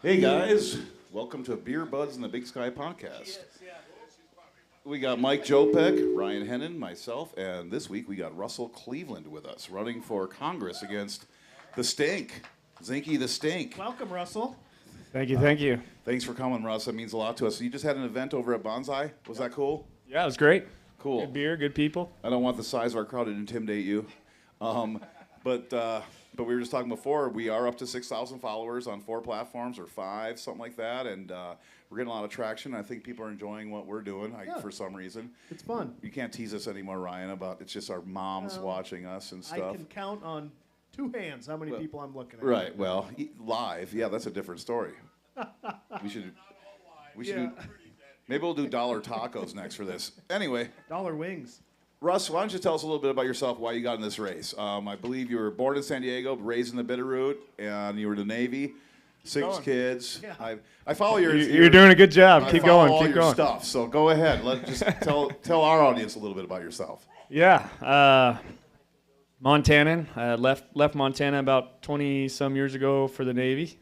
Hey guys, welcome to Beer Buds and the Big Sky podcast. We got Mike Jopek, Ryan Hennon, myself, and this week we got Russell Cleveland with us, running for Congress against the Stink, Zinke the Stink. Welcome, Russell. Thank you. Thanks for coming, Russ. That means a lot to us. You just had an event over at Bonsai. Was that cool? Yeah, it was great. Cool. Good beer, good people. I don't want the size of our crowd to intimidate you. But we were just talking before, we are up to 6,000 followers on 4 platforms or 5, something like that, and we're getting a lot of traction. I think people are enjoying what we're doing for some reason. It's fun. You can't tease us anymore, Ryan, about it's just our moms watching us and stuff. I can count on 2 hands how many people I'm looking at. Right, well, live, yeah, that's a different story. We should do, maybe we'll do dollar tacos next for this. Anyway. Dollar wings. Russ, why don't you tell us a little bit about yourself, why you got in this race? I believe you were born in San Diego, raised in the Bitterroot, and you were in the Navy. 6 kids. Yeah. I follow your. You're doing a good job. Keep going. All Keep your going. stuff. So go ahead. Just tell our audience a little bit about yourself. Yeah, Montanan. I left Montana about 20 some years ago for the Navy.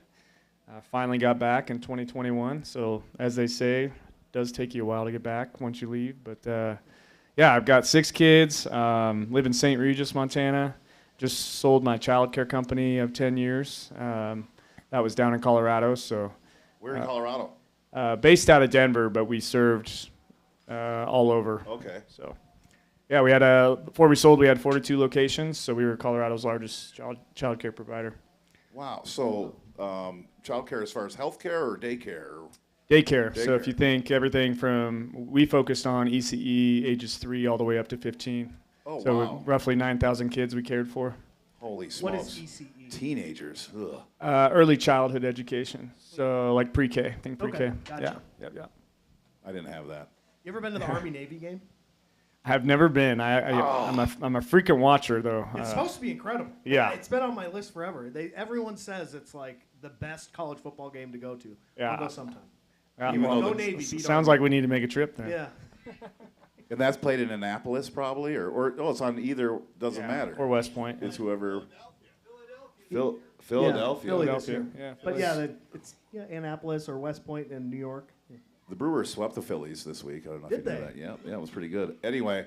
Finally got back in 2021. So as they say, it does take you a while to get back once you leave, but. Yeah, I've got 6 kids, live in St. Regis, Montana. Just sold my child care company of 10 years. That was down in Colorado. So, Where in Colorado? Based out of Denver, but we served all over. Okay. So, yeah, we had before we sold, we had 42 locations. So we were Colorado's largest child care provider. Wow. So child care as far as health care or daycare? Daycare. So if you think everything from, we focused on ECE ages 3 all the way up to 15. Oh, so wow. Roughly 9,000 kids we cared for. Holy smokes. What is ECE? Teenagers. Ugh. Early childhood education. So like pre-K. Think pre-K. Okay, gotcha. Yeah. I didn't have that. You ever been to the Army-Navy game? I have never been. I'm a frequent watcher though. It's supposed to be incredible. Yeah. It's been on my list forever. Everyone says it's like the best college football game to go to. Yeah. I'll go sometime. Yeah. Even though No the- Navy. beat Sounds Army. like we need to make a trip then. Yeah. And that's played in Annapolis probably, or it's on either, doesn't matter. Or West Point. It's whoever. Philadelphia. Philly this year. Yeah. But yeah, it's Annapolis or West Point in New York. The Brewers swept the Phillies this week. I don't know if Did you know they? that. Yeah, it was pretty good. Anyway,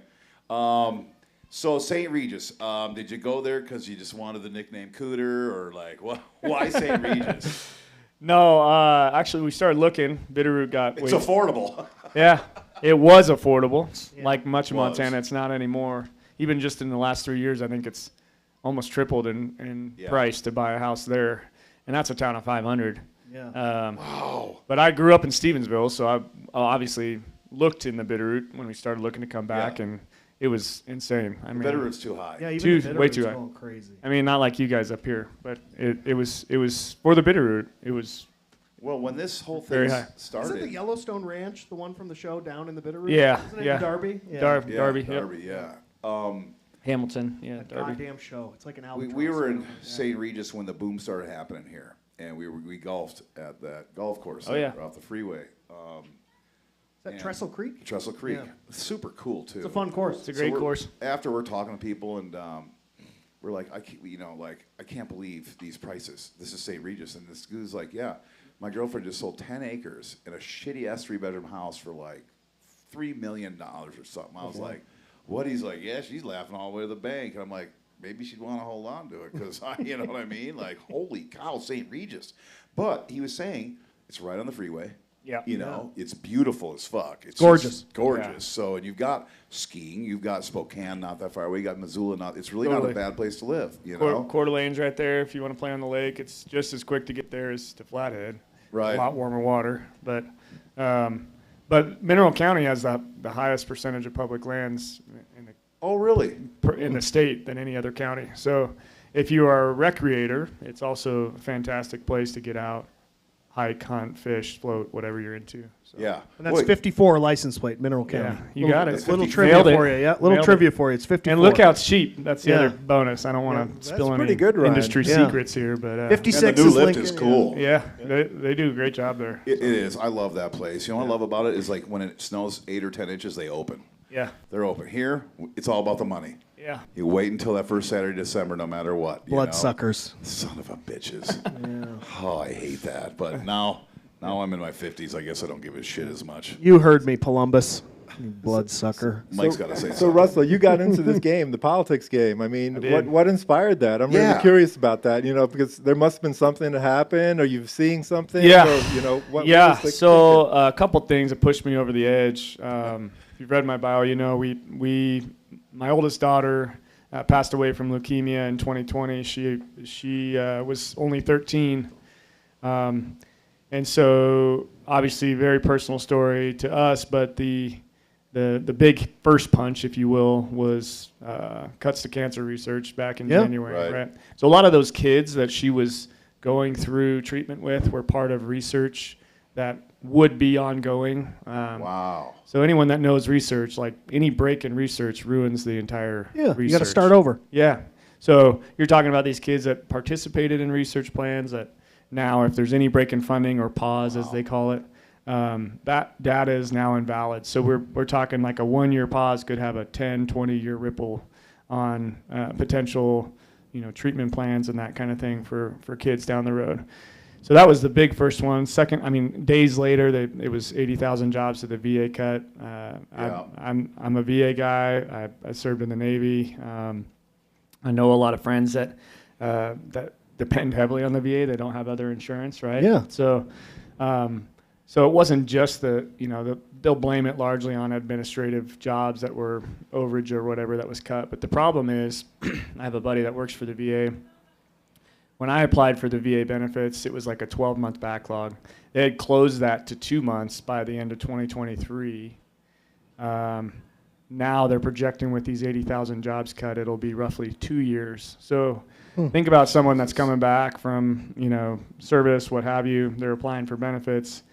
so St. Regis, did you go there because you just wanted the nickname Cooter, or like what? Why St. Regis? No, actually we started looking. Bitterroot got It's affordable. Yeah, it was affordable. Yeah. Like much of Was. Montana, it's not anymore. Even just in the last 3 years, I think it's almost tripled in Yeah. price to buy a house there, and that's a town of 500. Yeah. Wow. But I grew up in Stevensville, so I obviously looked in the Bitterroot when we started looking to come back, Yeah. and it was insane. I mean, Bitterroot's too high. Yeah, even Too- the way Bitterroot's too high. going crazy. I mean, not like you guys up here, but it was for the Bitterroot. It was Well, when this whole Very thing high. started. Isn't the Yellowstone Ranch the one from the show down in the Bitterroot? Yeah, Isn't it yeah. in Darby? Yeah. Darby. Yep. Darby, yeah. Hamilton, yeah, That Darby. goddamn show. It's like an We, albatross. we were in Yeah. St. Regis when the boom started happening here, and we golfed at that golf course Oh, yeah. there off the freeway. Is that and- Trestle Creek? Trestle Creek. Yeah. Super cool too. It's a fun course. It's a great course. After we're talking to people, and we're like, I can't believe these prices. This is St. Regis, and this dude's like, yeah, my girlfriend just sold 10 acres in a shitty ass 3-bedroom house for like $3 million or something. I was like, what? He's like, yeah, she's laughing all the way to the bank, and I'm like, maybe she'd want to hold on to it because you know what I mean? Like, holy cow, St. Regis. But he was saying it's right on the freeway. Yeah. You know, it's beautiful as fuck. It's Gorgeous. just gorgeous. Yeah. So, and you've got skiing, you've got Spokane not that far away, you got Missoula it's really not Totally. a bad place to live, you Coeur know? Coeur d'Alene's right there. If you want to play on the lake, it's just as quick to get there as to Flathead. Right. A lot warmer water, but Mineral County has the highest percentage of public lands Oh, really? in the state than any other county. So, if you are a recreator, it's also a fantastic place to get out, hike, hunt, fish, float, whatever you're into. So. Yeah. And that's Boy, 54 license plate, Mineral Yeah, County. you got it. That's Little 50. trivia Nailed it. for you. Yeah, little Nailed trivia it. for you. It's 54. And lookout's cheap. That's the Yeah. other bonus. I don't want Yeah, to that's spill any pretty good, Ryan. industry Yeah. secrets here, but 56 And the new is lift Lincoln, is yeah. cool. yeah, they do a great job there. It is. I love that place. You know what I love about it is like when it snows 8 or 10 inches, they open. Yeah, They're open. Here, it's all about the money. Yeah. You wait until that first Saturday of December, no matter what. you know? Bloodsuckers. Son of a bitches. Oh, I hate that. But now I'm in my 50s. I guess I don't give a shit as much. You heard me, Columbus. You bloodsucker. Mike's got to say So something. Russell, you got into this game, the politics game. I mean, did. what inspired that? I'm Yeah. really curious about that. You know, because there must have been something that happened, or you've seen something. Yeah. Or, you know, what Yeah, was the so thinking? a couple things that pushed me over the edge. If you've read my bio, you know my oldest daughter passed away from leukemia in 2020. She was only 13, and so obviously very personal story to us. But the big first punch, if you will, was cuts to cancer research back in January. Right. So a lot of those kids that she was going through treatment with were part of research that would be ongoing. Wow. So anyone that knows research, like any break in research ruins the entire research. You got to start over. Yeah. So you're talking about these kids that participated in research plans that now, if there's any break in funding or pause, as they call it, that data is now invalid. So we're talking like a 1-year pause could have a 10, 20-year ripple on potential, treatment plans and that kind of thing for kids down the road. So that was the big first one. Second, days later, it was 80,000 jobs that the VA cut. I'm a VA guy. I served in the Navy. I know a lot of friends that depend heavily on the VA. They don't have other insurance, right? Yeah. So it wasn't just they'll blame it largely on administrative jobs that were overage or whatever that was cut. But the problem is, I have a buddy that works for the VA. When I applied for the VA benefits, it was like a 12-month backlog. They had closed that to 2 months by the end of 2023. Now they're projecting with these 80,000 jobs cut, it'll be roughly 2 years. So think about someone that's coming back from, service, what have you. They're applying for benefits,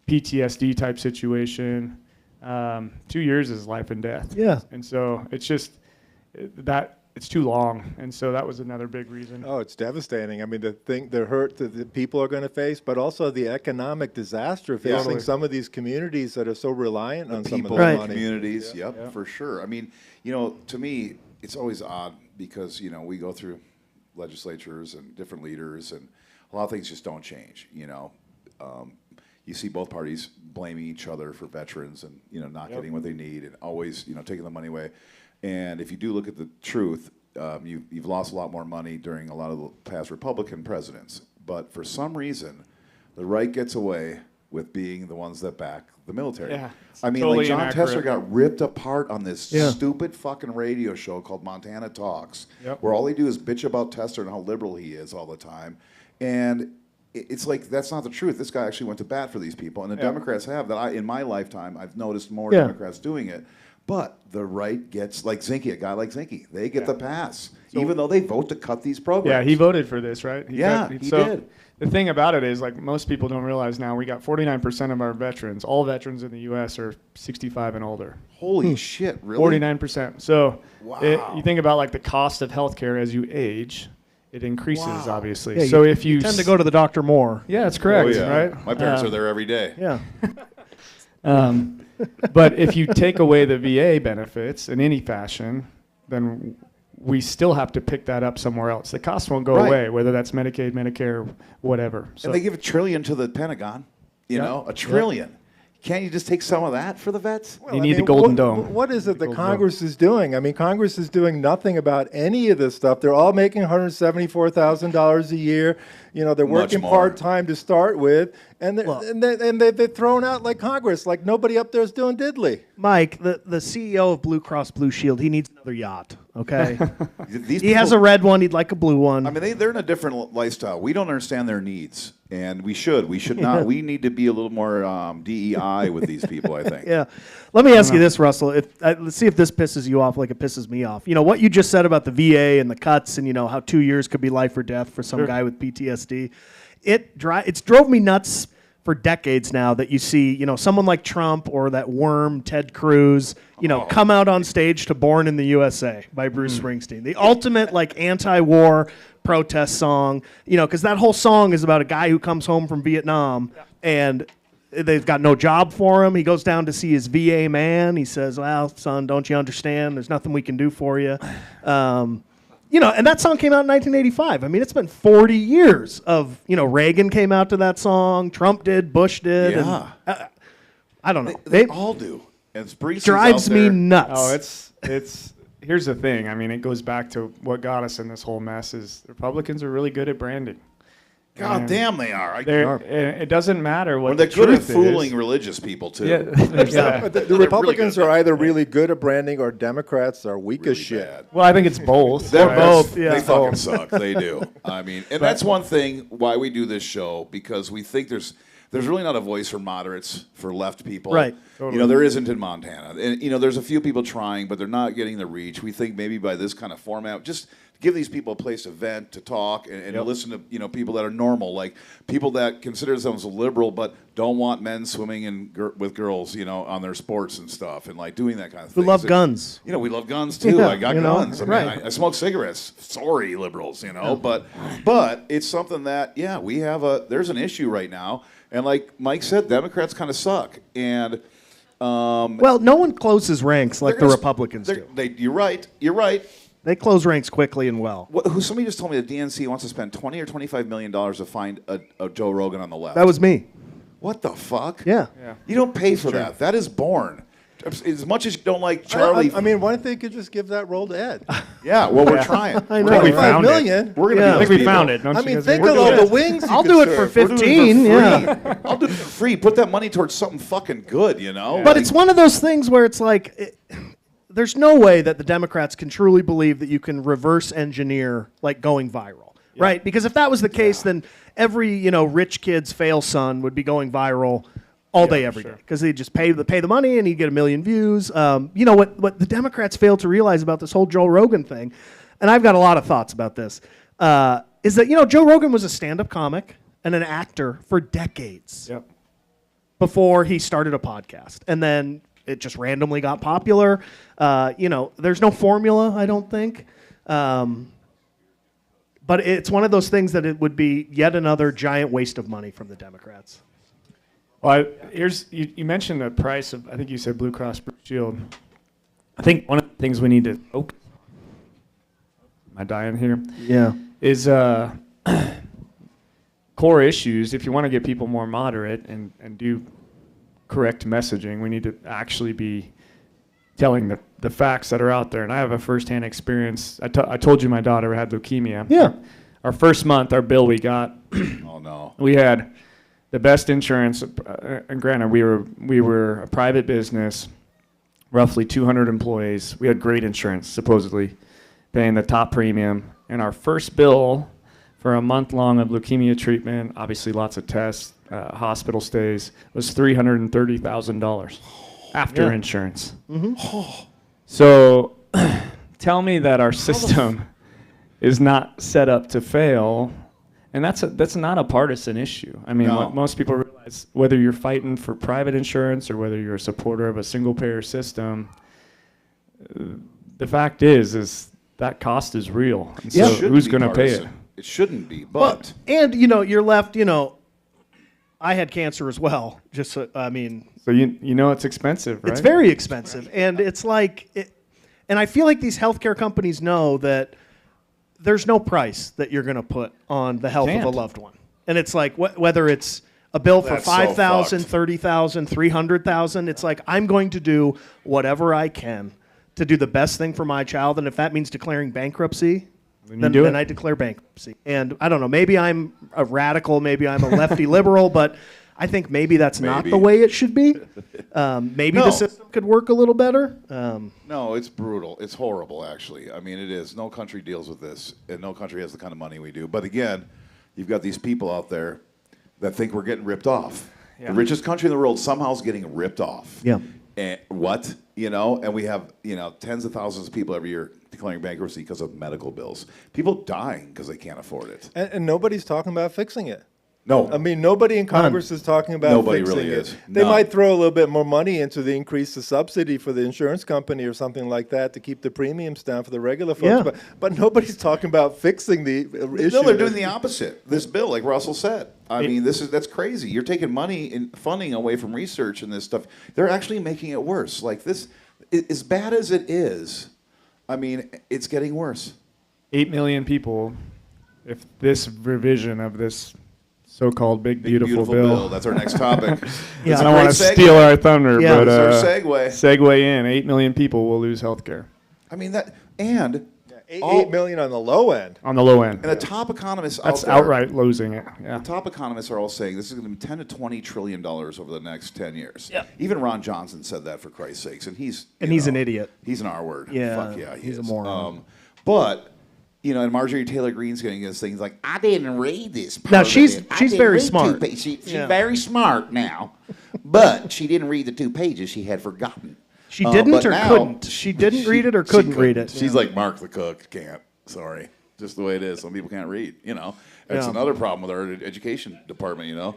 PTSD type situation. 2 years is life and death. Yeah. And so it's just that. It's too long, and so that was another big reason. Oh, it's devastating. I mean, the hurt that the people are going to face, but also the economic disaster facing Totally. some of these communities that are so reliant on some of People, their Right. money. communities, Yeah. for sure. I mean, to me, it's always odd because, we go through legislatures and different leaders, and a lot of things just don't change, You see both parties blaming each other for veterans and, not getting what they need and always, taking the money away. And if you do look at the truth, you've lost a lot more money during a lot of the past Republican presidents. But for some reason, the right gets away with being the ones that back the military. Yeah, it's I mean, totally like John inaccurate. Tester got ripped apart on this Yeah. stupid fucking radio show called Montana Talks, Yep. where all they do is bitch about Tester and how liberal he is all the time. And it's like, that's not the truth. This guy actually went to bat for these people. And the Democrats have that. In my lifetime, I've noticed more Yeah. Democrats doing it. But the right gets, like Zinke, a guy like Zinke, they get the pass, even though they vote to cut these programs. Yeah, he voted for this, right? He So did. The thing about it is, like, most people don't realize now, we got 49% of our veterans, all veterans in the U.S. are 65 and older. Holy shit, really? 49%. So Wow. you think about, like, the cost of healthcare as you age, it increases, Wow. obviously. Yeah, so if you tend to go to the doctor more. yeah, that's correct, Oh, yeah. right? My parents are there every day. Yeah. But if you take away the VA benefits in any fashion, then we still have to pick that up somewhere else. The cost won't go Right. away, whether that's Medicaid, Medicare, whatever. So And they give $1 trillion to the Pentagon, $1 trillion. Can't you just take some of that for the vets? You need the Golden Dome. What is it that Golden Congress is doing? I mean, Congress is doing nothing about any of this stuff. They're all making $174,000 a year. They're Much working more. part-time to start with, and Well- they're thrown out like Congress, like nobody up there is doing diddly. Mike, the CEO of Blue Cross Blue Shield, he needs another yacht, okay? These He has a people- red one. He'd like a blue one. I mean, they're in a different lifestyle. We don't understand their needs, and we should. We should not. We need to be a little more DEI with these people, I think. Yeah. Let me ask you this, Russell. Let's see if this pisses you off like it pisses me off. What you just said about the VA and the cuts and, how 2 years could be life or death for some guy with PTSD. It's drove me nuts for decades now that you see, someone like Trump or that worm, Ted Cruz, come out on stage to Born in the USA by Bruce Springsteen. The ultimate, anti-war protest song, because that whole song is about a guy who comes home from Vietnam and they've got no job for him. He goes down to see his VA man. He says, well, son, don't you understand? There's nothing we can do for you. And that song came out in 1985. I mean, it's been 40 years of, Reagan came out to that song. Trump did. Bush did. Yeah. And, I don't know. They all do. And Springsteen's drives out me there. nuts. Oh, it's. Here's the thing. I mean, it goes back to what got us in this whole mess. Is Republicans are really good at branding. God And damn, they are. it doesn't matter what Well, they're the good at truth fooling is. religious people, too. Yeah, there's that. But the They're really Republicans good. are either really good at branding or Democrats are weak Really as shit. bad. Well, I think it's both. They're right? both, yeah. They fucking suck. They do. I mean, and that's one thing why we do this show, because we think there's really not a voice for moderates, for left people. Right. There isn't in Montana. And, there's a few people trying, but they're not getting the reach. We think maybe by this kind of format, just give these people a place to vent, to talk, and listen to, people that are normal, like people that consider themselves liberal but don't want men swimming with girls, on their sports and stuff, and like doing that kind of thing. We love guns. We love guns too. Yeah, I got guns. I mean, right. I smoke cigarettes. Sorry, liberals, but it's something that, there's an issue right now. And like Mike said, Democrats kind of suck. And Well, no one closes ranks like the Republicans do. You're right. You're right. They close ranks quickly and well. Somebody just told me the DNC wants to spend $20 or $25 million to find a Joe Rogan on the left. That was me. What the fuck? Yeah. You don't pay for that. That is born. As much as you don't like Charlie. I mean, why don't they could just give that role to Ed? Yeah, well, we're trying. I I know. think we 25 found it. million? We're gonna Yeah. be I think those we found it. people. Don't I you mean, guys think agree? of all the wings. I'll you do could it for serve. We're doing it 15. for Yeah. free. I'll do it for free. Put that money towards something fucking good, But it's one of those things where it's like, there's no way that the Democrats can truly believe that you can reverse engineer like going viral, right? Because if that was the case, then every rich kid's fail son would be going viral all day, every day, because they just pay the money and you get 1 million views. What the Democrats fail to realize about this whole Joe Rogan thing, and I've got a lot of thoughts about this, is that Joe Rogan was a stand-up comic and an actor for decades. Yep. Before he started a podcast, and then it just randomly got popular. There's no formula, I don't think. But it's one of those things that it would be yet another giant waste of money from the Democrats. Well, you mentioned the price of, I think you said Blue Cross Blue Shield. I think one of the things we need to focus. Am I dying here? Yeah. Is core issues. If you want to get people more moderate and do correct messaging, we need to actually be telling the facts that are out there. And I have a firsthand experience. I told you my daughter had leukemia. Yeah. Our first month, our bill we got, Oh no. we had the best insurance. And granted, we were a private business, roughly 200 employees. We had great insurance, supposedly, paying the top premium. And our first bill for a month long of leukemia treatment, obviously lots of tests, hospital stays, was $330,000 after insurance. Mm-hmm. So tell me that our system is not set up to fail, and that's not a partisan issue. I mean, No. what most people realize, whether you're fighting for private insurance or whether you're a supporter of a single-payer system, the fact is that cost is real. And It so shouldn't who's be going to pay it? partisan. It shouldn't be, but And you're left. I had cancer as well. Just I mean. So it's expensive, right? It's very expensive, and it's like, and I feel like these healthcare companies know that there's no price that you're going to put on the health of a Can't. loved one, and it's like whether it's a bill for That's so 5,000, fucked. 30,000, 300,000. It's like I'm going to do whatever I can to do the best thing for my child, and if that means declaring bankruptcy, then I declare bankruptcy. And I don't know, maybe I'm a radical, maybe I'm a lefty liberal, but I think maybe that's not Maybe. the way it should be. Maybe No. the system could work a little better. no, it's brutal. It's horrible, actually. I mean, it is. No country deals with this, and no country has the kind of money we do. But again, you've got these people out there that think we're getting ripped off. Yeah. The richest country in the world somehow is getting ripped off. Yeah. And what? And we have, tens of thousands of people every year declaring bankruptcy because of medical bills. People dying because they can't afford it. And nobody's talking about fixing it. No. I mean, nobody in Congress is talking about Nobody fixing really it. is. They No. might throw a little bit more money into the increase the subsidy for the insurance company or something like that to keep the premiums down for the regular folks. Yeah. But nobody's talking about fixing the issue. No, they're doing the opposite. This bill, like Russell said, I mean, that's crazy. You're taking money and funding away from research and this stuff. They're actually making it worse. Like this, as bad as it is, I mean, it's getting worse. 8 million people, if this revision of this so-called big beautiful bill. That's our next topic. Yeah. I don't want to steal our thunder, Yeah. but It's our segue. segue in. 8 million people will lose health care I mean, that, and 8 million on the low end. on the low end. the top economists That's out there, outright losing it. Yeah. the top economists are all saying this is going to be $10 to $20 trillion over the next 10 years. Yeah. Even Ron Johnson said that, for Christ's sakes, and he's an idiot. He's an R word. Yeah, Fuck yeah, he's a is. moron. But you know, and Marjorie Taylor Greene's getting these things like, I didn't read this. Now, part she's of it. I she's didn't very read smart. She's Yeah. very smart now, but she didn't read the 2 pages she had forgotten. She didn't but or now- couldn't. She didn't read it or couldn't read it. She's like Mark the cook, can't. Sorry, just the way it is. Some people can't read. You know, that's Yeah. another problem with our education department. You know,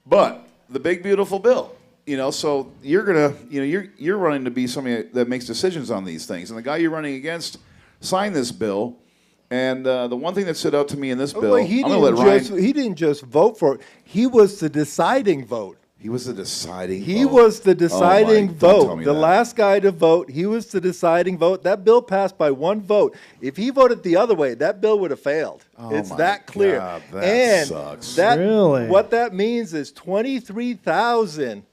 but the big beautiful bill. You know, so you're gonna, you know, you're running to be somebody that makes decisions on these things, and the guy you're running against signed this bill. And the one thing that stood out to me in this bill, Well, he I'm going to let Ryan. he didn't just vote for it. He was the deciding vote. He was the deciding. He vote. was the Oh, deciding Mike, don't tell vote. me The that. last guy to vote, he was the deciding vote. That bill passed by 1 vote. If he voted the other way, that bill would have failed. Oh It's my that clear. God, that and sucks. that Really? what that means is 23,000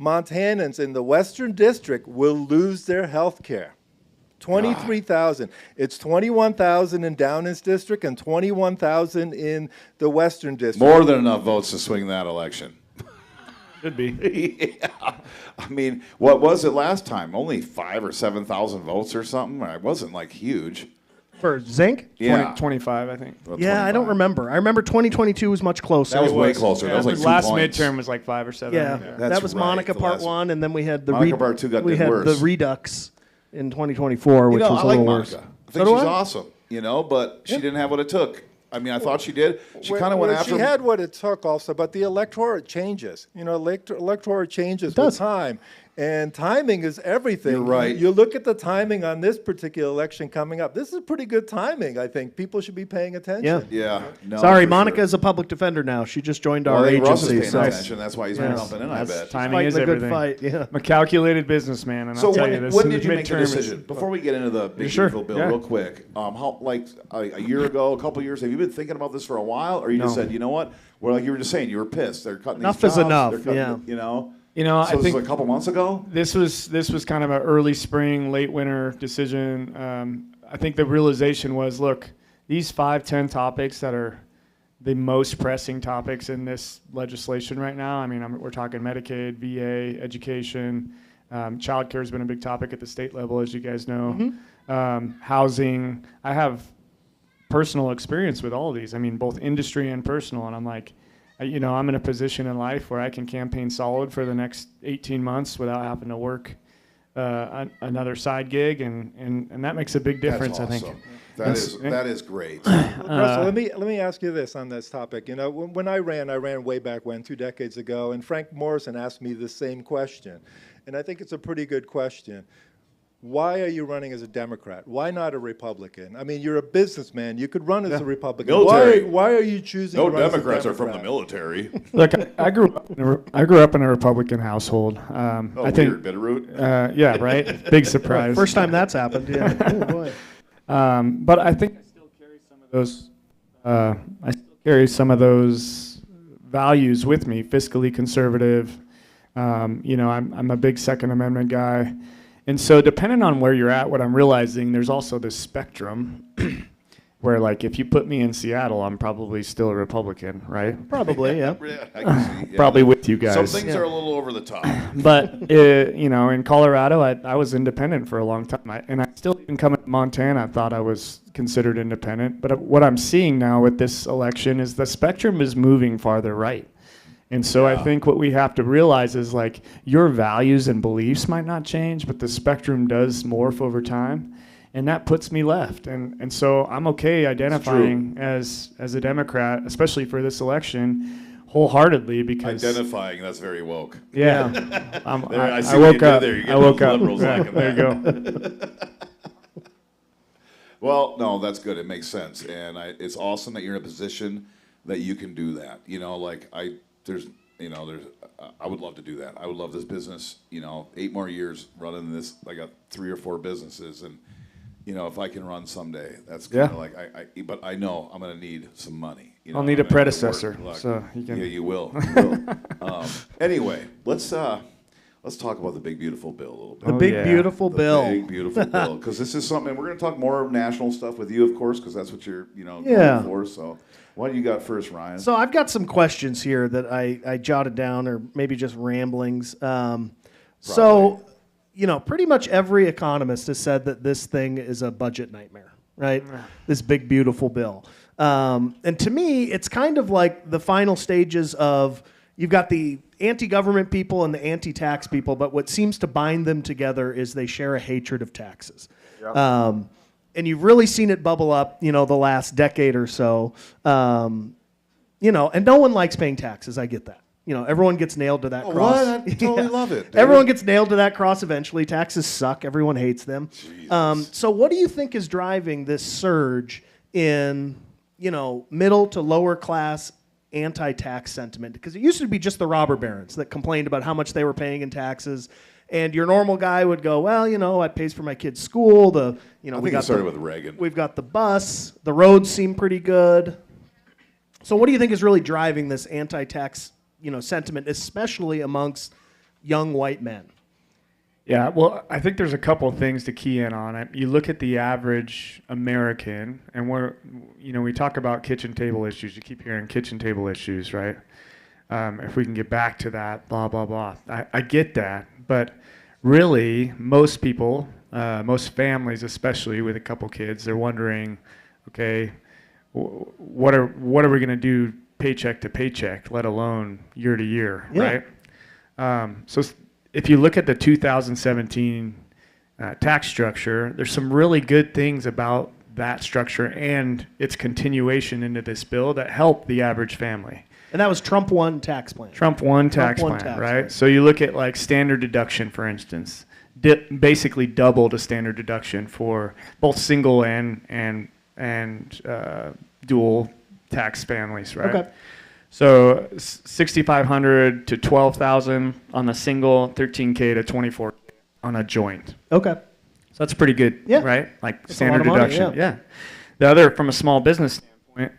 Montanans in the Western District will lose their health care. 23,000. It's 21,000 in Downing's district and 21,000 in the Western district. More than enough votes to swing that election. Should be. Yeah. I mean, what was it last time? Only 5,000 or 7,000 votes or something. It wasn't like huge. For Zinke? Yeah, 25, I think. Well, Yeah, I don't 25. remember. I remember 2022 was much closer. That was way closer. Yeah, That was like the 2 last points. midterm was like 5 or 7. Yeah, That's that was right, Monica the Part last- 1, and then we had the Monica Part 2 got we had worse. the redux in 2024, which You know, was I a like little Monica. worse. I think So do she's I. awesome. You know, but she didn't have what it took. I mean, I thought she did. She kind of went after. She had what it took also, but the electorate changes. You know, electorate changes does. with time. And timing is everything. You're right. You look at the timing on this particular election coming up. This is pretty good timing, I think. People should be paying attention. Yeah. Yeah. No, Sorry, for Monica sure. is a public defender now. She just joined Well, our I think Russ is agency. paying So attention. That's why he's been Yes. jumping in. I bet. Timing fighting is a good everything. fight. Yeah. I'm a calculated businessman, and So I'll tell when, you this. when the did you make the midterm is- decision? Before we get into the big Sure, beautiful bill, yeah. real quick, how like a year ago, a couple years, have you been thinking about this for a while, or you just No. said, you know what? Well, like you were just saying, you were pissed. They're cutting Enough these is jobs, enough, they're cutting yeah. You know. You know, So I this think was a couple months ago. this was kind of an early spring, late winter decision. I think the realization was, look, these 5-10 topics that are the most pressing topics in this legislation right now. I mean, we're talking Medicaid, VA, education. Child care has been a big topic at the state level, as you guys know. Housing. I have personal experience with all of these. I mean, both industry and personal. And I'm like, I'm in a position in life where I can campaign solid for the next 18 months without having to work another side gig, and that makes a big difference. That's I awesome. think. That is great. Russell, let me ask you this on this topic. You know, when I ran way back when, 2 decades ago, and Frank Morrison asked me the same question, and I think it's a pretty good question. Why are you running as a Democrat? Why not a Republican? I mean, you're a businessman. You could run as a Republican. Military. Why are you choosing? No to run as a Democrats are from the Democrat? military. Look, I grew up in a Republican household. Oh, I think, weird, Bitterroot. yeah, right. Big surprise. First time that's happened. Yeah. Oh, boy. But I think I still carry some of those. I still carry some of those values with me. Fiscally conservative. I'm a big Second Amendment guy, and so depending on where you're at, what I'm realizing, there's also this spectrum where, like, if you put me in Seattle, I'm probably still a Republican, right? Probably, yeah. Yeah, I can see, yeah. Probably with you guys. Some things are a little over the top. But in Colorado, I was independent for a long time, and I still, even coming to Montana, I thought I was considered independent. But what I'm seeing now with this election is the spectrum is moving farther right, and so I think what we have to realize is, like, your values and beliefs might not change, but the spectrum does morph over time, and that puts me left. And so I'm okay identifying as a Democrat, especially for this election, wholeheartedly because Identifying, that's very woke. yeah, I see I what you woke did up. there. You're I getting woke those up. liberals Yeah, liking there that. you go. Well, no, that's good. It makes sense, and it's awesome that you're in a position that you can do that. You know, like I would love to do that. I would love this business. You know, 8 more years running this. I got 3 or 4 businesses, and you know, if I can run someday, that's kind of like But I know I'm going to need some money. You know, I'll need I'm a gonna have to predecessor, work, so you can. Yeah, you will. You will. Anyway, let's talk about the big beautiful bill a little bit. The big beautiful The bill. big beautiful bill, because this is something we're going to talk more national stuff with you, of course, because that's what you're Yeah. going for. So, what do you got first, Ryan? So I've got some questions here that I jotted down, or maybe just ramblings. So, pretty much every economist has said that this thing is a budget nightmare, right? This big, beautiful bill. And to me, it's kind of like the final stages of, you've got the anti-government people and the anti-tax people, but what seems to bind them together is they share a hatred of taxes. Yep. And you've really seen it bubble up, the last decade or so. And no one likes paying taxes. I get that. Everyone gets nailed to that cross. What? I totally love it. David. Everyone gets nailed to that cross eventually. Taxes suck. Everyone hates them. So what do you think is driving this surge in, middle to lower class anti-tax sentiment? Because it used to be just the robber barons that complained about how much they were paying in taxes. And your normal guy would go, well, it pays for my kid's school. I think it started with Reagan. We've got the bus. The roads seem pretty good. So what do you think is really driving this anti-tax, sentiment, especially amongst young white men? Yeah, well, I think there's a couple of things to key in on it. You look at the average American, and we talk about kitchen table issues. You keep hearing kitchen table issues, right? If we can get back to that, blah, blah, blah. I get that, but really, most people, most families, especially with a couple kids, they're wondering, okay, what are we going to do paycheck to paycheck, let alone year to year, right? So if you look at the 2017 tax structure, there's some really good things about that structure and its continuation into this bill that help the average family. And that was Trump 1 tax plan. Trump 1 tax plan, right? So you look at like standard deduction, for instance, basically doubled a standard deduction for both single and dual tax families, right? Okay. So 6,500 to 12,000 on the single, 13K to 24K on a joint. Okay. So that's pretty good, Yeah. right? Like That's standard a lot of money, deduction. yeah. The other, from a small business standpoint,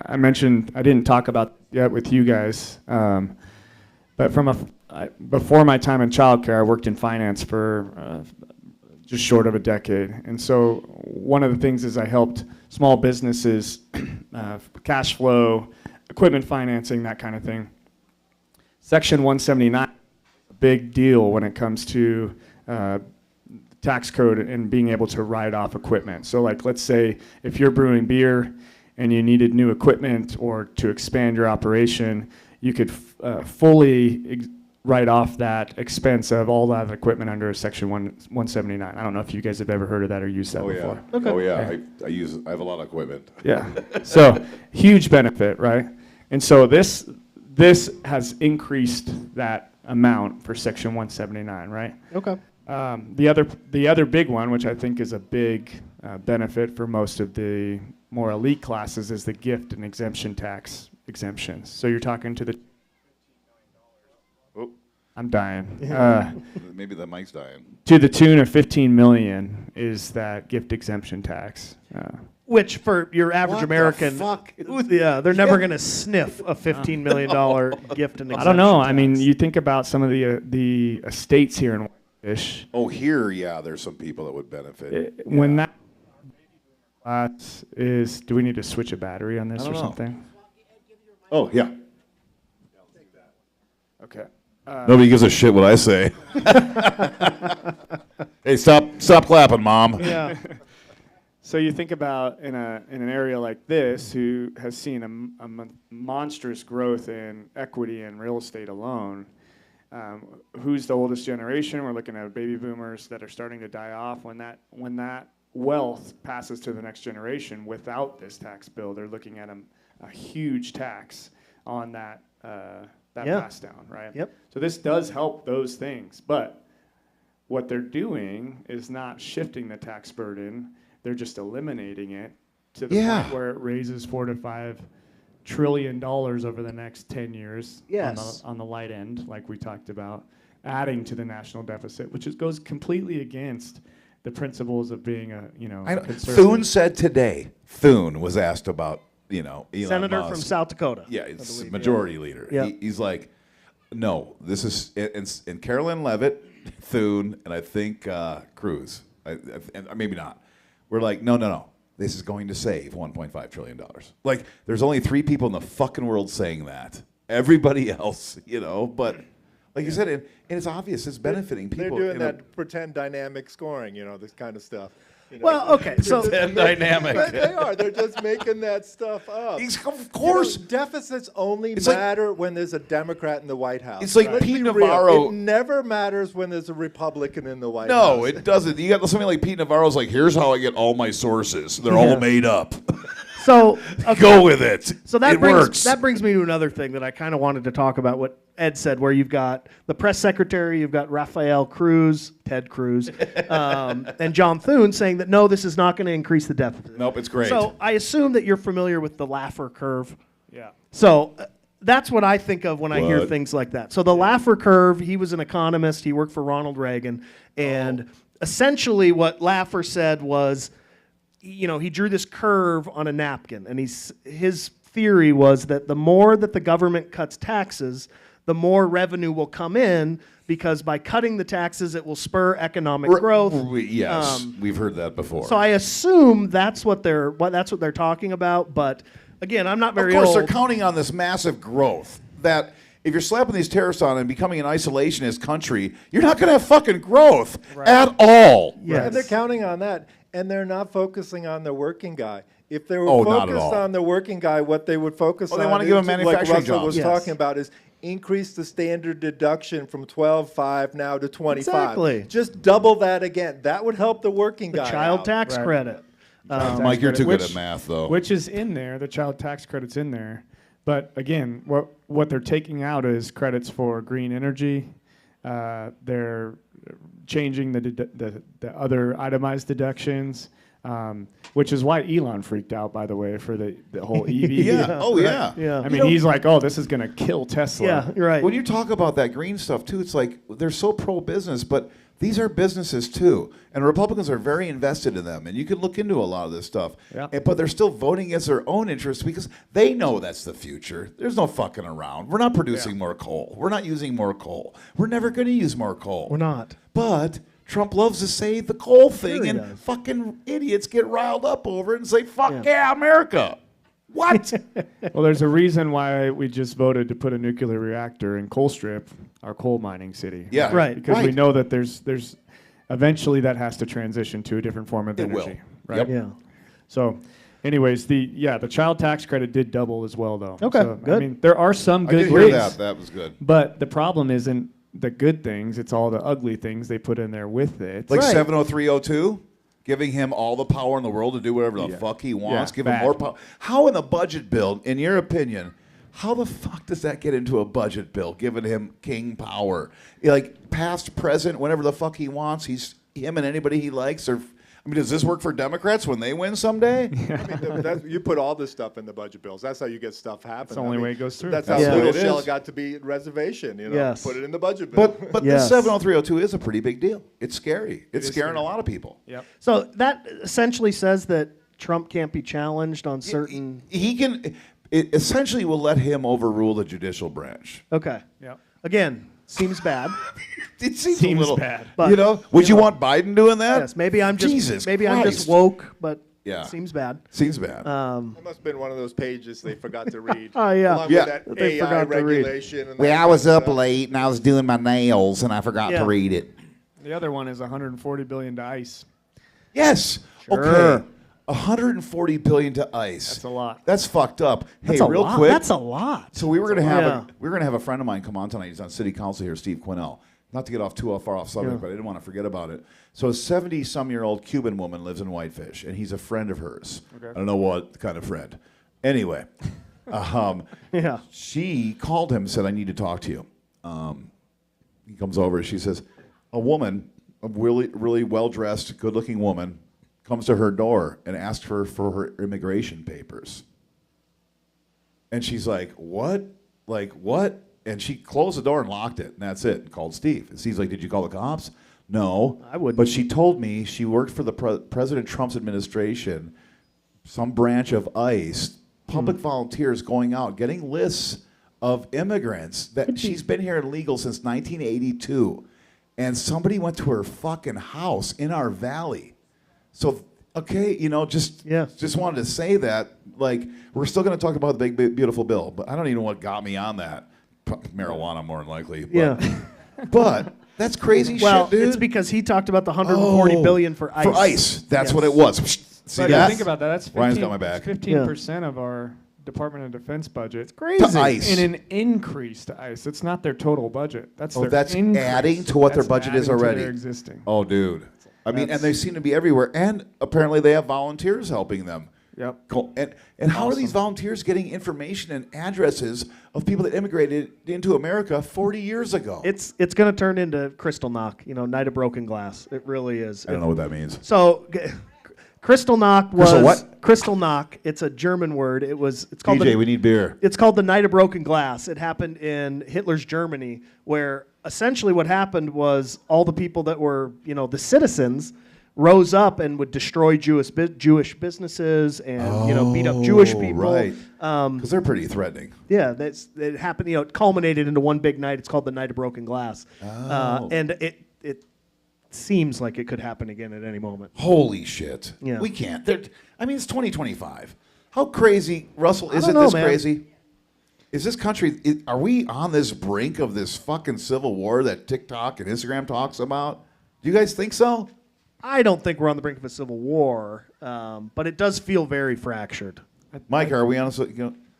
I mentioned, I didn't talk about yet with you guys, but before my time in childcare, I worked in finance for just short of a decade. And so one of the things is I helped small businesses, cash flow, equipment financing, that kind of thing. Section 179, a big deal when it comes to tax code and being able to write off equipment. So like, let's say if you're brewing beer and you needed new equipment or to expand your operation, you could fully write off that expense of all that equipment under Section 179. I don't know if you guys have ever heard of that or used that before. Yeah. Okay. Oh yeah, I have a lot of equipment. Yeah. So huge benefit, right? And so this has increased that amount for Section 179, right? Okay. The other big one, which I think is a big benefit for most of the more elite classes, is the gift and exemption tax exemptions. So you're talking to the. Oh, I'm dying. maybe the mic's dying. To the tune of $15 million is that gift exemption tax. Which for your average What the American, fuck? yeah, they're never going to sniff a $15 million gift and exemption I don't know. I tax. mean, you think about some of the estates here in Whitefish. Oh, here, yeah, there's some people that would benefit. When that is, do we need to switch a battery on this I or don't know. something? Oh, yeah. Okay. Nobody gives a shit what I say. Hey, stop clapping, Mom. Yeah. So you think about in an area like this, who has seen a monstrous growth in equity and real estate alone. Who's the oldest generation? We're looking at baby boomers that are starting to die off. When that wealth passes to the next generation without this tax bill, they're looking at a huge tax on that that Yeah. pass down, right? Yep. So this does help those things, but what they're doing is not shifting the tax burden. They're just eliminating it to the Yeah. point where it raises $4 to $5 trillion over the next 10 years Yes. on the light end, like we talked about, adding to the national deficit, which goes completely against the principles of being a I know. conservative. Thune said today. Thune was asked about Elon Senator Musk. from South Dakota. Yeah, it's believe, majority leader. Yeah. He's like, no, this is and Carolyn Levitt, Thune, and I think Cruz. And maybe not. We're like, no. This is going to save $1.5 trillion. Like, there's only 3 people in the fucking world saying that. Everybody else, but like you said, and it's obvious it's benefiting people. They're doing in a- that pretend dynamic scoring, this kind of stuff. Well, okay, so Pretend dynamic. They are. They're just making that stuff up. Of course. Deficits only It's like- matter when there's a Democrat in the White House. It's like Let's Pete be real. Navarro- It never matters when there's a Republican in the White House. No, it doesn't. You got something like Pete Navarro's like, here's how I get all my sources. They're all made up. so okay. Go with it. So that it brings works. that brings me to another thing that I kind of wanted to talk about. What Ed said, where you've got the press secretary, you've got Rafael Cruz, Ted Cruz, and John Thune saying that no, this is not going to increase the deficit. Nope, it's great. So I assume that you're familiar with the Laffer curve. Yeah. So that's what I think of when I hear What? things like that. So the Laffer curve, he was an economist. He worked for Ronald Reagan. And essentially what Laffer said was, he drew this curve on a napkin. And his theory was that the more that the government cuts taxes, the more revenue will come in, because by cutting the taxes, it will spur economic growth. Yes, we've heard that before. So I assume that's what they're talking about. But again, I'm not very of course, old. they're counting on this massive growth that if you're slapping these tariffs on and becoming an isolationist country, you're not going to have fucking growth at all. Yes. And they're counting on that, and they're not focusing on the working guy. If they were not at focused all. on the working guy, what they would focus on they wanna give him is, like manufacturing Russell jobs. was Yes. talking about, is increase the standard deduction from 12.5 now to 25. Exactly. Just double that again. That would help the working the guy child out. tax Right. credit. Mike, you're too good Which- at math, though. Which is in there, the child tax credit's in there. But again, what they're taking out is credits for green energy. They're changing the other itemized deductions, which is why Elon freaked out, by the way, for the whole EV. Yeah. Oh, yeah. Yeah. I mean, he's like, oh, this is going to kill Tesla. Yeah, you're right. When you talk about that green stuff, too, it's like they're so pro-business, but these are businesses, too. And Republicans are very invested in them. And you can look into a lot of this stuff. Yeah. But they're still voting against their own interests because they know that's the future. There's no fucking around. We're not producing more coal. We're not using more coal. We're never going to use more coal. We're not. But Trump loves to say the coal thing, Sure he and does. fucking idiots get riled up over it and say, fuck yeah, America. What? Well, there's a reason why we just voted to put a nuclear reactor in Colstrip, our coal mining city. Yeah. Right. Because we know that there's eventually that has to transition to a different form of It energy. will. Right. Yep. Yeah. So, anyways, the child tax credit did double as well, though. Okay, So, good. I mean, there are some I good did hear ways, that. That was good. but the problem isn't the good things; it's all the ugly things they put in there with it. Like Right. 70302, giving him all the power in the world to do whatever the fuck he wants, Yeah, give him bad. more power. How in the budget bill, in your opinion, how the fuck does that get into a budget bill, giving him king power? Like past, present, whenever the fuck he wants, he's him and anybody he likes. Or, I mean, does this work for Democrats when they win someday? I mean, you put all this stuff in the budget bills. That's how you get stuff happen. That's the only way it goes through. That's That's how the way Little it Shell is. got to be reservation. Yes. Put it in the budget bill. But Yes. this 70302 is a pretty big deal. It's scary. It's scaring a lot of people. Yep. So that essentially says that Trump can't be challenged on certain. He can. It essentially will let him overrule the judicial branch. Okay. Yep. Again, seems bad. It seems a Seems little bad. But, you know, would you want Biden doing that? Yes. Maybe I'm just. Jesus maybe I'm just Christ. woke, but Yeah. it seems bad. Seems bad. It must have been one of those pages they forgot to read. Oh, yeah. Along Yeah. with that That they AI forgot to read. regulation. And Well, that I was kind of up stuff. late and I was doing my nails and I forgot Yeah. to read it. The other one is 140 billion to ICE. Yes. Sure. Okay. 140 billion to ICE. That's a lot. That's fucked up. Hey, That's a real lot. quick. That's a lot. So we were gonna have Yeah. we were gonna have a friend of mine come on tonight. He's on city council here, Steve Quinnell. Not to get off too far off subject, Yeah. but I didn't want to forget about it. So a 70-some-year-old Cuban woman lives in Whitefish, and he's a friend of hers. Okay. I don't know what kind of friend. Anyway, Yeah. She called him and said, I need to talk to you. He comes over. She says, a woman, a really well-dressed, good-looking woman, comes to her door and asks her for her immigration papers. And she's like, what? Like, what? And she closed the door and locked it, and that's it, and called Steve. And Steve's like, did you call the cops? No. I wouldn't. But she told me she worked for the President Trump's administration, some branch of ICE, public volunteers going out, getting lists of immigrants that she's been here illegal since 1982. And somebody went to her fucking house in our valley. So, okay, just wanted to say that. Like, we're still going to talk about the big, beautiful bill, but I don't even know what got me on that. Marijuana, more than likely. But, Yeah. But that's crazy shit, dude. It's because he talked about the $140 billion for ICE. For ICE. That's Yes. what it was. See But that? think about that. That's Ryan's got my back. 15% of our Department of Defense budget. It's Crazy. To ICE. And an increase to ICE. It's not their total budget. That's their that's increase. adding to what their That's budget is adding to already. their existing. Oh, dude. I mean, and That's- they seem to be everywhere. And apparently they have volunteers helping them. Yep. Cool. And how are these volunteers getting information and addresses of people that immigrated into America 40 years ago? It's going to turn into Crystal Knock, Night of Broken Glass. It really is. I don't know what that means. So, Crystal Knock was Crystal what? Crystal Knock. It's a German word. It's called DJ, we need beer. It's called the Night of Broken Glass. It happened in Hitler's Germany, where essentially what happened was all the people that were, the citizens, rose up and would destroy Jewish businesses and beat up Jewish people. Right. Because they're pretty threatening. Yeah, it happened. It culminated into one big night. It's called the Night of Broken Glass, and it seems like it could happen again at any moment. Holy shit. Yeah. We can't. It's 2025. How crazy, Russell, is don't it know, this man. crazy? Is this country, are we on this brink of this fucking civil war that TikTok and Instagram talks about? Do you guys think so? I don't think we're on the brink of a civil war, but it does feel very fractured. Mike, are we on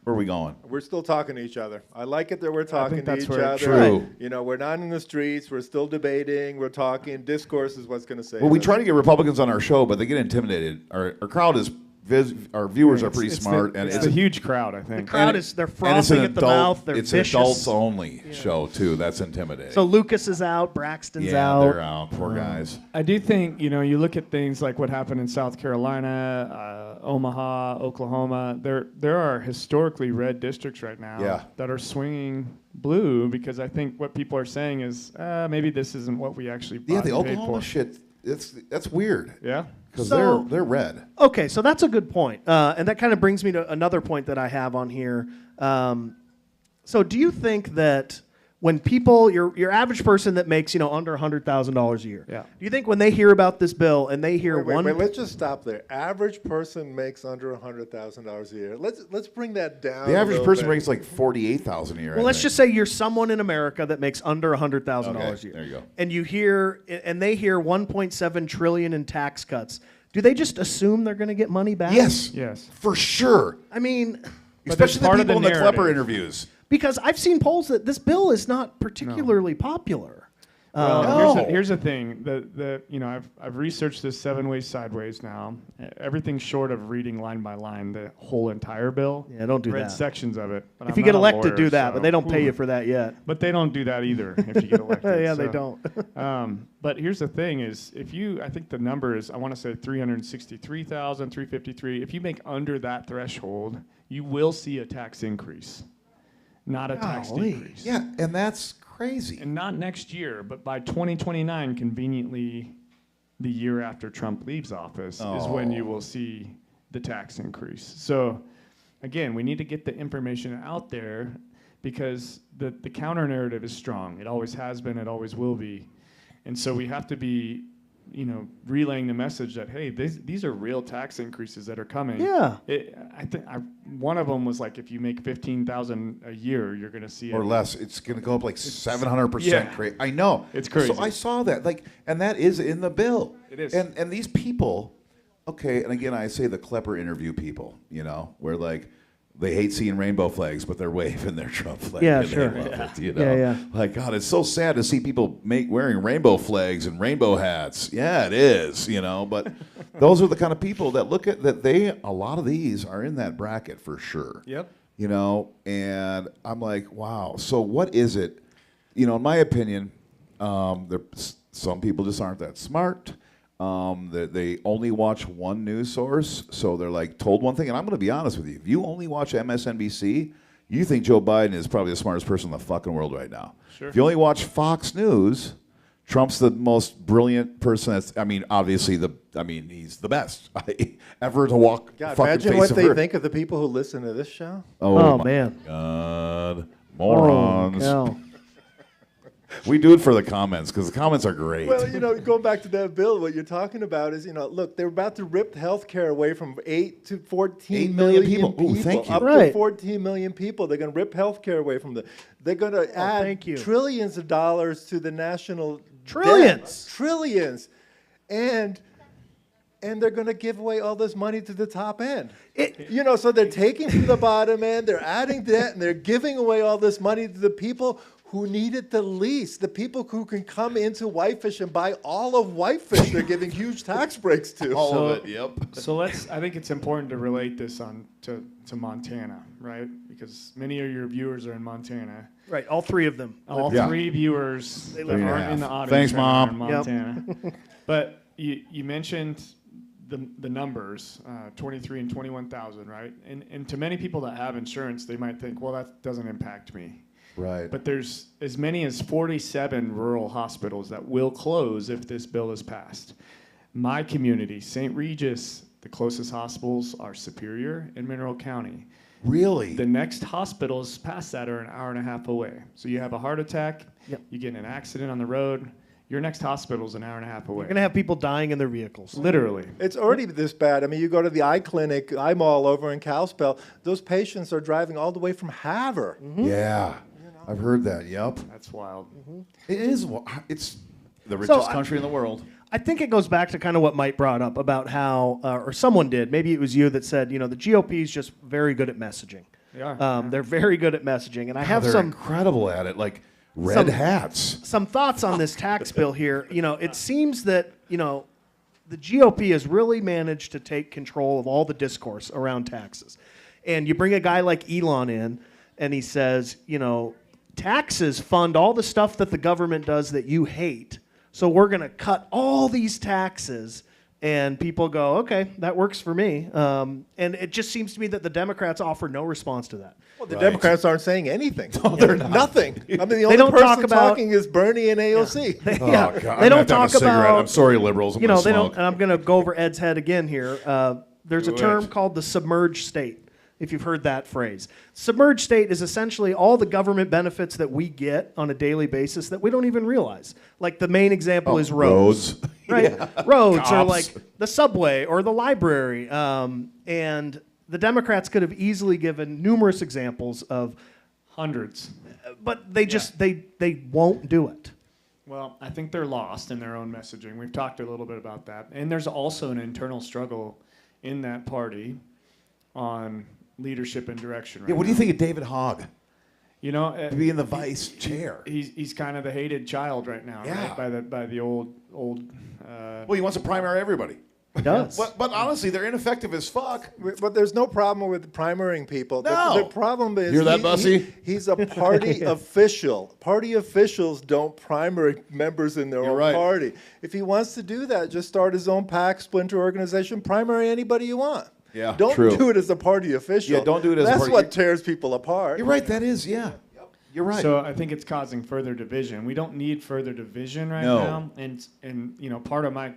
where are we going? We're still talking to each other. I like it that we're talking to that's each where other. it's True. We're not in the streets. We're still debating. We're talking. Discourse is what's going to say. Well, we try to get Republicans on our show, but they get intimidated. Our crowd is, our viewers are pretty smart. It's a huge crowd, I think. Crowd is they're frothing at the mouth. They're it's vicious. an adults-only show, too. That's intimidating. So Lucas is out. Braxton's out. they're out. Poor guys. I do think, you look at things like what happened in South Carolina, Omaha, Oklahoma. There are historically red districts right now that are swinging blue because I think what people are saying is maybe this isn't what we actually bought The and paid Oklahoma for. shit, that's weird. Yeah? Because So- they're red. Okay, so that's a good point. And that kind of brings me to another point that I have on here. So do you think that when people, your average person that makes, under $100,000 a year, Yeah. do you think when they hear about this bill and they hear Wait, one... let's just stop there. Average person makes under $100,000 a year. Let's bring that down. The a average little person bit. makes like $48,000 a year. Well, let's just say you're someone in America that makes under $100,000 a Okay, year. there you go. And they hear 1.7 trillion in tax cuts. Do they just assume they're going to get money back? Yes. Yes. For sure. I mean, Especially the part of people the in the Klepper narrative. interviews. because I've seen polls that this bill is not particularly popular. Well, No. here's the thing. I've researched this 7 ways sideways now. Everything short of reading line by line the whole entire bill. Yeah, don't do read that. sections of it. But If I'm you get not a elected, lawyer, do that, so- but they don't pay you for that yet. But they don't do that either if you get elected. Yeah, they so. don't. But here's the thing: is I think the number is I want to say 363,353. If you make under that threshold, you will see a tax increase, not a tax Golly. decrease. Yeah, and that's crazy. And not next year, but by 2029, conveniently, the year after Trump leaves office is when you will see the tax increase. So, again, we need to get the information out there because the counter narrative is strong. It always has been. It always will be. And so we have to be, relaying the message that, hey, these are real tax increases that are coming. Yeah. I think one of them was like, if you make $15,000 a year, you're going to see Or it. less. It's going to go up like 700%. Yeah. I know. It's crazy. So I saw that. And that is in the bill. It is. And these people, okay, and again, I say the Klepper interview people, where they hate seeing rainbow flags, but they're waving their Trump flag. Yeah, and they sure. love it, Yeah. Like, God, it's so sad to see people wearing rainbow flags and rainbow hats. Yeah, it is, but those are the kind of people that a lot of these are in that bracket for sure. Yep. you know, and I'm like, wow. So what is it? You know, in my opinion, some people just aren't that smart. They only watch one news source, so they're like told one thing. And I'm going to be honest with you: if you only watch MSNBC, you think Joe Biden is probably the smartest person in the fucking world right now. Sure. If you only watch Fox News, Trump's the most brilliant person. Obviously he's the best ever to walk. God, fucking imagine face what of they Earth. think of the people who listen to this show. Oh, my man. God, Holy morons. cow. We do it for the comments because the comments are great. Well, you know, going back to that bill, what you're talking about is, you know, look, they're about to rip health care away from 8 to 14 8 million million people. people. Ooh, thank you. Up Right. to 14 million people. They're going to rip health care away from them. They're going to add thank you. trillions of dollars to the national Trillions. debt. Trillions. And they're going to give away all this money to the top end. You know, so they're taking from the bottom end, they're adding debt, and they're giving away all this money to the people who need it the least. The people who can come into Whitefish and buy all of Whitefish, they're giving huge tax breaks to. All So- of it. Yep. So I think it's important to relate this to Montana, right? Because many of your viewers are in Montana. Right, all three of them. All Yeah. 3 viewers that live in aren't in the half. audience Thanks, right now are in Mom. Montana. But you mentioned the numbers, 23 and 21,000, right? And to many people that have insurance, they might think, well, that doesn't impact me. Right. But there's as many as 47 rural hospitals that will close if this bill is passed. My community, St. Regis, the closest hospitals are Superior and Mineral County. Really? The next hospitals past that are an hour and a half away. So you have a heart attack, Yep. you get in an accident on the road, your next hospital is an hour and a half away. You're going to have people dying in their vehicles. Literally. It's already this bad. I mean, you go to the eye clinic, eye mall over in Kalispell, those patients are driving all the way from Havre. Yeah. I've heard that. Yep. That's wild. It is. It's the So richest country in the world. I think it goes back to kind of what Mike brought up about how, or someone did, maybe it was you that said, you know, the GOP is just very good at messaging. They are. They're very good at messaging. And I have They're some incredible at it. Like red Some- hats. thoughts on this tax bill here. You know, it seems that, you know, the GOP has really managed to take control of all the discourse around taxes. And you bring a guy like Elon in, and he says, you know, taxes fund all the stuff that the government does that you hate. So we're going to cut all these taxes. And people go, okay, that works for me. And it just seems to me that the Democrats offer no response to that. Well, the Right. Democrats aren't saying anything. No, they're nothing. I mean, the only don't talk person about- talking is Bernie and AOC. Yeah, Oh, God. I'm they gonna don't have to have talk a cigarette. about. I'm sorry, liberals. I'm You know, gonna they smoke. don't. And I'm going to go over Ed's head again here. There's a Do term it. called the submerged state. If you've heard that phrase, submerged state is essentially all the government benefits that we get on a daily basis that we don't even realize. Like the main example is roads. Right? Roads or Cops. like the subway or the library. And the Democrats could have easily given numerous examples of, Hundreds. but they just they won't do it. Well, I think they're lost in their own messaging. We've talked a little bit about that. And there's also an internal struggle in that party on leadership and direction right Yeah, what do you now. think of David Hogg? You know, To be in the vice chair. he's kind of the hated child right now, Yeah. right? By the old Well, he wants to primary everybody. It does. But honestly, they're ineffective as fuck. But there's no problem with primarying people. No. The problem is Hear that, Bussy? he's a party official. Party officials don't primary members in their You're own right. party. If he wants to do that, just start his own PAC, splinter organization, primary anybody you want. Yeah, Don't true. do it as a party official. Yeah, don't do it as a That's party- what tears people apart. You're right. That is, yeah. You're right. So I think it's causing further division. We don't need further division right No. now. And you know, part of my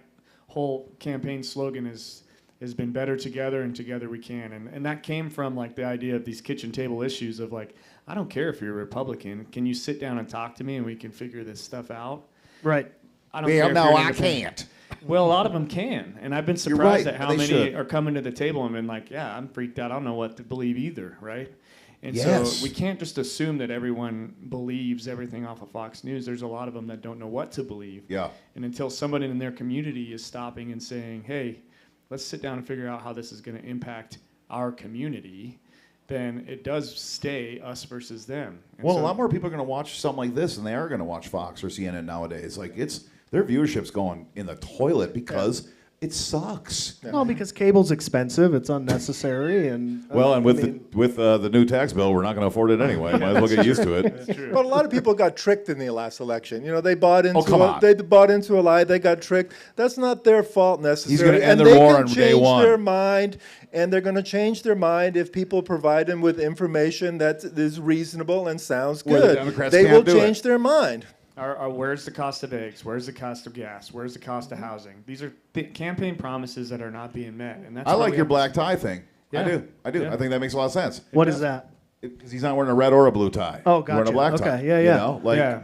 whole campaign slogan has been better together and together we can. And that came from like the idea of these kitchen table issues of like, I don't care if you're a Republican. Can you sit down and talk to me and we can figure this stuff out? Right. I don't care if no, you're an I independent. can't. Well, a lot of them can, and I've been You're surprised right, at how they many should. are coming to the table and been like, "Yeah, I'm freaked out. I don't know what to believe either." Right? And Yes. so we can't just assume that everyone believes everything off of Fox News. There's a lot of them that don't know what to believe. Yeah. And until somebody in their community is stopping and saying, "Hey, let's sit down and figure out how this is going to impact our community," then it does stay us versus them. And Well, so- a lot more people are going to watch something like this than they are going to watch Fox or CNN nowadays. Like their viewership's going in the toilet because It sucks. No, because cable's expensive. It's unnecessary, and Well, and I mean, with the new tax bill, we're not going to afford it anyway. Might as well get used to it. But a lot of people got tricked in the last election. You know, they bought into come on. they bought into a lie. They got tricked. That's not their fault necessarily. gonna end and the they war can on day change one. their mind, and they're going to change their mind if people provide them with information that is reasonable and sounds Where the good. Democrats They can't will do it. change their mind. Where's the cost of eggs? Where's the cost of gas? Where's the cost of housing? These are campaign promises that are not being met, and that's I why like we your have- black tie thing. I Yeah. do. Yeah. I think that makes a lot of sense. what is that? Because he's not wearing a red or a blue tie. Oh, He's wearing gotcha. a black tie. Okay, yeah, You yeah. know? Like, Yeah.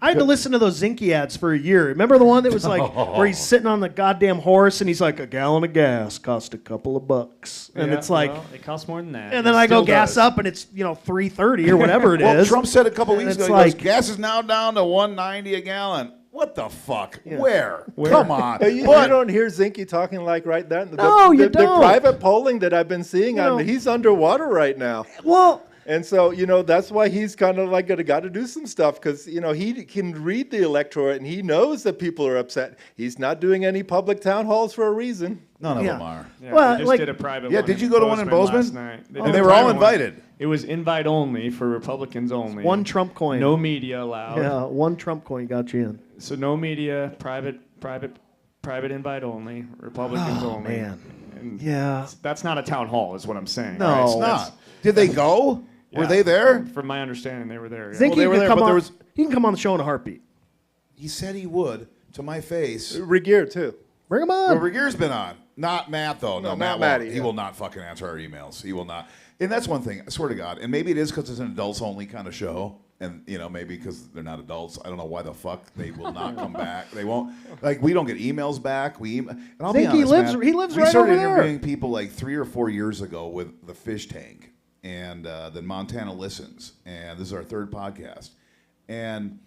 I had to listen to those Zinke ads for a year. Remember the one that was like where he's sitting on the goddamn horse and he's like, a gallon of gas cost a couple of bucks, and Yeah, it's like, well, it costs more than that. and then It I go still gas does. up and it's $3.30 or whatever it is. Well, Trump said a couple And weeks ago, it's he like- goes, gas is now down to $1.90 a gallon. What the fuck? Yeah. Where? Come on. You But- don't hear Zinke talking like right then. No, you The don't. private polling that I've been seeing, You know- he's underwater right now. Well, And so, that's why he's kind of like got to do some stuff because, he can read the electorate and he knows that people are upset. He's not doing any public town halls for a reason. None of Yeah. them are. Yeah, Well, they just like- did a private Yeah, one did you go to one in last Bozeman? night. And did they a were all private one. invited. It was invite only for Republicans only. one Trump coin. No media allowed. Yeah, one Trump coin got you in. So no media, private invite only, Republicans Oh, only. man. And Yeah. that's not a town hall, is what I'm saying. No. right? It's So not. Did they go? Were yeah. they there? From my understanding, they were there. Yeah. Zinke they were could there, come but on. there was- He can come on the show in a heartbeat. He said he would to my face. Regier, too. Bring him Well, on. Regeer's been on. Not Matt, though. No, not Matt Matty, won't. He yeah. will not fucking answer our emails. He will not. And that's one thing, I swear to God. And maybe it is because it's an adults-only kind of show. And, maybe because they're not adults. I don't know why the fuck they will not come back. They won't. Like, we don't get emails back. And I'll be Zinke honest, lives- man, he lives we right started over there. interviewing people like 3 or 4 years ago with the fish tank. And then Montana Listens. And this is our third podcast. And,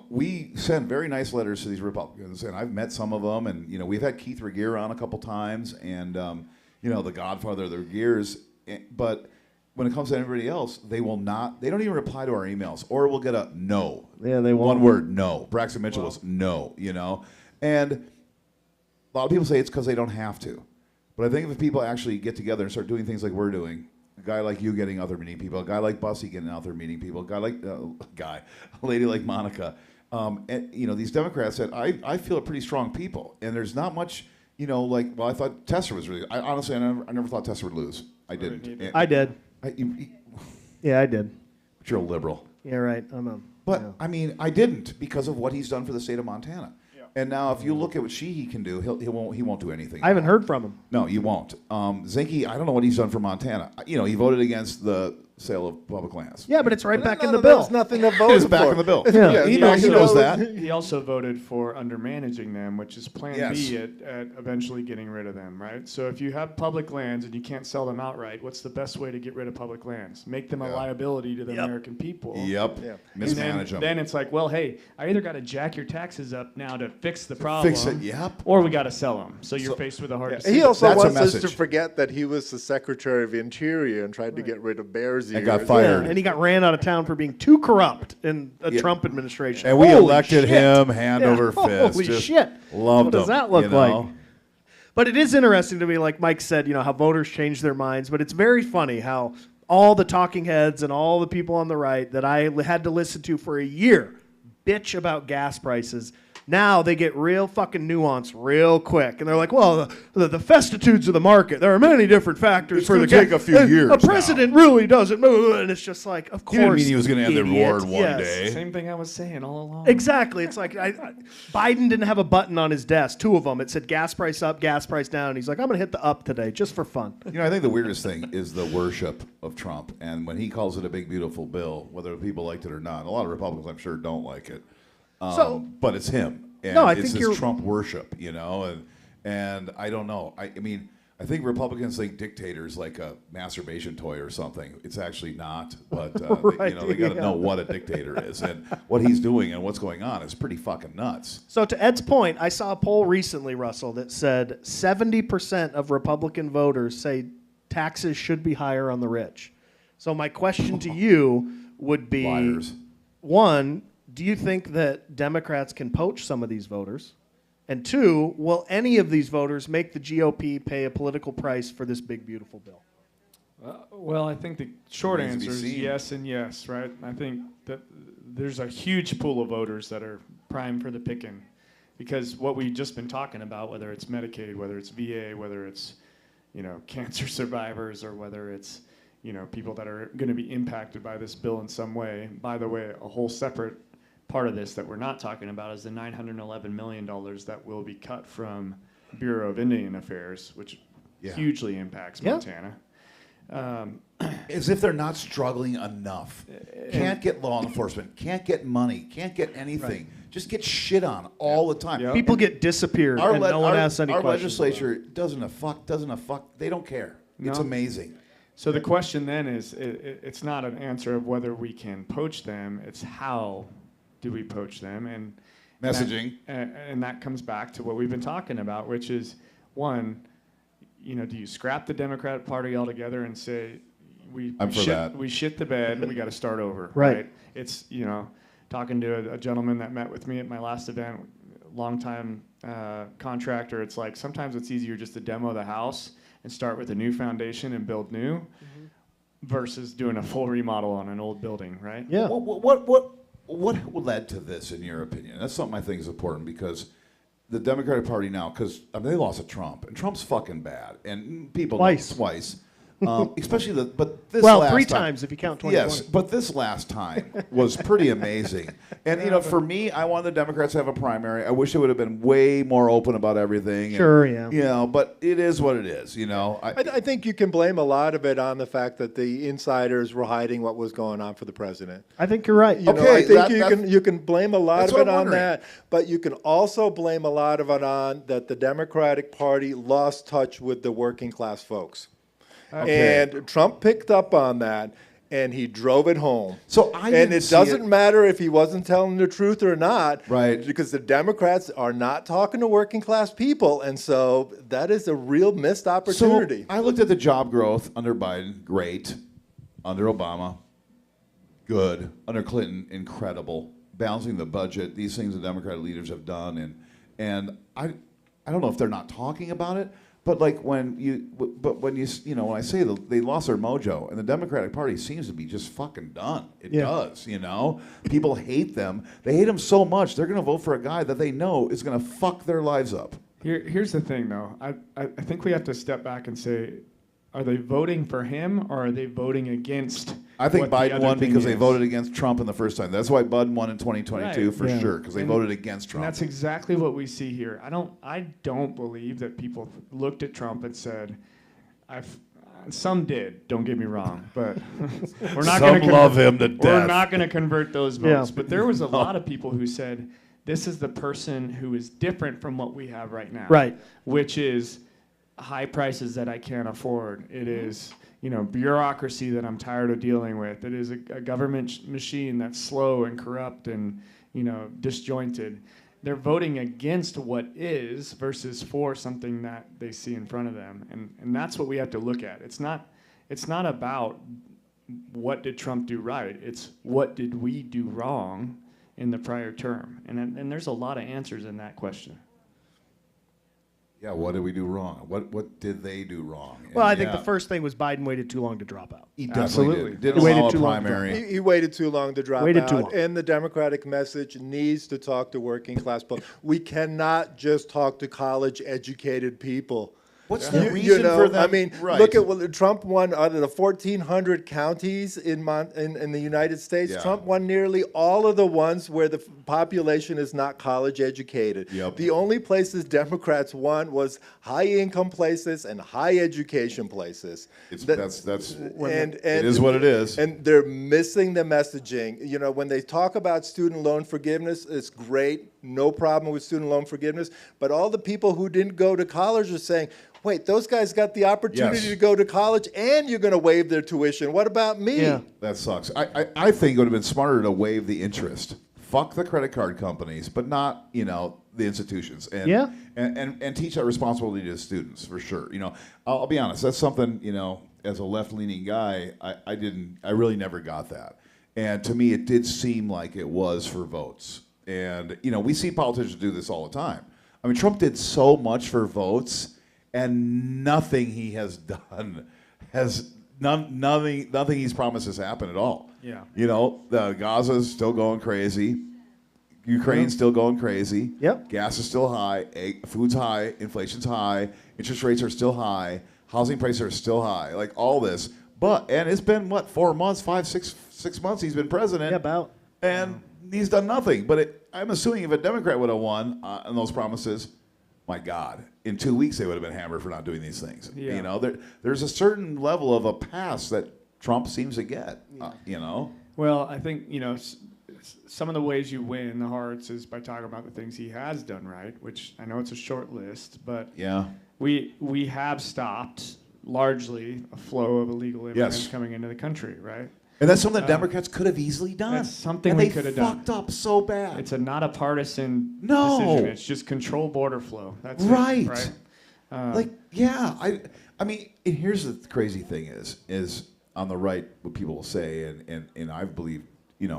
we send very nice letters to these Republicans. And I've met some of them. And, we've had Keith Regier on a couple times. And, the godfather of the Regiers. But when it comes to everybody else, they don't even reply to our emails. Or we'll get a no. Yeah, they won't. One word, no. Braxton Mitchell was no, And a lot of people say it's because they don't have to. But I think if people actually get together and start doing things like we're doing, a guy like you getting out there meeting people, a guy like Bussy getting out there meeting people, a lady like Monica, and these Democrats that I feel are pretty strong people, and there's not much, I thought Tester was really. Honestly, I never thought Tester would lose. I didn't. neither. I did. Yeah, I did. But you're a liberal. Yeah, right. I'm a. But yeah. I mean, I didn't because of what he's done for the state of Montana. And now, if you look at what he can do, he won't do anything. I haven't heard from him. No, you won't. Zinke, I don't know what he's done for Montana. He voted against the sale of public lands. Yeah, but it's right back in the There's bill. nothing to vote It is for. back in the bill. Yeah. He knows that. He also voted for undermanaging them, which is Plan Yes. B at eventually getting rid of them, right? So if you have public lands and you can't sell them outright, what's the best way to get rid of public lands? Make them a liability to the American people. Yep. Yeah. And Mismanage them. then it's like, well, hey, I either got to jack your taxes up now to fix the problem, Fix it. Yep. or we got to sell them. So you're faced with a hard Yeah. decision. He also That's a wants us to message. forget that he was the Secretary of the Interior and tried to get rid of Bears And ears. got fired. Yeah, and he got ran out of town for being too corrupt in a Yeah. Trump administration. And we Holy elected shit. him hand Yeah, over fist. Holy Just shit. Loved What does him, that look you know? like? But it is interesting to me, like Mike said, how voters change their minds. But it's very funny how all the talking heads and all the people on the right that I had to listen to for a year bitch about gas prices. Now they get real fucking nuanced real quick. And they're like, well, the festitudes of the market, there are many different factors It's for the gonna take a few years A president really doesn't move. And it's just like, of course. He didn't mean he was going to end the idiot. war in one Yes. day. Same thing I was saying all along. Exactly. It's like Biden didn't have a button on his desk, 2 of them. It said gas price up, gas price down. And he's like, I'm going to hit the up today just for fun. I think the weirdest thing is the worship of Trump. And when he calls it a big, beautiful bill, whether people liked it or not, a lot of Republicans, I'm sure, don't like it. But it's him. And No, I it's think this you're- Trump worship, and I don't know. I mean, I think Republicans think dictator's like a masturbation toy or something. It's actually not, but Right, they got to yeah. know what a dictator is and what he's doing and what's going on is pretty fucking nuts. So to Ed's point, I saw a poll recently, Russell, that said 70% of Republican voters say taxes should be higher on the rich. So my question to you would be, Liars. one, do you think that Democrats can poach some of these voters? And two, will any of these voters make the GOP pay a political price for this big, beautiful bill? Well, I think the short Remains to be answer is seen. yes and yes, right? I think that there's a huge pool of voters that are prime for the picking, because what we've just been talking about, whether it's Medicaid, whether it's VA, whether it's cancer survivors, or whether it's people that are going to be impacted by this bill in some way. By the way, a whole separate part of this that we're not talking about is the $911 million that will be cut from Bureau of Indian Affairs, which hugely impacts Montana. As if they're not struggling enough. Can't get law enforcement, can't get money, can't get anything. Just get shit on all the time. Yep. People get disappeared, and no one asks any our questions. legislature doesn't a fuck. They don't care. It's No. amazing. So the question then is, it's not an answer of whether we can poach them, it's how do we poach them, and Messaging. and that comes back to what we've been talking about, which is, one, do you scrap the Democratic Party altogether and say I'm for that. we shit the bed and we got to start over, Right. It's talking to a gentleman that met with me at my last event, longtime contractor. It's like sometimes it's easier just to demo the house and start with a new foundation and build new, versus doing a full remodel on an old building, right? Yeah. What led to this, in your opinion? That's something I think is important, because the Democratic Party now, because they lost to Trump, and Trump's fucking bad, and people know twice. Especially but this Well, last three time, times if you count 2020. Yes, but this last time was pretty amazing. And for me, I wanted the Democrats to have a primary. I wish it would have been way more open about everything. Sure, and, but it is what it is. I think you can blame a lot of it on the fact that the insiders were hiding what was going on for the president. I think you're right. Okay, I think you can blame a lot that's of what it I'm on wondering. that, but you can also blame a lot of it on that the Democratic Party lost touch with the working class folks. Okay. And Trump picked up on that, and he drove it home. So I and didn't it see doesn't it- matter if he wasn't telling the truth or not, Right. Because the Democrats are not talking to working class people, and so that is a real missed opportunity. So I looked at the job growth under Biden, great. Under Obama, good. Under Clinton, incredible. Balancing the budget, these things the Democratic leaders have done, and I don't know if they're not talking about it, but when I say they lost their mojo, and the Democratic Party seems to be just fucking done. It does, People hate them. They hate them so much they're going to vote for a guy that they know is going to fuck their lives up. Here's the thing, though. I think we have to step back and say, are they voting for him, or are they voting against? I think what the Biden other won thing because they is? voted against Trump in the first time. That's why Biden won in 2022 Right. for Yeah. sure, because they And- voted against Trump. And that's exactly what we see here. I don't believe that people looked at Trump and said, some did, don't get me wrong, but we're not Some going to love him to We're death. not going to convert those votes. Yeah. But there was a lot of people who said, this is the person who is different from what we have right now. Right. Which is high prices that I can't afford. It is, bureaucracy that I'm tired of dealing with. It is a government machine that's slow and corrupt and, disjointed. They're voting against what is versus for something that they see in front of them. And that's what we have to look at. It's not about what did Trump do right. It's what did we do wrong in the prior term. And there's a lot of answers in that question. Yeah, what did we do wrong? What did they do wrong? Well, And I think the first thing was Biden waited too long to drop out. he definitely Absolutely. didn't He waited allow a too long to drop primary. He waited too long to drop Waited out, too long. and the Democratic message needs to talk to working class people. We cannot just talk to college-educated people. What's the reason for them? I mean, Right. look at what Trump won out of the 1,400 counties in the United States. Yeah. Trump won nearly all of the ones where the population is not college educated. Yep. The only places Democrats won was high income places and high education places. That's And it is what it is. And they're missing the messaging. When they talk about student loan forgiveness, it's great, no problem with student loan forgiveness. But all the people who didn't go to college are saying, wait, those guys got the opportunity Yes. to go to college and you're going to waive their tuition. What about me? Yeah. That sucks. I think it would have been smarter to waive the interest. Fuck the credit card companies, but not the institutions. And Yeah. and teach that responsibility to students for sure. I'll be honest. That's something as a left leaning guy, I really never got that. And to me, it did seem like it was for votes. And we see politicians do this all the time. I mean, Trump did so much for votes, and nothing he has done nothing he's promised has happened at all. Yeah. You know, the Gaza's still going crazy. Ukraine's still going crazy. Yep. Gas is still high. Food's high. Inflation's high. Interest rates are still high. Housing prices are still high. Like all this. And it's been, 4 months, 6 months he's been president. Yeah, about. And he's done nothing. But I'm assuming if a Democrat would have won on those promises, my God, in 2 weeks they would have been hammered for not doing these things. Yeah. You know, there's a certain level of a pass that Trump seems to get. You know. Well, I think, some of the ways you win the hearts is by talking about the things he has done right, which I know it's a short list, but Yeah. we have stopped largely a flow of illegal immigrants Yes. coming into the country, right? And that's something the Democrats could have easily done. That's something and we they could have done. fucked up so bad. It's not a partisan No. decision. It's just control border flow. That's Right. it, right? I mean, and here's the crazy thing is on the right, what people will say, and I believe,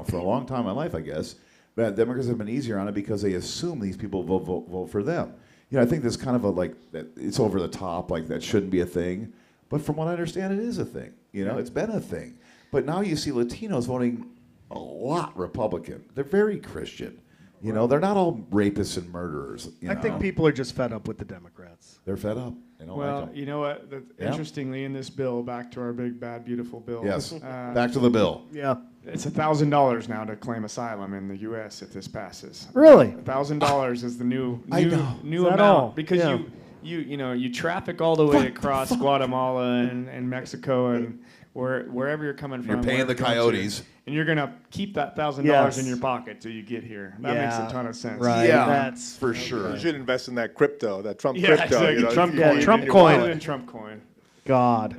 for a long time in my life, I guess, that Democrats have been easier on it because they assume these people vote for them. I think there's kind of that it's over the top, like that shouldn't be a thing. But from what I understand, it is a thing. It's been a thing. But now you see Latinos voting a lot Republican. They're very Christian. They're not all rapists and murderers. I think people are just fed up with the Democrats. They're fed up. They don't Well, like them. you know what? Yeah. Interestingly, in this bill, back to our big, bad, beautiful bill. Yes. Back to the bill. Yeah. It's $1,000 now to claim asylum in the U.S. if this passes. Really? $1,000 is the new I know. new Is that amount all? because Yeah. you traffic all the way across Guatemala and Mexico and wherever you're coming from. You're paying wherever the it comes to, coyotes. and you're gonna keep that $1,000 Yes. in your pocket till you get here. That makes Yeah. a ton of sense. Right. Yeah, That's for sure. You should invest in that crypto, that Trump Yeah, crypto. exactly. Trump you coin. put it Trump in your coin. Put wallet. it in Trump coin. God.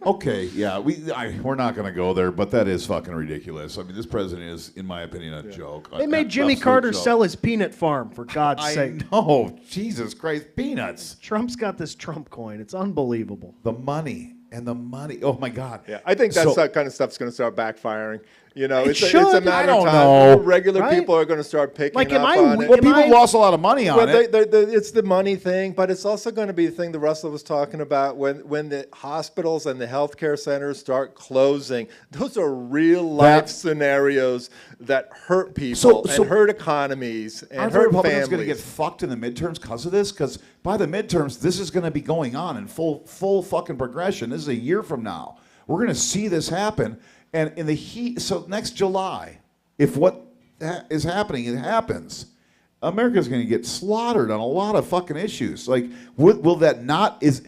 Okay, yeah, we're not going to go there, but that is fucking ridiculous. I mean, this president is, in my opinion, a joke. They made Jimmy Carter sell his peanut farm, for God's I sake. know, Jesus Christ, peanuts. Trump's got this Trump coin. It's unbelievable. The money and the money. Oh my God. Yeah, I think that kind of stuff's going to start backfiring. It's should. a I matter of don't time. know. Regular Right? people are going to start picking Like, up am I on wi- it. Well, Am people I- lost a lot of money on Well, it. it's the money thing, but it's also going to be the thing that Russell was talking about when the hospitals and the healthcare centers start closing. Those are real life scenarios that hurt people So- and hurt economies and Aren't the hurt Republicans going to families. get fucked in the midterms because of this? Because by the midterms, this is going to be going on in full fucking progression. This is a year from now. We're going to see this happen. And in the heat, so next July, if what is happening, it happens, America's going to get slaughtered on a lot of fucking issues. Like, will that not, is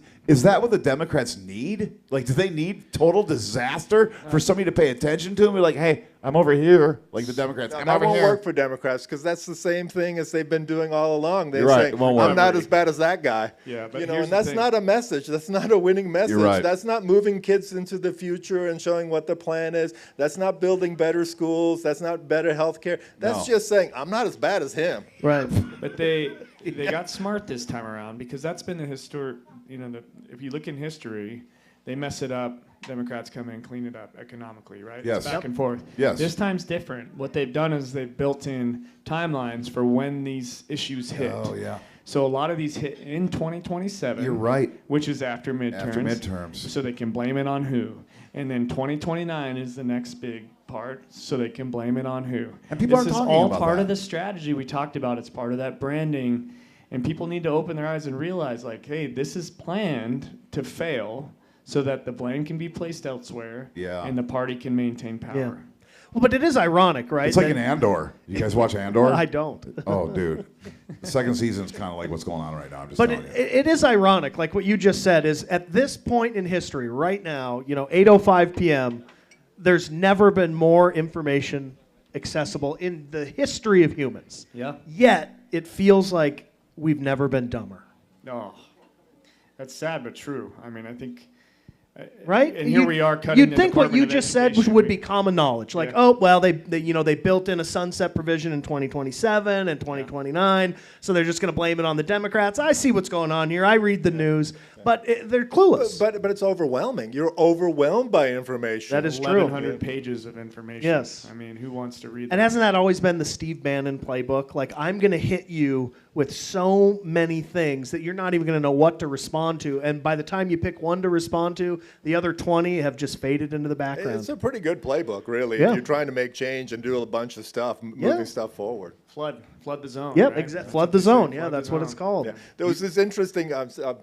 that what the Democrats need? Like, do they need total disaster for somebody to pay attention to them? Be like, hey, I'm over here. Like the Democrats, No, I'm that over won't here. work for Democrats because that's the same thing as they've been doing all along. They You're right, say, it won't work. I'm not as bad as that guy. Yeah, but here's and the that's thing. not a message. That's not a winning message. right. That's not moving kids into the future and showing what the plan is. That's not building better schools. That's not better health care. That's No. just saying, I'm not as bad as him. Right. But they got smart this time around because that's been the historic. If you look in history, they mess it up. Democrats come in, clean it up economically, right? Yes. It's back and forth. Yes. This time's different. What they've done is they've built in timelines for when these issues hit. Oh, yeah. So a lot of these hit in 2027. You're right. Which is after midterms. After midterms. So they can blame it on who. And then 2029 is the next big part, so they can blame it on who. And people this aren't is talking all about part that. of the strategy we talked about. It's part of that branding. And people need to open their eyes and realize, like, hey, this is planned to fail so that the blame can be placed elsewhere and the party can maintain power. Yeah. Well, but it is ironic, right? It's like that- an Andor. You guys watch Andor? I don't. Oh, dude. The second season's kind of like what's going on right now. I'm just But telling you. it is ironic, like what you just said, is at this point in history, right now, 8:05 p.m., there's never been more information accessible in the history of humans. Yeah. Yet, it feels like we've never been dumber. Oh, that's sad but true. I mean, I think. Right? And here we are cutting You'd the think what Department you of just said Education. would be common knowledge. Like, Yeah. oh, well, they built in a sunset provision in 2027 and 2029, so they're just going to blame it on the Democrats. I see what's going on here. I read the news. But they're clueless. But it's overwhelming. You're overwhelmed by information. That is true. 1,100 pages of information. Yes. I mean, who wants to read that? And hasn't that always been the Steve Bannon playbook? Like, I'm going to hit you with so many things that you're not even going to know what to respond to. And by the time you pick one to respond to, the other 20 have just faded into the background. It's a pretty good playbook, really. Yeah. If you're trying to make change and do a bunch of stuff, moving stuff forward. Flood the zone. Yep, right? exactly. That's Flood what the they say, zone. Yeah, flood the that's what it's zone. called. Yeah. There was this interesting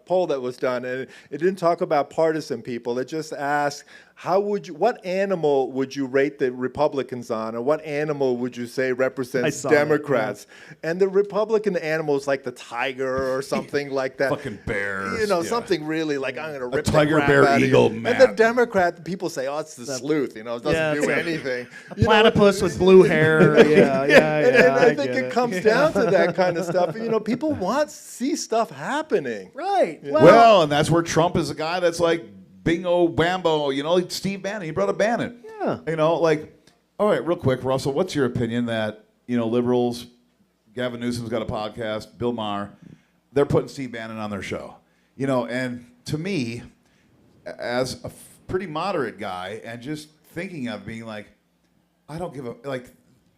poll that was done, and it didn't talk about partisan people. It just asked, what animal would you rate the Republicans on, or what animal would you say represents saw that, Democrats? And the Republican animal is like the tiger or something like that. Fucking bears. You know, yeah. something really like, I'm going to rip tiger, the crap bear, out of you. eagle, And map. the Democrat, people say, oh, it's the sleuth. You know, it doesn't do it's anything. a platypus with blue hair. Yeah, And I I think get it comes down to that kind of stuff. You know, people want to see stuff happening. Right. Well, and that's where Trump is a guy that's like bingo, bambo, you know, like Steve Bannon. He brought up Bannon. Yeah. You know, like, all right, real quick, Russell, what's your opinion that, you know, liberals, Gavin Newsom's got a podcast, Bill Maher, they're putting Steve Bannon on their show. You know, and to me, as a pretty moderate guy and just thinking of being like, I don't give a, like,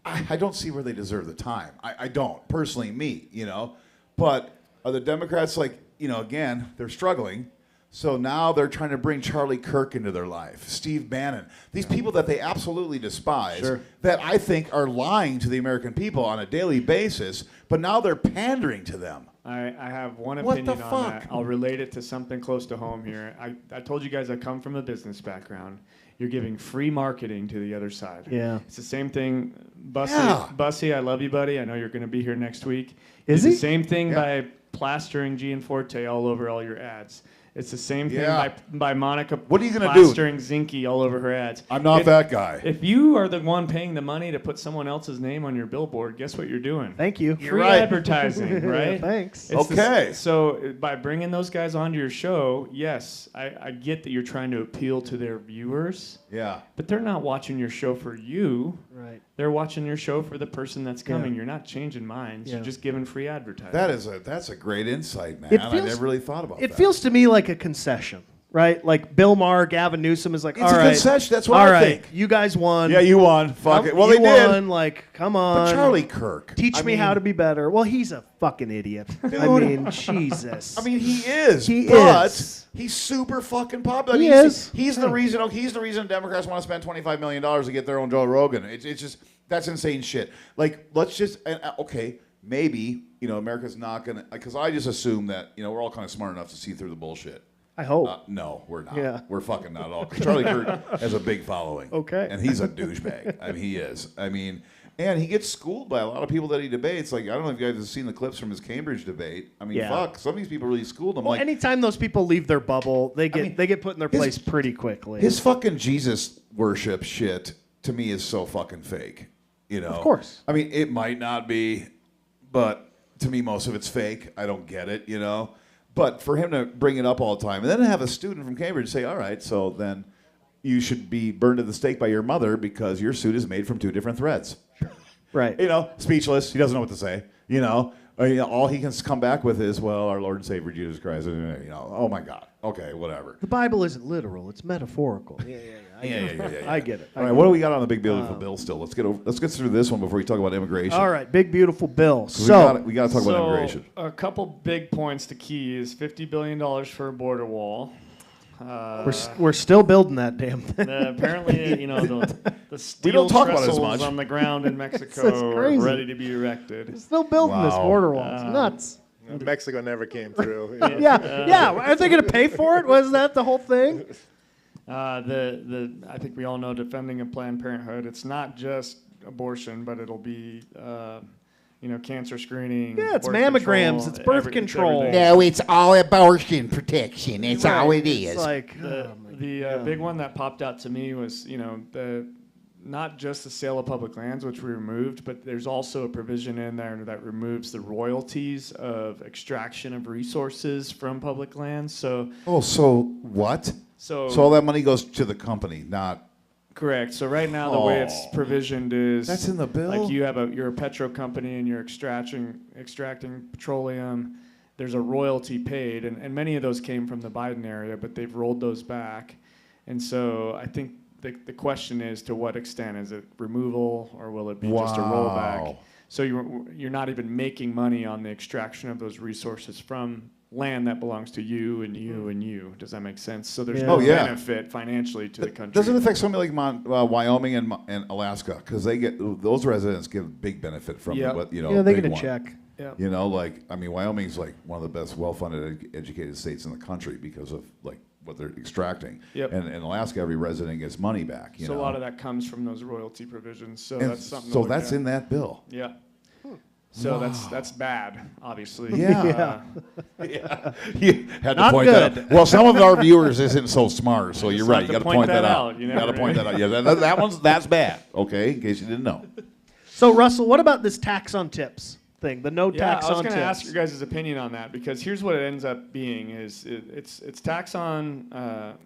I don't see where they deserve the time. I don't, personally, me, you know. But are the Democrats like, you know, again, they're struggling. So now they're trying to bring Charlie Kirk into their life, Steve Bannon. These people that they absolutely despise, that I think are lying to the American people on a daily basis, but now they're pandering to them. I have one What the opinion on fuck? that. I'll relate it to something close to home here. I told you guys I come from a business background. You're giving free marketing to the other side. Yeah. It's the same thing. Bussy, Yeah. Bussy, I love you, buddy. I know you're going to be here next week. Is Do he? the same thing Yeah. by plastering Gianforte all over all your ads. It's the same thing Yeah. by Monica What are you gonna do? plastering Zinke all over her ads. I'm not If- that guy. If you are the one paying the money to put someone else's name on your billboard, guess what you're doing? Thank you. Free advertising, right? Thanks. It's Okay. So by bringing those guys onto your show, yes, I get that you're trying to appeal to their viewers, Yeah. but they're not watching your show for you. Right. They're watching your show for the person that's coming. Yeah. You're not changing minds. Yeah. You're just giving free advertising. That's a great insight, man. It I feels- never really thought about that. It feels to me like a concession, right? Like Bill Maher, Gavin Newsom is like, It's all a right, concession. That's what all I right, think. you guys won. Yeah, you won. Fuck it. Well, you they won. did. Like, come on. But Charlie Kirk. Teach I me mean, how to be better. Well, he's a fucking idiot. I mean, Jesus. I mean, he is. He but is. He's super fucking popular. He he's, is. He's the reason. He's the reason Democrats want to spend $25 million to get their own Joe Rogan. It's just that's insane shit. Like, let's just okay, maybe America's not gonna, because I just assume that we're all kind of smart enough to see through the bullshit. I hope. No, we're not. Yeah. We're fucking not at all. Charlie Kirk has a big following. Okay. And he's a douchebag. I mean, he is. I mean, and he gets schooled by a lot of people that he debates. Like, I don't know if you guys have seen the clips from his Cambridge debate. I mean, Yeah. fuck, some of these people really schooled him. Well, like, anytime those people leave their bubble, they get put in their place pretty quickly. his fucking Jesus worship shit to me is so fucking fake. Of course. I mean, it might not be, but to me, most of it's fake. I don't get it, But for him to bring it up all the time and then have a student from Cambridge say, all right, so then you should be burned at the stake by your mother because your suit is made from two different threads. Right. Speechless. He doesn't know what to say. All he can come back with is, well, our Lord and Savior Jesus Christ. Oh my God. Okay, whatever. The Bible isn't literal; it's metaphorical. Yeah. I get it. All right, what do we got on the big beautiful bill still? Let's get through this one before we talk about immigration. All right, big beautiful bill. We got to talk about So, immigration. a couple big points to key is $50 billion for a border wall. we're still building that damn thing. Apparently, the steel don't talk about it as trestles much. on the ground in Mexico are crazy. ready to be erected. Still building this Wow. border wall. It's nuts. Mexico never came through. Yeah. Are they going to pay for it? Was that the whole thing? I think we all know defending of Planned Parenthood. It's not just abortion, but it'll be cancer screening. Yeah, it's birth mammograms, control, it's birth control. everything. No, it's all abortion protection. It's all it It's is. like The big one that popped out to me was not just the sale of public lands, which we removed, but there's also a provision in there that removes the royalties of extraction of resources from public lands. So So what? So all that money goes to the company, not... correct. So right now the way it's provisioned is That's in the bill? Like you're a petro company and you're extracting petroleum. there's a royalty paid, and many of those came from the Biden area, but they've rolled those back. And so I think the question is, to what extent is it removal, or will it be just a rollback? So you're not even making money on the extraction of those resources from land that belongs to you and you and you. Does that make sense? So there's no benefit financially to the country. Does it affect something like Wyoming and Alaska? Because they get those residents give big benefit from what they big get a one. check. Yep. You know, like, I mean, Wyoming's like one of the best, well-funded, educated states in the country because of like what they're extracting. Yep. And in Alaska, every resident gets money back. You So know? a lot of that comes from those royalty provisions. So And that's something. so to look that's at. in that bill. Yeah. So that's bad, obviously. Yeah. Yeah. You had Not to point that good. out. Well, some of our viewers isn't so smart, so you're just right. have You to got to point that out. You You never got to point know. that out. Yeah, that's bad. Okay, in case you didn't know. So Russell, what about this tax on tips thing? The no tax I was on going tips. to ask your guys' opinion on that, because here's what it ends up being: is it's tax on.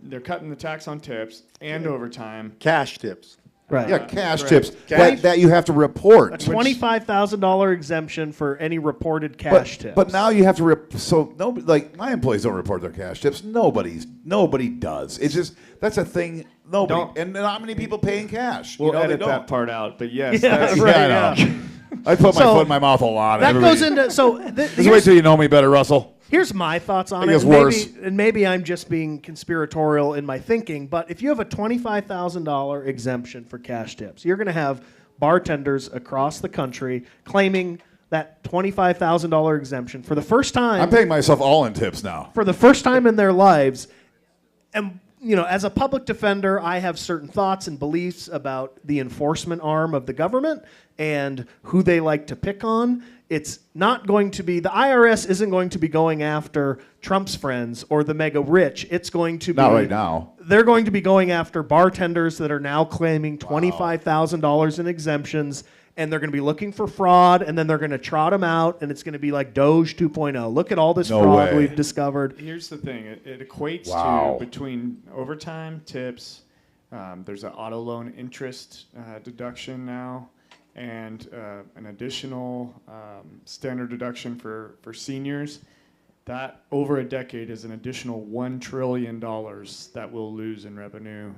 They're cutting the tax on tips and overtime. Cash tips. Right. Yeah, cash correct. tips that you have to report. A $25,000 exemption for any reported cash tips. But now you have to so nobody, like my employees don't report their cash tips. Nobody does. It's just that's a thing. Nobody and not many people pay in cash. We'll you know, they edit don't. that part out, but yes, Yeah, that's, right, Yeah, I know. I put my So, foot in my mouth a lot. that Everybody- goes into Just wait here's, till you know me better, Russell. here's my thoughts on It it. gets And worse. maybe I'm just being conspiratorial in my thinking, but if you have a $25,000 exemption for cash tips, you're going to have bartenders across the country claiming that $25,000 exemption for the first time. I'm paying myself all in tips now. For the first time in their lives. And, you know, as a public defender, I have certain thoughts and beliefs about the enforcement arm of the government and who they like to pick on. It's not going to be, the IRS isn't going to be going after Trump's friends or the mega rich. It's going to be. Not right now. They're going to be going after bartenders that are now claiming $25,000 in exemptions, and they're going to be looking for fraud, and then they're going to trot them out, and it's going to be like Doge 2.0. Look at all this No fraud way. we've discovered. here's the thing: it equates Wow. to between overtime, tips. There's an auto loan interest deduction now, and an additional standard deduction for seniors. That over a decade is an additional $1 trillion that we'll lose in revenue,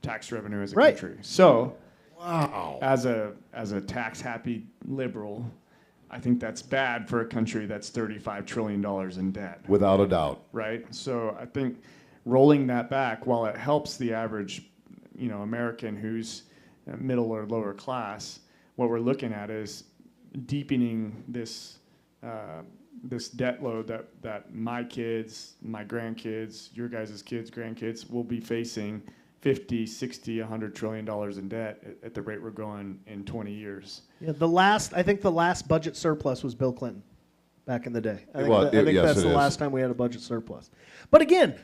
tax revenue as a Right. country. So, as a tax happy liberal, I think that's bad for a country that's $35 trillion in debt. Without a doubt. Right? So I think rolling that back, while it helps the average, American who's middle or lower class, what we're looking at is deepening this this debt load that my kids, my grandkids, your guys' kids, grandkids will be facing 50, 60, $100 trillion in debt at the rate we're going in 20 years. Yeah, I think the last budget surplus was Bill Clinton back in the day. I think, Well, I think yes, that's it the is. last time we had a budget surplus. But again,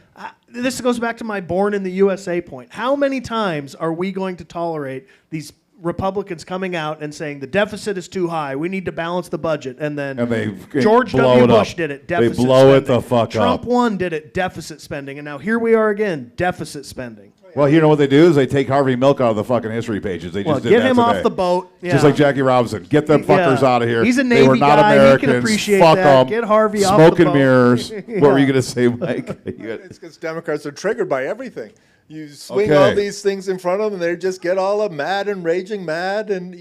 this goes back to my born in the USA point. How many times are we going to tolerate these Republicans coming out and saying the deficit is too high, we need to balance the budget, and then And they George blow W. it up. Bush did it, deficit They blow it spending. the fuck Trump up. 1 did it, deficit spending, and now here we are again, deficit spending. Well, you know what they do is they take Harvey Milk out of the fucking history pages. They Well, just did get that him today. off the boat. Yeah. Just like Jackie Robinson. Get them fuckers Yeah. out of here. He's a They were Navy not guy. He can Americans. appreciate Fuck that. 'em. Get Harvey off Smoke the and boat. mirrors. What were you Yeah. going to say, Mike? It's because Democrats are triggered by everything. You swing Okay. all these things in front of them, they just get all mad and raging mad, and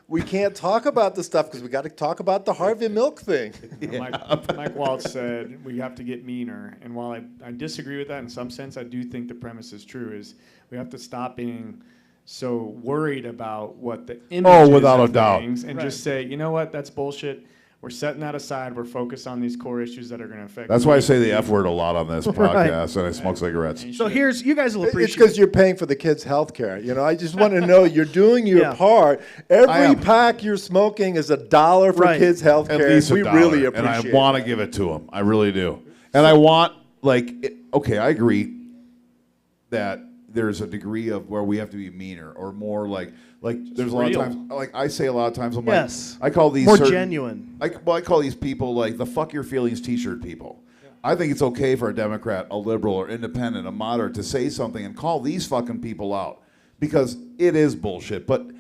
we can't talk about the stuff because we got to talk about the Harvey Milk thing. Mike Waltz said we have to get meaner, and while I disagree with that in some sense, I do think the premise is true. Is we have to stop being so worried about what the image is without of a doubt. things, and just say, you know what, that's bullshit. We're setting that aside. We're focused on these core issues that are going to affect. That's why I say the F word a lot on this Right. podcast, and I smoke cigarettes. So here's, you guys will It's appreciate because you're paying for the kids' health care. I just want to know you're doing your Yeah. part. I Every am. pack you're smoking is $1 for Right. kids' health At care. least We $1, really and I appreciate want to that. give it to them. I really do. And I want, okay, I agree that there's a degree of where we have to be meaner or more like there's a lot real. of times, like I say a lot of times, I'm Yes. like, I call these more certain- genuine. I call these people like the fuck your feelings t-shirt people. I think it's okay for a Democrat, a liberal, or independent, a moderate to say something and call these fucking people out because it is bullshit. But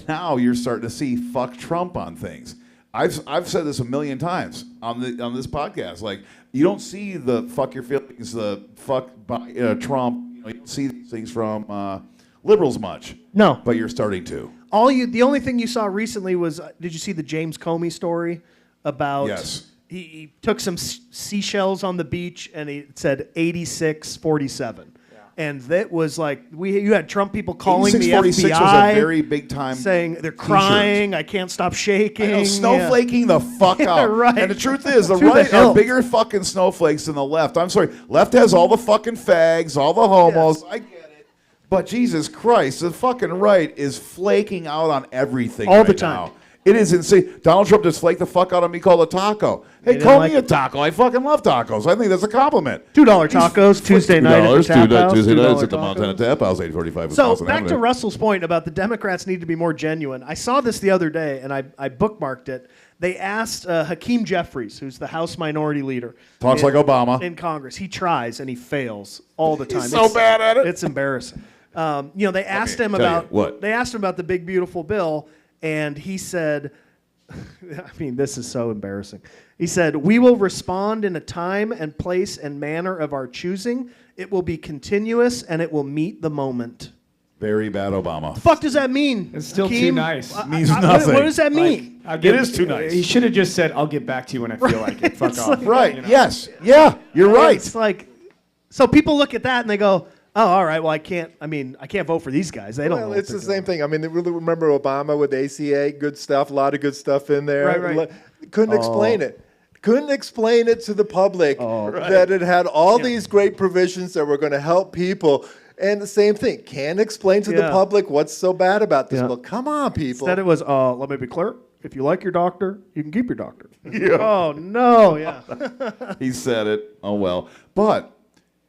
now you're starting to see fuck Trump on things. I've said this a million times on this podcast. Like, you don't see the fuck your feelings, the fuck Trump. You don't see these things from liberals much. No. But you're starting to. The only thing you saw recently was, did you see the James Comey story about? Yes. He took some seashells on the beach and he said 86-47. And that was like, you had Trump people calling the 46 FBI. was a very big time saying they're crying, I can't stop shaking. I know, snowflaking the fuck out. Right. And the truth is, the Through the right are hilt. bigger fucking snowflakes than the left. I'm sorry. Left has all the fucking fags, all the homos. Yes. I get it. But Jesus Christ, the fucking right is flaking out on everything All right the time. now. It is insane. Donald Trump just flaked the fuck out on me, called a taco. Hey, didn't call like me a it. taco. I fucking love tacos. I think that's a compliment. $2 tacos, Tuesday night at the Tap House. Tuesday nights $2 at the Montana tacos. Tap House, 845 So Wisconsin back to Avenue. Russell's point about the Democrats need to be more genuine. I saw this the other day, and I bookmarked it. They asked Hakeem Jeffries, who's the House Minority Leader. Talks like Obama. In Congress. He tries, and he fails all the time. He's so bad at it. It's embarrassing. They asked him tell you about what. They asked him about the big beautiful bill, and he said, I mean, this is so embarrassing. He said, "We will respond in a time and place and manner of our choosing. It will be continuous and it will meet the moment." Very bad Obama. The fuck does that mean? It's still too Hakeem? nice. Means What nothing. does that mean? It is too nice. He should have just said, "I'll get back to you when I feel like it." Fuck It's off. like- Right. You know? Yes. Yeah. You're right. It's like, so people look at that and they go, "Oh, all right. Well, I can't vote for these guys. They don't know." Well, what it's they're the same doing." thing. I mean, really remember Obama with ACA, good stuff, a lot of good stuff in there. Right. Couldn't explain it. Couldn't explain it to the public that it had all these great provisions that were going to help people. And the same thing, can't explain to the Yeah. public what's so bad about this. Yeah. Well, come on, people. Instead, it was, let me be clear. If you like your doctor, you can keep your doctor. Oh, no. Yeah. He said it. Oh, well. But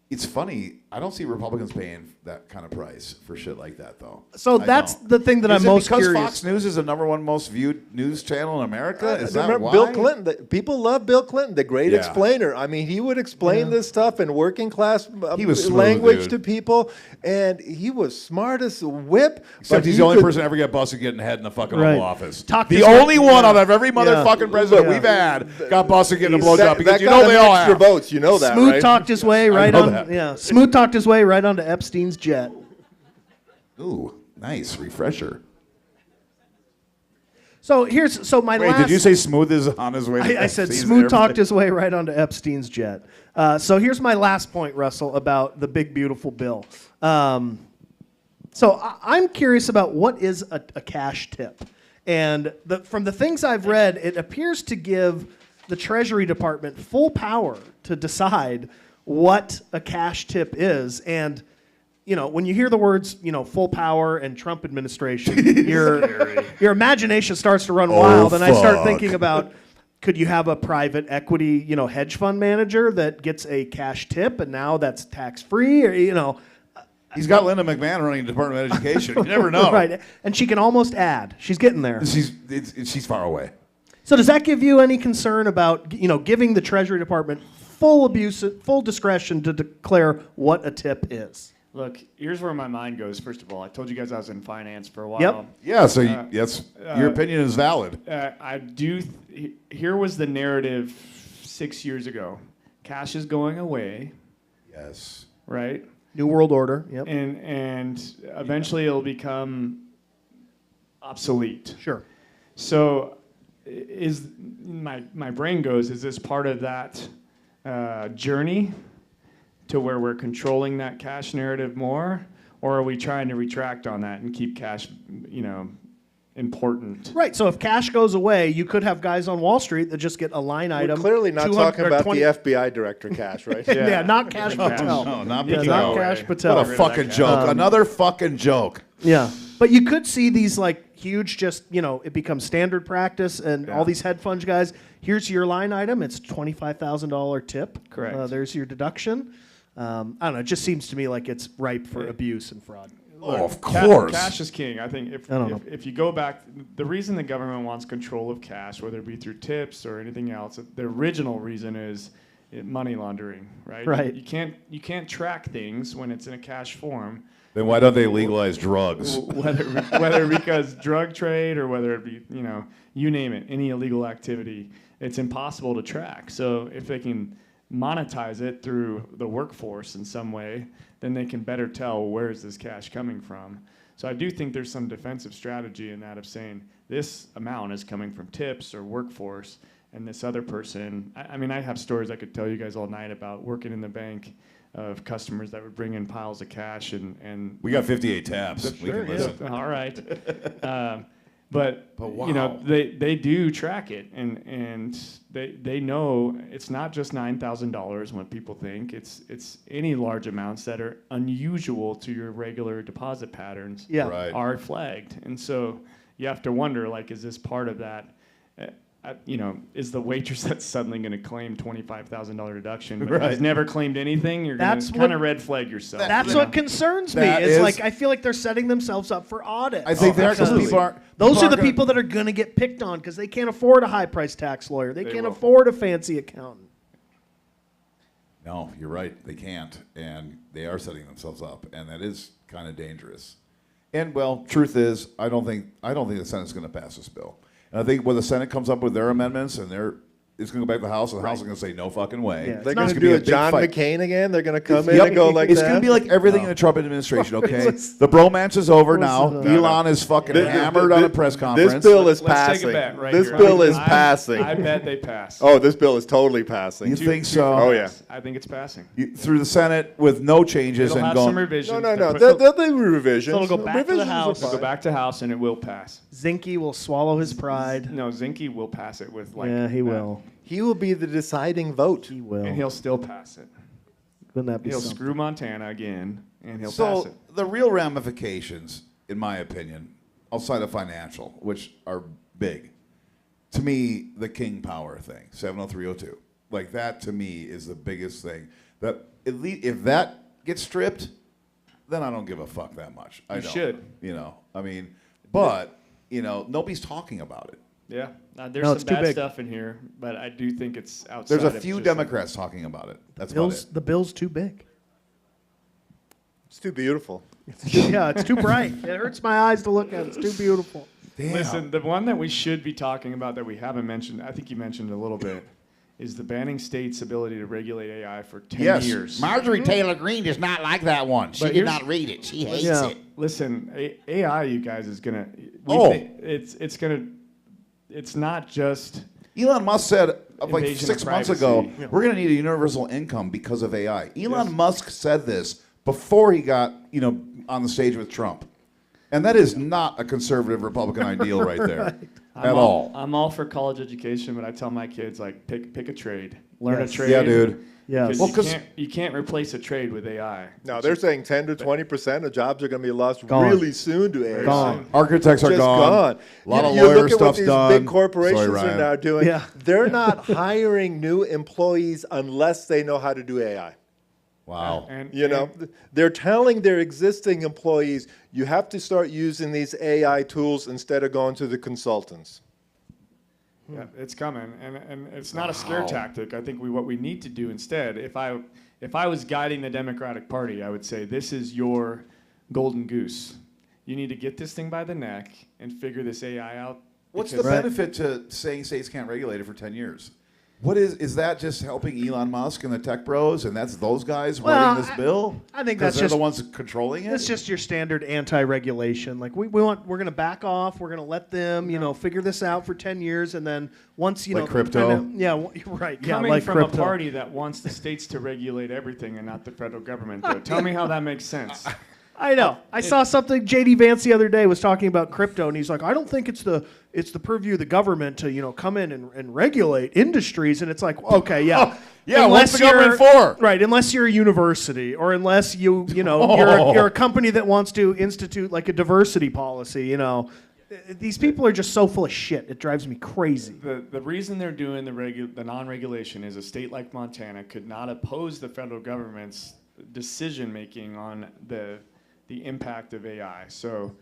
it's funny. I don't see Republicans paying that kind of price for shit like that, though. So I that's don't. the thing that Is I'm it most because curious. Fox News is the number one most viewed news channel in America? Is that Remember why? Bill Clinton? People love Bill Clinton, the great Yeah. explainer. I mean, he would explain this stuff in working class He was smooth, language dude. to people, and he was smart as a whip. Except but he's he the only could- person to ever get busted getting head in the fucking Right. Oval Office. Talk The his- only one yeah. out of every motherfucking president Yeah. we've had got busted getting a He's- blowjob because that you got know him they all extra have. votes. You know that, Smooth right? talked his way right know on. that. Yeah, Smooth talked his way right onto Epstein's jet. Ooh, nice refresher. So my Wait, last. did you say Smooth is on his way? To I said Epstein's Smooth airplane? talked his way right onto Epstein's jet. So here's my last point, Russell, about the big beautiful bill. I'm curious about what is a cash tip, and from the things I've read, it appears to give the Treasury Department full power to decide what a cash tip is. And when you hear the words, full power and Trump administration, your imagination starts to run wild, and I start fuck. thinking about, could you have a private equity, hedge fund manager that gets a cash tip, and now that's tax free, or He's got Linda McMahon running the Department of Education. You never know. right? And she can almost add. She's getting there. She's far away. So does that give you any concern about giving the Treasury Department full discretion to declare what a tip is? Look, here's where my mind goes. First of all, I told you guys I was in finance for a while. Yep. Yeah, so your opinion is valid. Here was the narrative 6 years ago. Cash is going away, Yes. right? New World Order. Yep. And eventually it'll become obsolete. Sure. So is my brain goes, is this part of that journey to where we're controlling that cash narrative more, or are we trying to retract on that and keep cash, important? Right. So if cash goes away, you could have guys on Wall Street that just get a line We're item. clearly not 200 talking or about 20 the FBI director, Cash, right? Yeah, not Cash Patel. No, not Yeah, Patel. not Cash Patel. What a fucking joke. Another fucking joke. Yeah, but you could see these huge, just it becomes standard practice, and all these hedge fund guys. Here's your line item. It's $25,000 tip. Correct. There's your deduction. I don't know. It just seems to me like it's ripe for abuse and fraud. Oh, of course. Cash is king. I think if you go back, the reason the government wants control of cash, whether it be through tips or anything else, the original reason is money laundering, right? Right. You can't track things when it's in a cash form. Then why don't they legalize drugs? whether because drug trade or whether it be, you name it, any illegal activity, it's impossible to track. So if they can monetize it through the workforce in some way, then they can better tell where is this cash coming from. So I do think there's some defensive strategy in that of saying this amount is coming from tips or workforce, and this other person, I have stories I could tell you guys all night about working in the bank of customers that would bring in piles of cash and We got 58 tabs. We Sure, can listen. yeah. All right. But wow. they do track it, and they know it's not just $9,000 when people think it's any large amounts that are unusual to your regular deposit patterns Yeah. Right. are flagged, and so you have to wonder, is this part of that? Is the waitress that's suddenly going to claim $25,000 deduction, but has never claimed anything? You're going That's to kind of what- red flag yourself. That's what concerns me. That Is is- like I feel like they're setting themselves up for audit. I think they're because people aren't. Those are aren't the gonna- people that are going to get picked on because they can't afford a high-priced tax lawyer. They can't will. afford a fancy accountant. No, you're right. They can't, and they are setting themselves up, and that is kind of dangerous. And well, truth is, I don't think the Senate's going to pass this bill. And I think when the Senate comes up with their amendments and it's going to go back to the House, and the House is going to say no fucking way. Yeah, They're It's going not to gonna do be a big John fight. McCain again. They're going to come in Yep, and go like it's that. going to be like everything in the Trump administration. Okay, the bromance is over now. No, Elon is fucking hammered on a press conference. This bill is Let's passing. take a bet right This here. bill is I passing. bet they pass. Oh, this bill is totally passing. You think so? Oh, yeah. I think it's passing. Through the Senate with no changes It'll and have going. some revisions. No. The- They'll do revisions. So it'll go back to the Revisions are House. It'll go fine. back to House and it will pass. Zinke will swallow his pride. No, Zinke will pass it with Yeah, he will. He will be the deciding vote. He will. And he'll still pass it. Wouldn't that be He'll something? screw Montana again, and he'll pass So it. the real ramifications, in my opinion, outside of financial, which are big, to me, the king power thing, 70302, like that to me is the biggest thing. That at least if that gets stripped, then I don't give a fuck that much. I You don't. should. But nobody's talking about it. Yeah, No, there's it's some too bad big. stuff in here, but I do think it's outside. There's a of few just Democrats talking about it. That's about it. The bill's too big. It's too beautiful. Yeah, it's too bright. It hurts my eyes to look at. It's too beautiful. Damn. Listen, the one that we should be talking about that we haven't mentioned, I think you mentioned it a little bit, is the banning states' ability to regulate AI for 10 Yes. years. Marjorie Taylor Greene does not like that one. She But did here's- not read it. She hates Yeah. it. Listen, AI, you guys, is gonna. Oh. It's not just. Elon Musk said like Invasion 6 of months ago, privacy. we're going to need a universal income because of AI. Elon Yes. Musk said this before he got, on the stage with Trump. And that is not a conservative Republican ideal right there at all. I'm all for college education, but I tell my kids pick a trade, learn Yes. a trade. Yeah, dude. Yes. Because Well, you 'cause- can't replace a trade with AI. No, they're saying 10 to 20% of jobs are going to be lost Gone. really soon to AI. Gone. Architects are Just gone. A lot of you lawyer look at what stuff's these done. big corporations Sorry, are Ryan. now doing. Yeah. They're not hiring new employees unless they know how to do AI. Wow. And They're telling their existing employees, you have to start using these AI tools instead of going to the consultants. yeah, it's coming, and it's not a scare tactic. I think what we need to do instead, if I was guiding the Democratic Party, I would say this is your golden goose. You need to get this thing by the neck and figure this AI out. What's the because- benefit to saying states can't regulate it for 10 years? What is that just helping Elon Musk and the tech bros, and that's those guys Well, writing this bill? I think 'Cause that's they're just the ones controlling it. It's just your standard anti-regulation. Like we're going to back off. We're going to let them, figure this out for 10 years, and then once Like crypto? you're right. Yeah, Coming like from crypto. a party that wants the states to regulate everything and not the federal government, though. Tell me how that makes sense. I know. I saw something. J.D. Vance the other day was talking about crypto, and he's like, I don't think it's the purview of the government to come in and regulate industries. And it's like, okay, yeah. Yeah, Unless what's the government you're- for? Right, unless you're a university or unless you're a company that wants to institute like a diversity policy, These people are just so full of shit. It drives me crazy. The reason they're doing the non-regulation is a state like Montana could not oppose the federal government's decision making on the impact of AI. So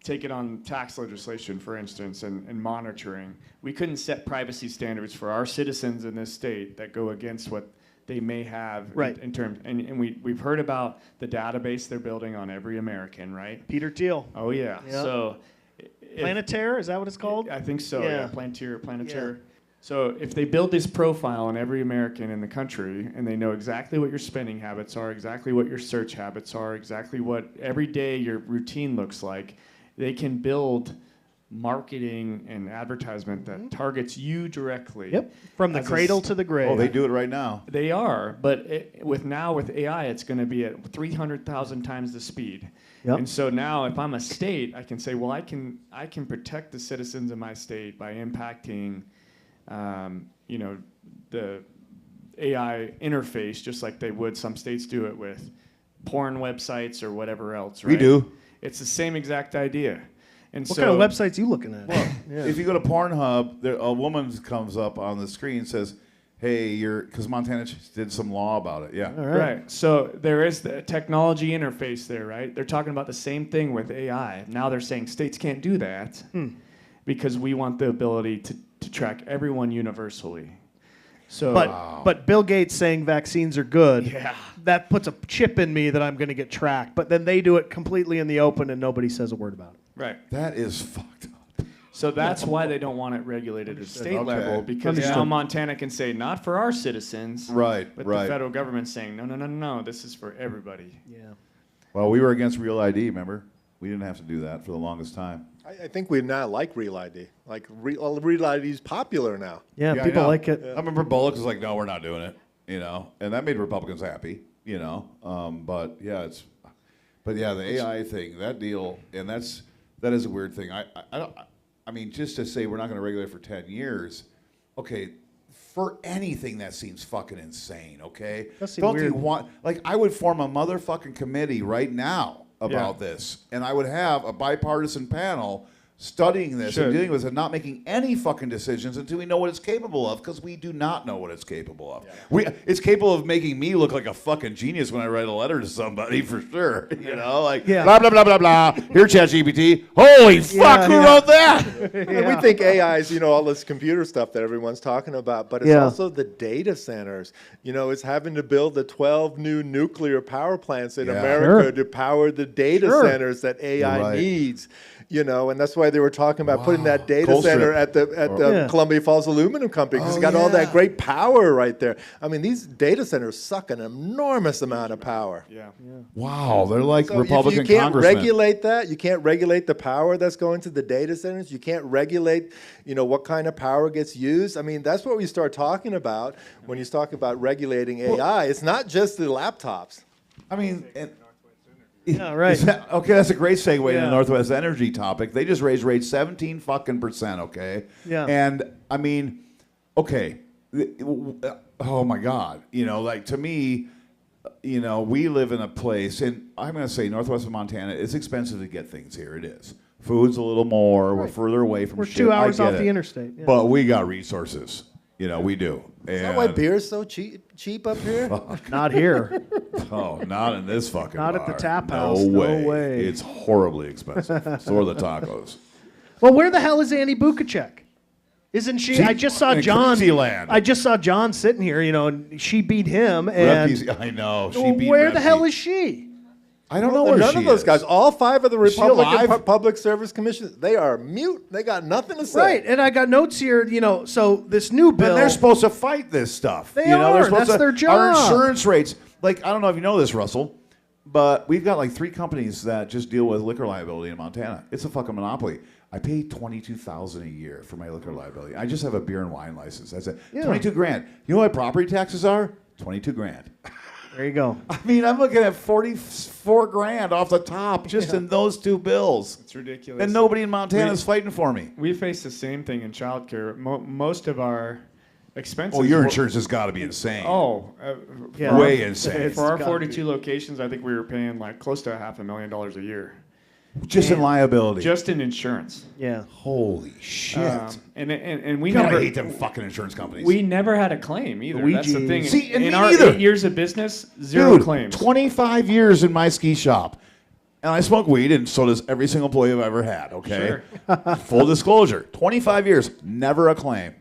take it on tax legislation, for instance, and monitoring. We couldn't set privacy standards for our citizens in this state that go against what they may have Right. in terms, and we've heard about the database they're building on every American, right? Peter Thiel. Oh yeah. Yep. So Planetaire, is that what it's called? I think so. Yeah. Yeah, Planetaire. So if they build this profile on every American in the country, and they know exactly what your spending habits are, exactly what your search habits are, exactly what every day your routine looks like, they can build marketing and advertisement that targets you directly. Yep. From the as a cradle s- to the grave. Oh, they do it right now. They are, but with AI, it's going to be at 300,000 times the speed. Yep. And so now, if I'm a state, I can say, well, I can protect the citizens of my state by impacting, the AI interface, just like they would. Some states do it with porn websites or whatever else. Right? We do. It's the same exact idea. And What so, kind of websites you looking at? Yeah. If you go to Pornhub, a woman comes up on the screen and says, hey, because Montana did some law about it. Yeah. All right. Right. So there is the technology interface there, right? They're talking about the same thing with AI. Now they're saying states can't do that because we want the ability to track everyone universally. So, But Bill Gates saying vaccines are good. yeah. That puts a chip in me that I'm going to get tracked. But then they do it completely in the open and nobody says a word about it. Right. That is fucked up. So that's why they don't want it regulated at state Okay. level, because now Montana can say, not for our citizens. Right, But right. the federal government's saying, no, this is for everybody. Yeah. Well, we were against Real ID, remember? We didn't have to do that for the longest time. I think we now like Real ID. Like Real ID is popular now. Yeah, I people know. like it. I remember Bullock was like, no, we're not doing it, and that made Republicans happy, but yeah, the AI thing, that deal, and that is a weird thing. I mean, just to say we're not going to regulate for 10 years, okay, for anything that seems fucking insane, okay? Does seem Don't weird. you want, I would form a motherfucking committee right now about this, and I would have a bipartisan panel studying this and dealing with it, not making any fucking decisions until we know what it's capable of, because we do not know what it's capable of. It's capable of making me look like a fucking genius when I write a letter to somebody, for sure. Blah, blah, blah, blah, blah. Here, ChatGPT. Holy fuck, who wrote that? And we think AI is, all this computer stuff that everyone's talking about, but it's also the data centers. It's having to build the 12 new nuclear power plants in America to power the data centers that AI needs. And that's why they were talking about putting that data center at the Columbia Falls Aluminum Company, because it's got all that great power right there. I mean, these data centers suck an enormous amount of power. Yeah. Wow, they're like So Republican if you can't congressmen. regulate that, you can't regulate the power that's going to the data centers. You can't regulate, what kind of power gets used. I mean, that's what we start talking about when you talk about regulating AI. It's not just the laptops. I mean, Yeah, right. Okay, that's a great segue to Yeah. the Northwest energy topic. They just raised rates 17%, okay? Yeah. And I mean, okay, oh my God, to me, we live in a place, and I'm going to say Northwest of Montana, it's expensive to get things here. It is. Food's a little more. We're further away from We're shit. 2 hours I get off it. the interstate. Yeah. But we got resources. We do. Is that why beer's so cheap up here? Not here. Oh, not in this fucking Not at the bar. tap house. No way. It's horribly expensive. So are the tacos. Well, where the hell is Annie Bukacek? Isn't she? I just saw in John. Crazy Land. I just saw John sitting here, and she beat him. And Repke's- I know. She beat where the Repke. hell is she? I don't know where None she of those is. guys, all 5 of the Is she Republican alive? Public Service Commissions, they are mute. They got nothing to say. Right, and I got notes here. So this new bill. And they're supposed to fight this stuff. They They're are. supposed That's to, their Our job. insurance rates. I don't know if you know this, Russell, but we've got 3 companies that just deal with liquor liability in Montana. It's a fucking monopoly. I pay $22,000 a year for my liquor liability. I just have a beer and wine license. That's it. Yeah. $22,000. You know what property taxes are? $22,000. There you go. I mean, I'm looking at $44,000 off the top just in those 2 bills. It's ridiculous. And nobody in Montana is fighting for me. We face the same thing in childcare. Most of our expenses. Oh, your insurance has got to be insane. Yeah. Way insane. It's For our gotta 42 locations, I think we were paying close to $500,000 a year, Just in liability. just in insurance. Yeah. Holy shit. And we God, never I hate them fucking insurance companies. we never had a claim either. That's the thing. See, and in me our neither. 8 years of business, zero Dude, claims. 25 years in my ski shop. And I smoke weed, and so does every single employee I've ever had, okay? Full disclosure, 25 years, never a claim.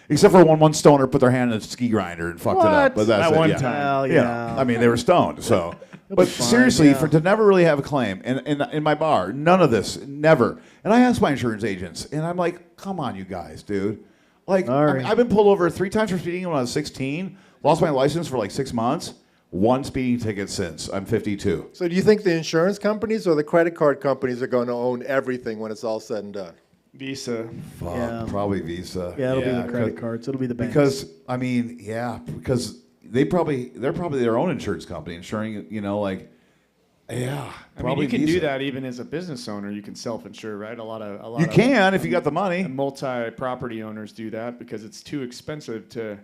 Except for one stoner put their hand in a ski grinder and fucked it up. What? But that's That it, one yeah. time. Hell Yeah. yeah. I mean, they were stoned, so. But fine, seriously, yeah. to never really have a claim in my bar, none of this, never. And I asked my insurance agents, and I'm like, come on, you guys, dude. Like, I mean, I've been pulled over 3 times for speeding when I was 16, lost my license for like 6 months, 1 speeding ticket since. I'm 52. So do you think the insurance companies or the credit card companies are going to own everything when it's all said and done? Visa. Fuck, Yeah. probably Visa. Yeah, it'll be the credit 'cause- cards. It'll be the banks. Because I mean, yeah, because they're probably their own insurance company insuring, like, yeah. I mean, you can Visa. do that even as a business owner. You can self-insure, right? A lot You of can if you got the money. multi-property owners do that because it's too expensive to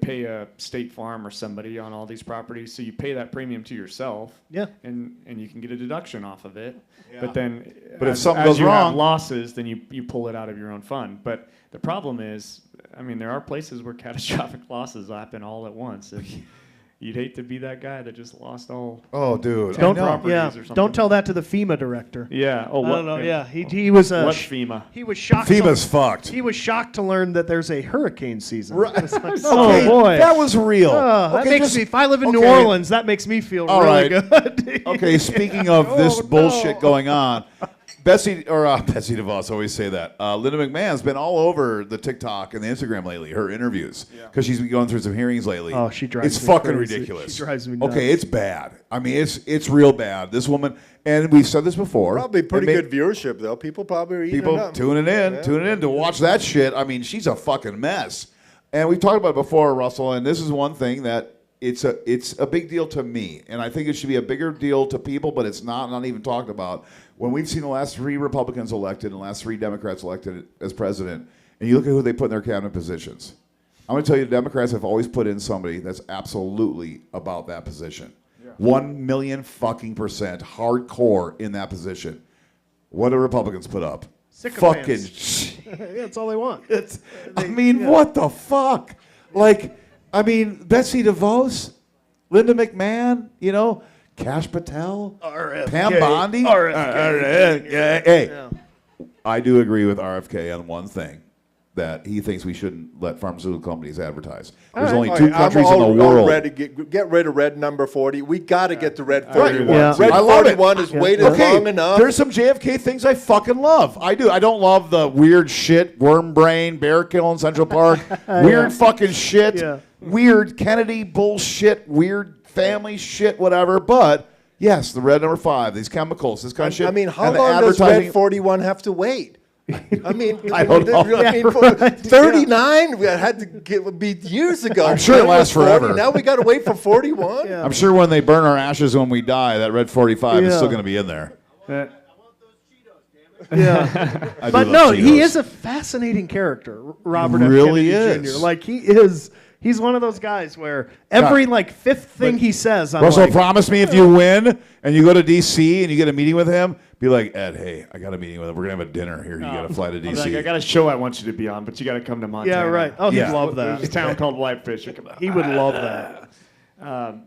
pay a State Farm or somebody on all these properties. So you pay that premium to yourself. Yeah. And you can get a deduction off of it. But then, But if as- something as goes you have wrong- losses, then you pull it out of your own fund. But the problem is, I mean, there are places where catastrophic losses happen all at once. And you'd hate to be that guy that just lost all. Oh, dude. Don't, I know. properties yeah, or something. don't tell that to the FEMA director. Yeah. Oh, I what? don't know. Yeah, he was What FEMA? he was shocked. FEMA's fucked. He was shocked to learn that there's a hurricane season. Right. It's like, Okay, oh boy, that was real. that Okay, makes just- me. If I live in New okay. Orleans, that makes me feel All really right. good. Okay, speaking of this Oh, no. bullshit going on, Betsy DeVos always say that. Linda McMahon's been all over the TikTok and the Instagram lately, her interviews, because she's been going through some hearings lately. Oh, she drives It's me fucking crazy. ridiculous. She drives me nuts. Okay, it's bad. I mean, it's real bad. This woman, and we've said this before. Probably pretty and good viewership, though. People probably are eating people it up. tuning in to watch that shit. I mean, she's a fucking mess. And we've talked about it before, Russell, and this is one thing that it's a big deal to me, and I think it should be a bigger deal to people, but it's not even talked about. When we've seen the last 3 Republicans elected and the last 3 Democrats elected as president, and you look at who they put in their cabinet positions, I'm going to tell you, the Democrats have always put in somebody that's absolutely about that position. 1 million fucking % hardcore in that position. What do Republicans put up? Sycophants. Yeah, that's all they want. What the fuck? Like, I mean, Betsy DeVos, Linda McMahon, Kash Patel, Pam Bondi. Hey, I do agree with RFK on one thing, that he thinks we shouldn't let pharmaceutical companies advertise. There's only 2 countries in the world. Ready to get rid of red number 40. We got to get to red 41. Yeah. Red I love it. 41 is waited long enough. There's some JFK things I fucking love. I do. I don't love the weird shit, worm brain, bear kill in Central Park, weird fucking shit, Yeah. weird Kennedy bullshit, weird family shit, whatever. But yes, the red number 5, these chemicals, this kind of shit. I mean, how and the long does advertising- red 41 have to wait? I mean, I don't know. I mean, 39 we had to be years ago. I'm sure it Then was lasts 40. forever. Now we got to wait for 41. Yeah. I'm sure when they burn our ashes when we die, that red 45 is Yeah. still going to be in there. Yeah. I do But love no, he Cheetos. is a fascinating character, Robert F. Really Kennedy is. Jr. Like he's one of those guys where every fifth thing he says, I'm Russell, like, promise me if you win and you go to D.C. and you get a meeting with him, be like, Ed, hey, I got a meeting with him. We're going to have a dinner here. You got to fly to I'll be D.C. like, I got a show I want you to be on, but you got to come to Montana. yeah, right. Oh, he'd Yeah. love There's a that. town called Whitefish. He would love that.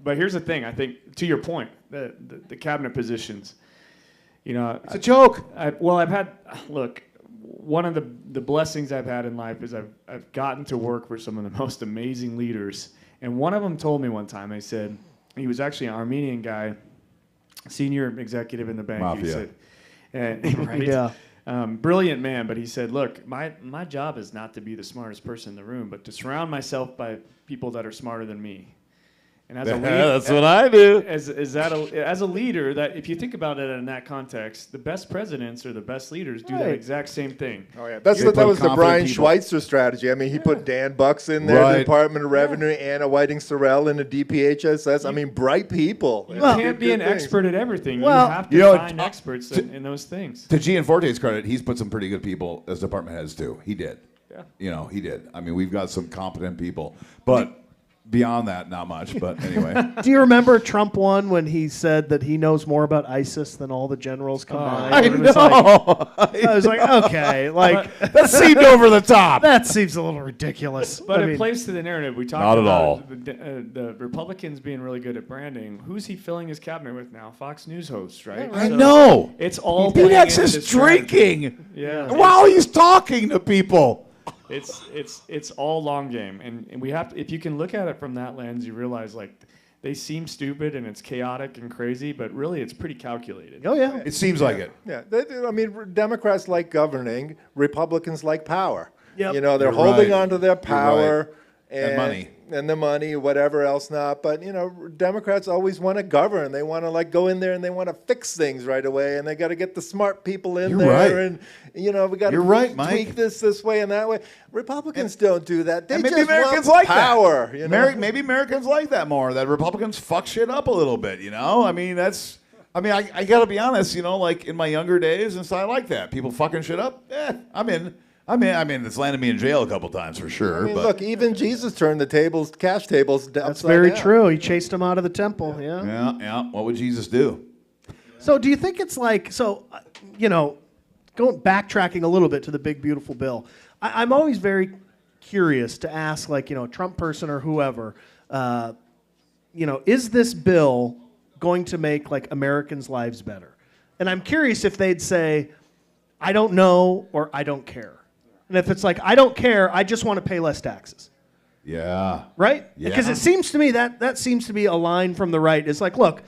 But here's the thing. I think, to your point, the cabinet positions, It's a joke. I've had, look, one of the blessings I've had in life is I've gotten to work for some of the most amazing leaders. And one of them told me one time, he said, he was actually an Armenian guy, senior executive in the bank. Mafia. He said, right? Yeah. Brilliant man, but he said, look, my job is not to be the smartest person in the room, but to surround myself by people that are smarter than me. And as a leader, That's what I do. as a leader, that if you think about it in that context, the best presidents or the best leaders do that Right. exact same thing. Oh yeah, You that put was the confident Brian people. Schweitzer strategy. I mean, he put Dan Bucks in there, Right. the Department of Revenue, Anna Whiting Sorrell in the DPHSS. I mean, bright people. You Well- can't be an expert at everything. Well, you have to you know, find experts in those things. To Gianforte's credit, he's put some pretty good people as department heads, too. He did. Yeah. He did. I mean, we've got some competent people. But beyond that, not much. But anyway. Do you remember Trump won when he said that he knows more about ISIS than all the generals combined? I It was know. I was like, okay, like That seemed over the top. that seems a little ridiculous. But I it mean, plays to the narrative. We talked Not at about all. The Republicans being really good at branding. Who's he filling his cabinet with now? Fox News hosts, right? I So know. It's all He playing gets into his this strategy. drinking Yeah. while he's talking to people. It's all long game, and we have to, if you can look at it from that lens, you realize like they seem stupid and it's chaotic and crazy, but really it's pretty calculated. Oh yeah. It seems like it. Yeah, I mean, Democrats like governing, Republicans like power. Yep. You know, they're You're holding right. on to their power right. And money. and the money, whatever else not. But you know, Democrats always want to govern. They want to like go in there and they want to fix things right away, and they got to get the smart people in You're there, right. and you know, we got to You're right, tweak Mike. this way and that way. Republicans don't do that. They And maybe just Americans want like power. that. You know? Maybe Americans like that more. That Republicans fuck shit up a little bit. You know, I mean that's. I mean, I got to be honest. You know, like in my younger days, and so I like that. People fucking shit up. I'm in. I mean, it's landed me in jail a couple times for sure. I mean, but look, even Jesus turned the tables, cash tables. That's very true. He chased them out of the temple. Yeah. yeah. What would Jesus do? So do you think it's like, you know, backtracking a little bit to the big, beautiful bill, I'm always very curious to ask, like, you know, a Trump person or whoever, you know, is this bill going to make, like, Americans' lives better? And I'm curious if they'd say, I don't know or I don't care. And if it's like, I don't care, I just want to pay less taxes. Yeah. Right? Yeah. Because it seems to me that seems to be a line from the right. It's like, look,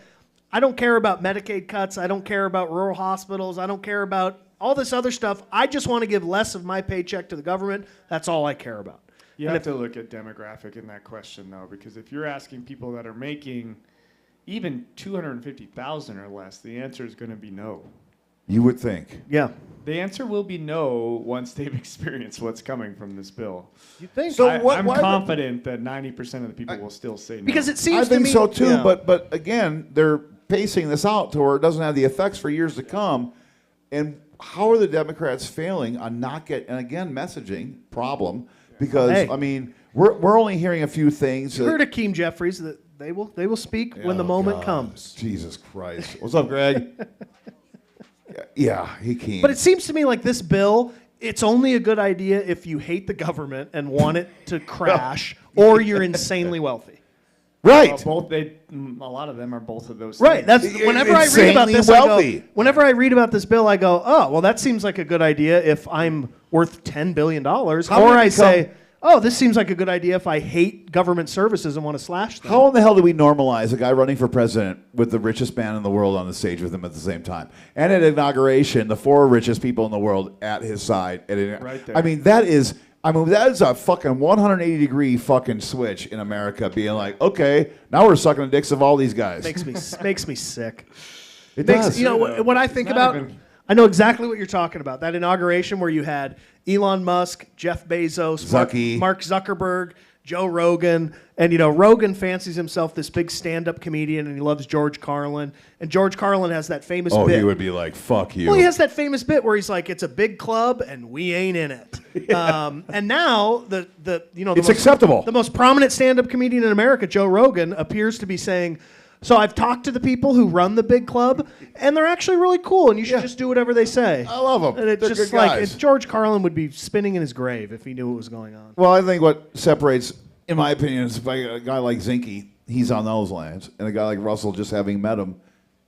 I don't care about Medicaid cuts. I don't care about rural hospitals. I don't care about all this other stuff. I just want to give less of my paycheck to the government. That's all I care about. You have to look at demographic in that question, though, because if you're asking people that are making even $250,000 or less, the answer is going to be no. You would think. Yeah. The answer will be no once they've experienced what's coming from this bill. You think? So I'm why- confident that 90% of the people will still say no. Because it seems I to think me, so too, yeah. but again, they're pacing this out to where it doesn't have the effects for years to come. And how are the Democrats failing on not getting, and again, messaging problem, because Hey. I mean, we're only hearing a few things. You heard Akeem Jeffries that they will speak when the Oh, moment God. comes. Jesus Christ. What's up, Greg? Yeah, he can. But it seems to me like this bill, it's only a good idea if you hate the government and want it to crash, or you're insanely wealthy. right. Well, a lot of them are both of those Right. things. That's whenever I read about Insanely this. wealthy. Whenever I read about this bill, I go, "Oh, well, that seems like a good idea if I'm worth $10 billion." Or many I say, become- "Oh, this seems like a good idea if I hate government services and want to slash them." How in the hell do we normalize a guy running for president with the richest man in the world on the stage with him at the same time? And at inauguration, the four richest people in the world at his side. Right there. I mean, that is a fucking 180-degree fucking switch in America being like, okay, now we're sucking the dicks of all these guys. makes me sick. It Makes- does. You know what I think not about? even- I know exactly what you're talking about. That inauguration where you had Elon Musk, Jeff Bezos, Mark Zuckerberg, Joe Rogan, and you know Rogan fancies himself this big stand-up comedian, and he loves George Carlin. And George Carlin has that famous Oh, bit. he would be like, fuck you. Well, he has that famous bit where he's like, "It's a big club, and we ain't in it." And now It's acceptable. The most prominent stand-up comedian in America, Joe Rogan, appears to be saying, "So I've talked to the people who run the big club, and they're actually really cool, and you should just do whatever they say." I love them. And it's They're just good like guys. George Carlin would be spinning in his grave if he knew what was going on. Well, I think what separates, in my opinion, is if a guy like Zinke, he's on those lands, and a guy like Russell, just having met him,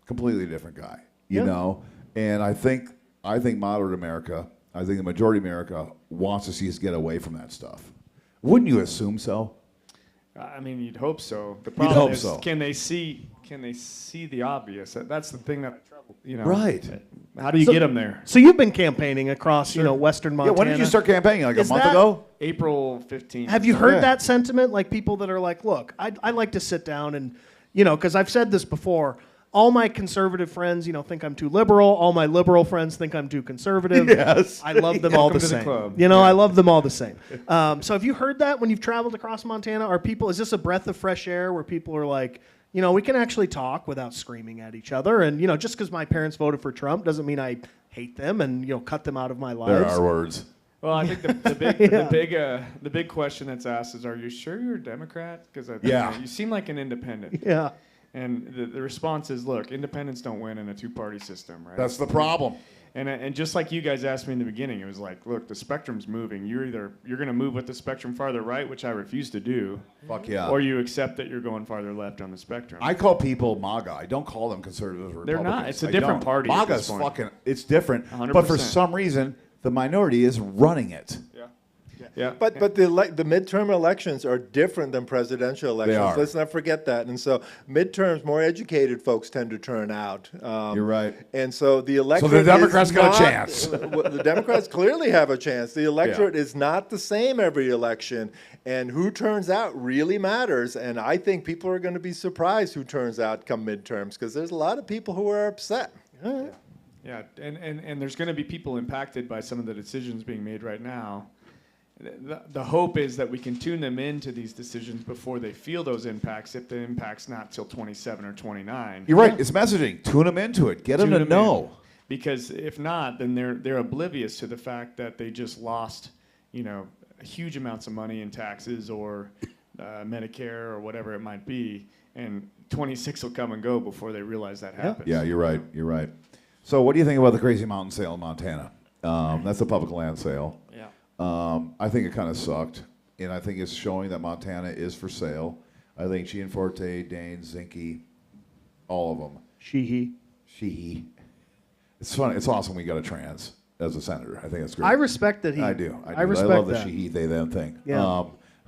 completely different guy, you Yeah. know. And I think moderate America, I think the majority of America wants to see us get away from that stuff. Wouldn't you assume so? I mean, you'd hope so. The You'd problem hope is, so. can they see the obvious? That's the thing that, you know. Right. How do you get them there? So you've been campaigning across, Western Yeah. Montana. When did you start campaigning? Like Is a month that- ago? April 15th. Have you heard Yeah. that sentiment? Like people that are like, "Look, I'd like to sit down and, because I've said this before. All my conservative friends, think I'm too liberal. All my liberal friends think I'm too conservative. Yes. I love them all the Welcome to the same. club. I love them all the same. So have you heard that when you've traveled across Montana? Is this a breath of fresh air where people are like, we can actually talk without screaming at each other? And, just because my parents voted for Trump doesn't mean I hate them and, cut them out of my lives. There are words. Well, I think the big question that's asked is, are you sure you're a Democrat? Because you seem like an independent. Yeah. And the response is, look, independents don't win in a two-party system, right? That's the problem. And just like you guys asked me in the beginning, it was like, look, the spectrum's moving. You're going to move with the spectrum farther right, which I refuse to do, Fuck yeah. or you accept that you're going farther left on the spectrum. I call people MAGA. I don't call them conservatives or They're Republicans. not. It's a I different don't. party at MAGA's this point. fucking, it's different. 100%. But for some reason, the minority is running it. Yeah. Yeah. But the midterm elections are different than presidential elections. are. Let's not forget that. And so midterms, more educated folks tend to turn out. You're right. And so the electorate. the Democrats is got a not- chance. The Democrats clearly have a chance. The electorate is not the same every election, and who turns out really matters. And I think people are going to be surprised who turns out come midterms, because there's a lot of people who are upset. Yeah, and there's going to be people impacted by some of the decisions being made right now. The hope is that we can tune them into these decisions before they feel those impacts, if the impact's not till 27 or 29. You're right. It's messaging. Tune them into it. Get them to know. Because if not, then they're oblivious to the fact that they just lost, huge amounts of money in taxes or Medicare or whatever it might be, and 26 will come and go before they realize that happens. Yeah, you're right. You're right. So what do you think about the Crazy Mountain sale in Montana? That's a public land sale. Yeah. I think it kind of sucked, and I think it's showing that Montana is for sale. I think Gianforte, Dane, Zinke, all of them. She. It's fun. It's awesome we got a trans as a senator. I think that's great. I respect that he. I do. I respect I love that. the she, they, them thing. Yeah.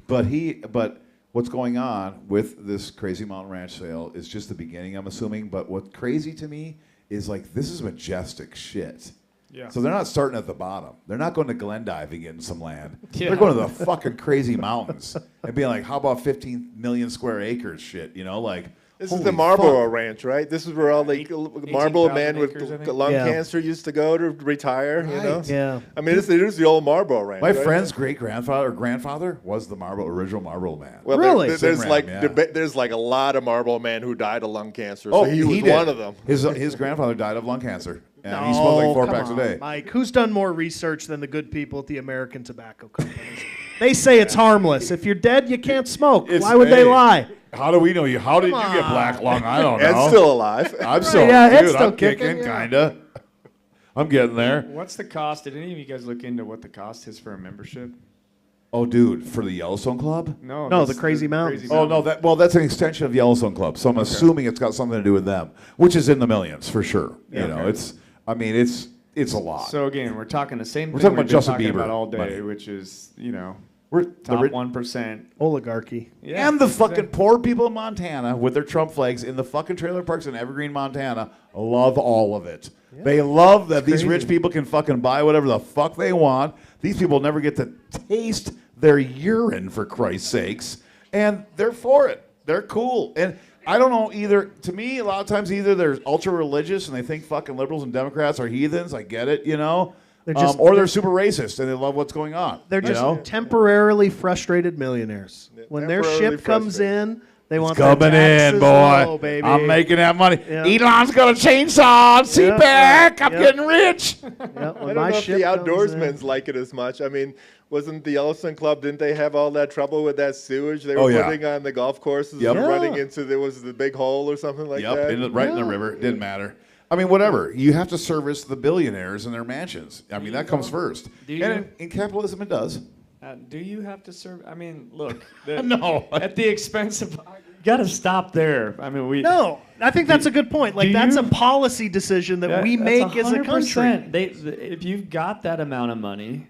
But what's going on with this Crazy Mountain Ranch sale is just the beginning, I'm assuming. But what's crazy to me is like this is majestic shit. Yeah. So they're not starting at the bottom. They're not going to Glendive and getting some land. Yeah. They're going to the fucking crazy mountains and being like, how about 15 million square acres shit? This is holy the Marlboro fuck. Ranch, right? This is where all the Marlboro 18,000 man with acres, I think. lung Yeah. cancer used to go to retire, you know? Right. Yeah. I mean, it is the old Marlboro Ranch. My right? friend's great-grandfather or grandfather was the original Marlboro man. Well, Really? there's Sim like Ram, yeah. there's like a lot of Marlboro men who died of lung cancer. So he was did. one of them. His grandfather died of lung cancer, and he smoked like 4 come packs a on, day. Mike, who's done more research than the good people at the American Tobacco Companies? They say it's harmless. If you're dead, you can't smoke. It's- Why would they hey, lie? How do we know you? How did you Come get on. black lung? I don't know. Ed's still alive. I'm still, Yeah, Ed's dude, still I'm kicking, kicking, yeah. kinda. I'm getting there. What's the cost? Did any of you guys look into what the cost is for a membership? Oh, dude, for the Yellowstone Club? No, No, this- the Crazy Mountains. Oh no, that's an extension of Yellowstone Club. So I'm assuming it's got something to do with them, which is in the millions for sure. You know, it's a lot. So again, we're talking the same We're thing talking about we've been Justin talking Bieber about all day, money. which is We're top the 1%. Oligarchy. Yeah, and the fucking poor people in Montana with their Trump flags in the fucking trailer parks in Evergreen, Montana, love all of it. They love that these rich people can fucking buy whatever the fuck they want. These people never get to taste their urine, for Christ's sakes, and they're for it. They're cool. And I don't know either. To me, a lot of times either they're ultra religious and they think fucking liberals and Democrats are heathens. I get it, They're just- or they're super racist and they love what's going on. They're you just know? temporarily frustrated millionaires. When their temporarily ship comes in, they want Coming their taxes in, boy. low, baby. I'm making that money. Yeah. Elon's got a chainsaw. See Yeah, back. yeah, I'm yeah. getting rich. Yeah, when I don't my know if ship the comes in- outdoorsmen's like it as much. I mean, wasn't the Yellowstone Club, didn't they have all that trouble with that sewage they were Oh, yeah. putting on the golf courses Yep. and running Yeah. into, there was the big hole or something like Yep, that? right in the river. Didn't matter. I mean, whatever. You have to service the billionaires and their mansions. I mean, that comes first. Do you? And in capitalism, it does. Do you have to serve? I mean, look. No. At the expense of. You got to stop there. I mean, we. No, I think that's a good point. Like do that's you- a policy decision that we make as a country. 100%. If you've got that amount of money,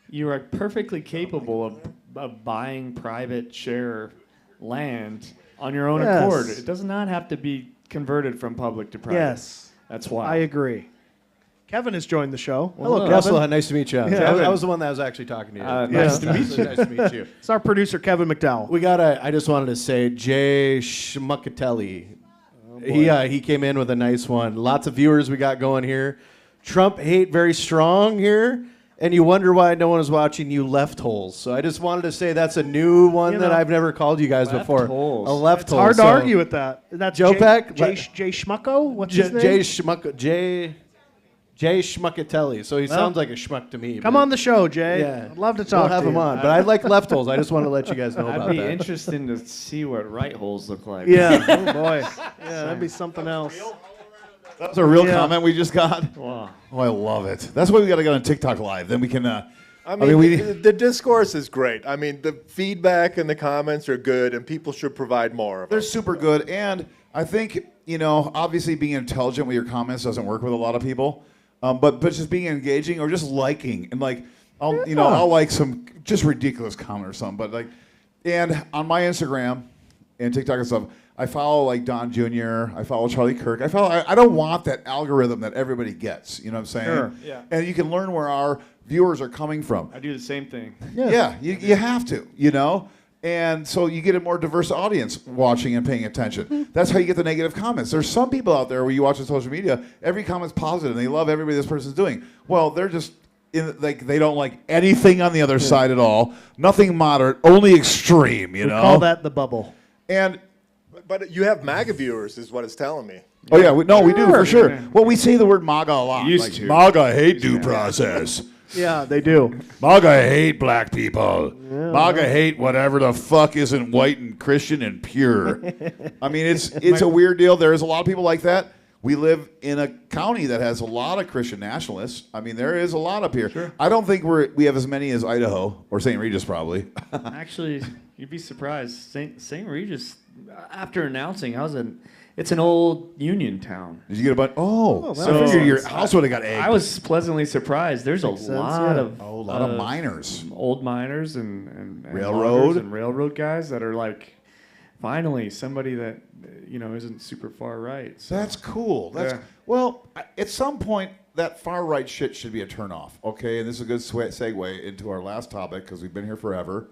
you are perfectly capable of buying private share land on your own Yes. accord. It does not have to be converted from public to private. Yes, That's why. I agree. Kevin has joined the show. Hello, hello. Kevin. Russell, nice to meet you. Yeah. I was the one that was actually talking to you. Nice to meet you. Nice to meet you. It's our producer, Kevin McDowell. I just wanted to say, Jay Schmuckatelli. He came in with a nice one. Lots of viewers we got going here. Trump hate very strong here. And you wonder why no one is watching you left holes. So I just wanted to say that's a new one You that know, I've never called you guys left before. holes. A left It's hole. hard to So argue with that. That's Joe Jay, Peck? Jay Schmucko? What's his name? Jay Schmuckatelli. So he sounds like a schmuck to me. Come but- on the show, Jay. Yeah. I'd love to We'll talk have to him you. on. But I like left holes. I just want to let you guys know I'd about be that. interested to see what right holes look like. Yeah. Oh boy. Yeah, that'd be something else. That was a real Yeah. comment we just got. Wow. Oh, I love it. That's why we got to get on TikTok Live. Then we can. I mean, we. the discourse is great. I mean, the feedback and the comments are good, and people should provide more of They're it. super good, and I think obviously being intelligent with your comments doesn't work with a lot of people. But just being engaging or just liking and like I'll like some just ridiculous comment or something. But like, and on my Instagram and TikTok and stuff, I follow like Don Jr. I follow Charlie Kirk. I don't want that algorithm that everybody gets. You know what I'm saying? Sure. Yeah. And you can learn where our viewers are coming from. I do the same thing. Yeah, you have to, And so you get a more diverse audience watching and paying attention. That's how you get the negative comments. There's some people out there where you watch on social media, every comment's positive, and they love everybody this person's doing. Well, they're just, they don't like anything on the other side at all. Nothing moderate, only extreme, We call that the bubble. And But you have MAGA viewers, is what it's telling me. oh yeah, we do for sure. Yeah. Well, we say the word MAGA a lot. Used Like, to. MAGA hate due process. Yeah, they do. MAGA hate black people. MAGA hate whatever the fuck isn't white and Christian and pure. I mean, it's a weird deal. There's a lot of people like that. We live in a county that has a lot of Christian nationalists. I mean, there is a lot up here. Sure. I don't think we have as many as Idaho or St. Regis probably. Actually, you'd be surprised. St. Regis, after announcing, it's an old Union town. Did you get a bunch? Oh, well, so I figured your house would have got egged. I was pleasantly surprised. There's a Makes sense, lot yeah. of a lot of miners. old miners and Railroad. loggers and railroad guys that are like, finally somebody that isn't super far right. So. That's cool. Well, at some point, that far right shit should be a turnoff. Okay, and this is a good segue into our last topic because we've been here forever.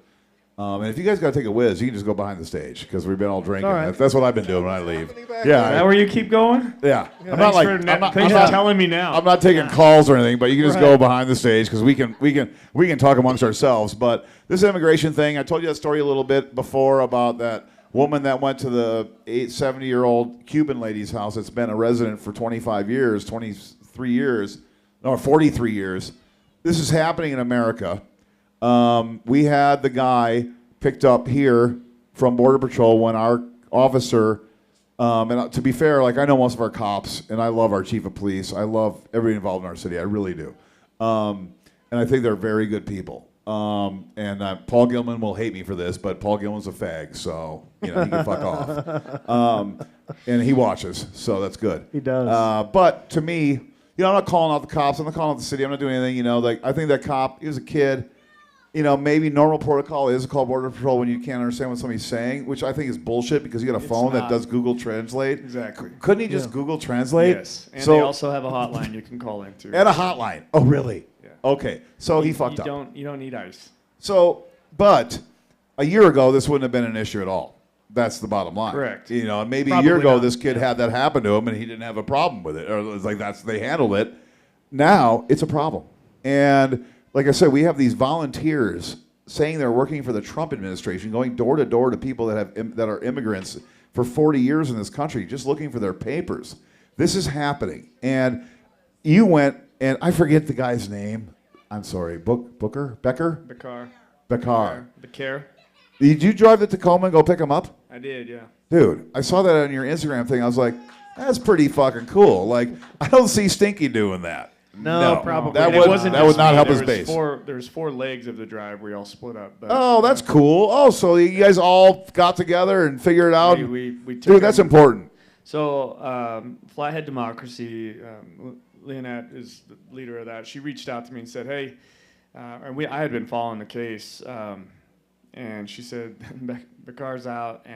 And if you guys got to take a whiz, you can just go behind the stage because we've been all drinking. All right. That's what I've been doing when I leave. Is that where you keep going? Yeah. Thanks for telling me now. I'm not taking calls or anything, but you can just go behind the stage because we can talk amongst ourselves. But this immigration thing, I told you that story a little bit before about that woman that went to the 70-year-old Cuban lady's house that's been a resident for 25 years, 23 years, or 43 years. This is happening in America. We had the guy picked up here from Border Patrol when our officer, and to be fair, like I know most of our cops, and I love our chief of police. I love everybody involved in our city. I really do. And I think they're very good people. And Paul Gilman will hate me for this, but Paul Gilman's a fag, so he can fuck off. And he watches, so that's good. He does. But to me, I'm not calling out the cops. I'm not calling out the city. I'm not doing anything. Like I think that cop, he was a kid. Maybe normal protocol is to call Border Patrol when you can't understand what somebody's saying, which I think is bullshit because you got a phone that does Google Translate. Exactly. Couldn't he just Google Translate? Yes. And they also have a hotline you can call into. And a hotline. Oh, really? Yeah. Okay. So he fucked up. You don't need ICE. So, but a year ago, this wouldn't have been an issue at all. That's the bottom line. Correct. And maybe Probably a year ago, not. this kid had that happen to him, and he didn't have a problem with it, or it was like they handled it. Now it's a problem, and like I said, we have these volunteers saying they're working for the Trump administration, going door to door to people that are immigrants for 40 years in this country, just looking for their papers. This is happening, and you went, and I forget the guy's name. I'm sorry, Becker. Bakar. Did you drive to Tacoma and go pick him up? I did, yeah. Dude, I saw that on your Instagram thing. I was like, that's pretty fucking cool. Like, I don't see Stinky doing that. No, probably. That And it would wasn't that would just not me. help There his was base. There's 4 legs of the drive. We all split up. But Oh, that's cool. Oh, so you guys all got together and figured it out. we took Dude, that's him- important. So, Flathead Democracy, Leonette is the leader of that. She reached out to me and said, hey, and I had been following the case, and she said, Bakar's out,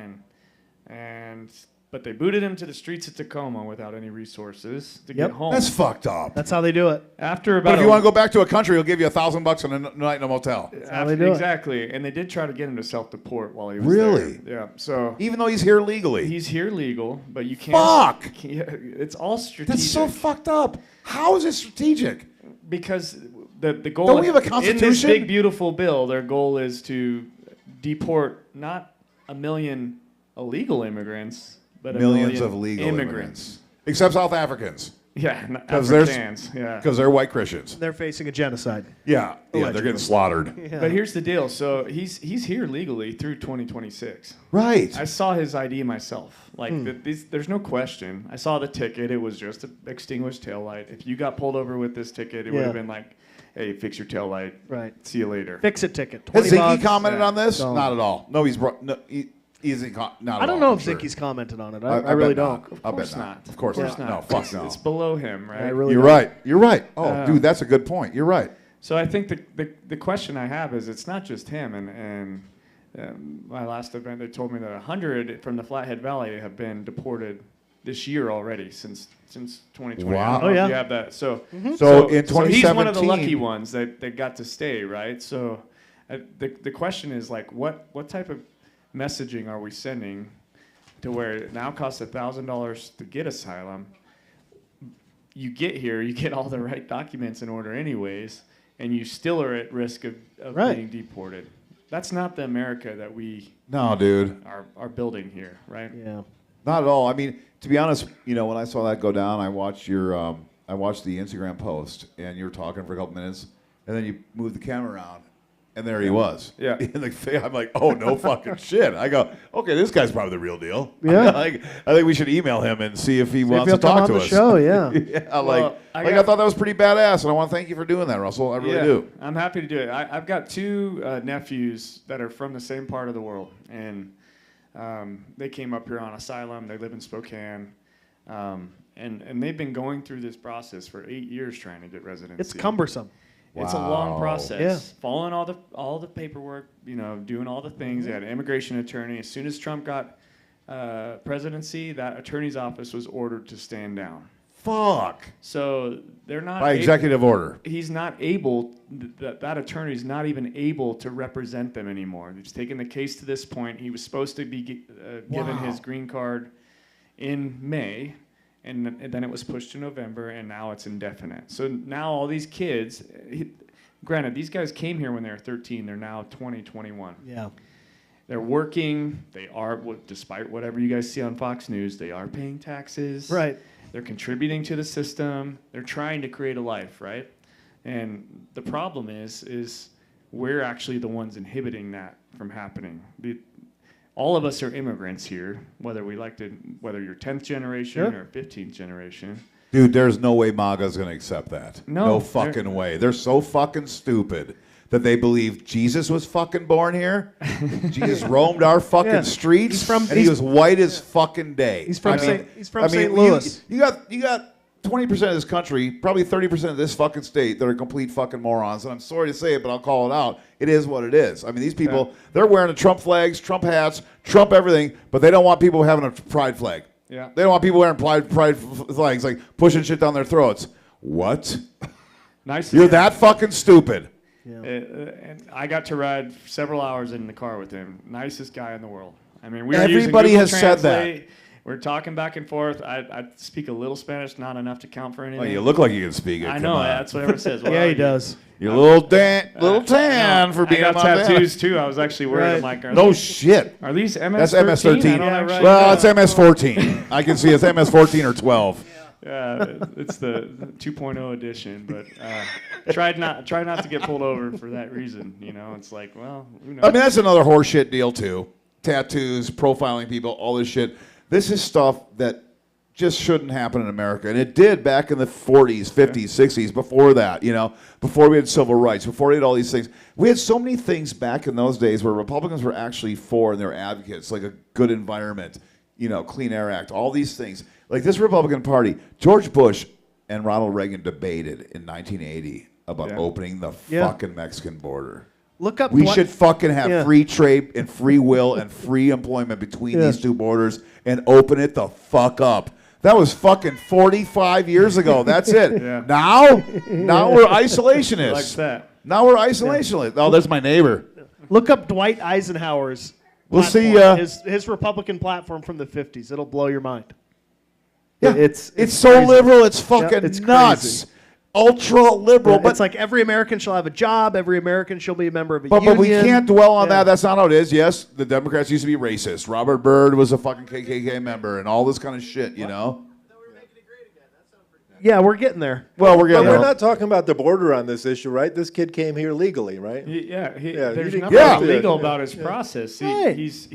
but they booted him to the streets of Tacoma without any resources to get home. That's fucked up. That's how they do it. After But about if you want to go back to a country, he'll give you $1,000 on a night in a motel. how they do it. Exactly, and they did try to get him to self-deport while he was Really? there. Yeah, so Even though he's here legally. he's here legal, but you can't. Fuck! Yeah, it's all strategic. That's so fucked up. How is it strategic? Because the goal Don't we have a in this constitution? big beautiful bill, their goal is to deport not 1 million illegal immigrants, but Millions 1 million of legal immigrants. Except South Africans. Yeah, Because they're Africans. Yeah. because they're white Christians. They're facing a genocide. Yeah, they're Allegedly. getting slaughtered. But here's the deal. So he's here legally through 2026. Right. I saw his ID myself. Like there's no question. I saw the ticket. It was just an extinguished taillight. If you got pulled over with this ticket, it would have been like, "Hey, fix your taillight. Right. See you later." Fix it ticket. Has 20 Zinke bucks. commented on this? Don't. Not at all. No, he's not at all. I don't know I'm if sure. Zinke's commented on it. I I really bet don't. not. Of I course bet not. Of course Of not. course not. No, fuck no. It's below him, right? I really You're don't. right. You're right. Oh, dude, that's a good point. You're right. So I think the question I have is, it's not just him. And my last event, they told me that 100 from the Flathead Valley have been deported this year already since 2020. Wow. I don't know Oh, if yeah. you have that. So in so he's one of the 2017 lucky ones that got to stay, right? So the question is, like, what type of messaging are we sending to where it now costs $1,000 to get asylum? You get here, you get all the right documents in order anyways, and you still are at risk of Right. being deported. That's not the America that we No, dude. are building here, right? Yeah. Not at all. I mean, to be honest, when I saw that go down, I watched I watched the Instagram post, and you were talking for a couple minutes, and then you moved the camera around, and there he was. Yeah. In the face, I'm like, oh, no fucking shit. I go, okay, this guy's probably the real deal. Yeah. I think we should email him and see if he If wants you'll to come talk on to the us. show, yeah. Yeah, Well, I I thought that was pretty badass, and I want to thank you for doing that, Russell. I really do. I'm happy to do it. I've got two nephews that are from the same part of the world, and they came up here on asylum. They live in Spokane, and they've been going through this process for 8 years trying to get residency. It's cumbersome. It's a long Wow. process. Yeah. Following all the paperwork, doing all the things. They had an immigration attorney. As soon as Trump got presidency, that attorney's office was ordered to stand down. Fuck. So they're not By executive order. He's not able. That attorney's not even able to represent them anymore. He's taken the case to this point. He was supposed to be given his green card in May. And then it was pushed to November, and now it's indefinite. So now all these kids, granted, these guys came here when they were 13. They're now 20, 21. Yeah. They're working. They are, despite whatever you guys see on Fox News, they are paying taxes. Right. They're contributing to the system. They're trying to create a life, right? And the problem is we're actually the ones inhibiting that from happening. All of us are immigrants here, whether you're 10th generation Sure. or 15th generation. Dude, there's no way MAGA's going to accept that. No, No fucking way. They're so fucking stupid that they believe Jesus was fucking born here. Jesus roamed our fucking Yeah. streets, and he he's- was white as fucking day. He's from I mean- St. Louis. You got 20% of this country, probably 30% of this fucking state that are complete fucking morons. And I'm sorry to say it, but I'll call it out. It is what it is. I mean, these people, they're wearing the Trump flags, Trump hats, Trump everything, but they don't want people having a pride flag. Yeah. They don't want people wearing pride flags, like pushing shit down their throats. What? Nice. You're that fucking stupid. And I got to ride several hours in the car with him. Nicest guy in the world. I mean, Everybody has said that. Translate. We're talking back and forth. I speak a little Spanish, not enough to count for anything. Well, you look like you can speak it. I Come know. on. That's what everyone says. Yeah, Well, he does. You're a little tan for being I got a Montana. tattoos too. I was actually worried. I'm like, No shit. are these MS-13? That's MS-13. I don't have right Well, now. it's MS-14. I can see it's MS-14 or 12. Yeah, it's the 2.0 edition, but tried not to get pulled over for that reason. It's like, well, who knows? I mean, that's another horseshit deal too. Tattoos, profiling people, all this shit. This is stuff that just shouldn't happen in America, and it did back in the 40s, 50s, 60s. Before that, before we had civil rights, before we had all these things, we had so many things back in those days where Republicans were actually for and they were advocates, like a good environment, Clean Air Act, all these things. Like this Republican Party, George Bush and Ronald Reagan debated in 1980 about opening the fucking Mexican border. Look up. We should fucking have free trade and free will and free employment between these two borders and open it the fuck up. That was fucking 45 years ago. That's it. Now we're isolationists. Like that. Now we're isolationists. Oh, there's my neighbor. Look up Dwight Eisenhower's. We'll see, platform, his Republican platform from the 50s. It'll blow your mind. Yeah, It's so crazy. liberal. It's fucking it's nuts. crazy. Ultra liberal. But it's like every American shall have a job. Every American shall be a member of a But union. we can't dwell on that. That's not how it is. Yes, the Democrats used to be racist. Robert Byrd was a fucking KKK member and all this kind of shit, Yeah, we're getting there. Well, we're But getting we're there. not talking about the border on this issue, right? This kid came here legally, right? There's you nothing didn't get to illegal it. about his process. Right. He's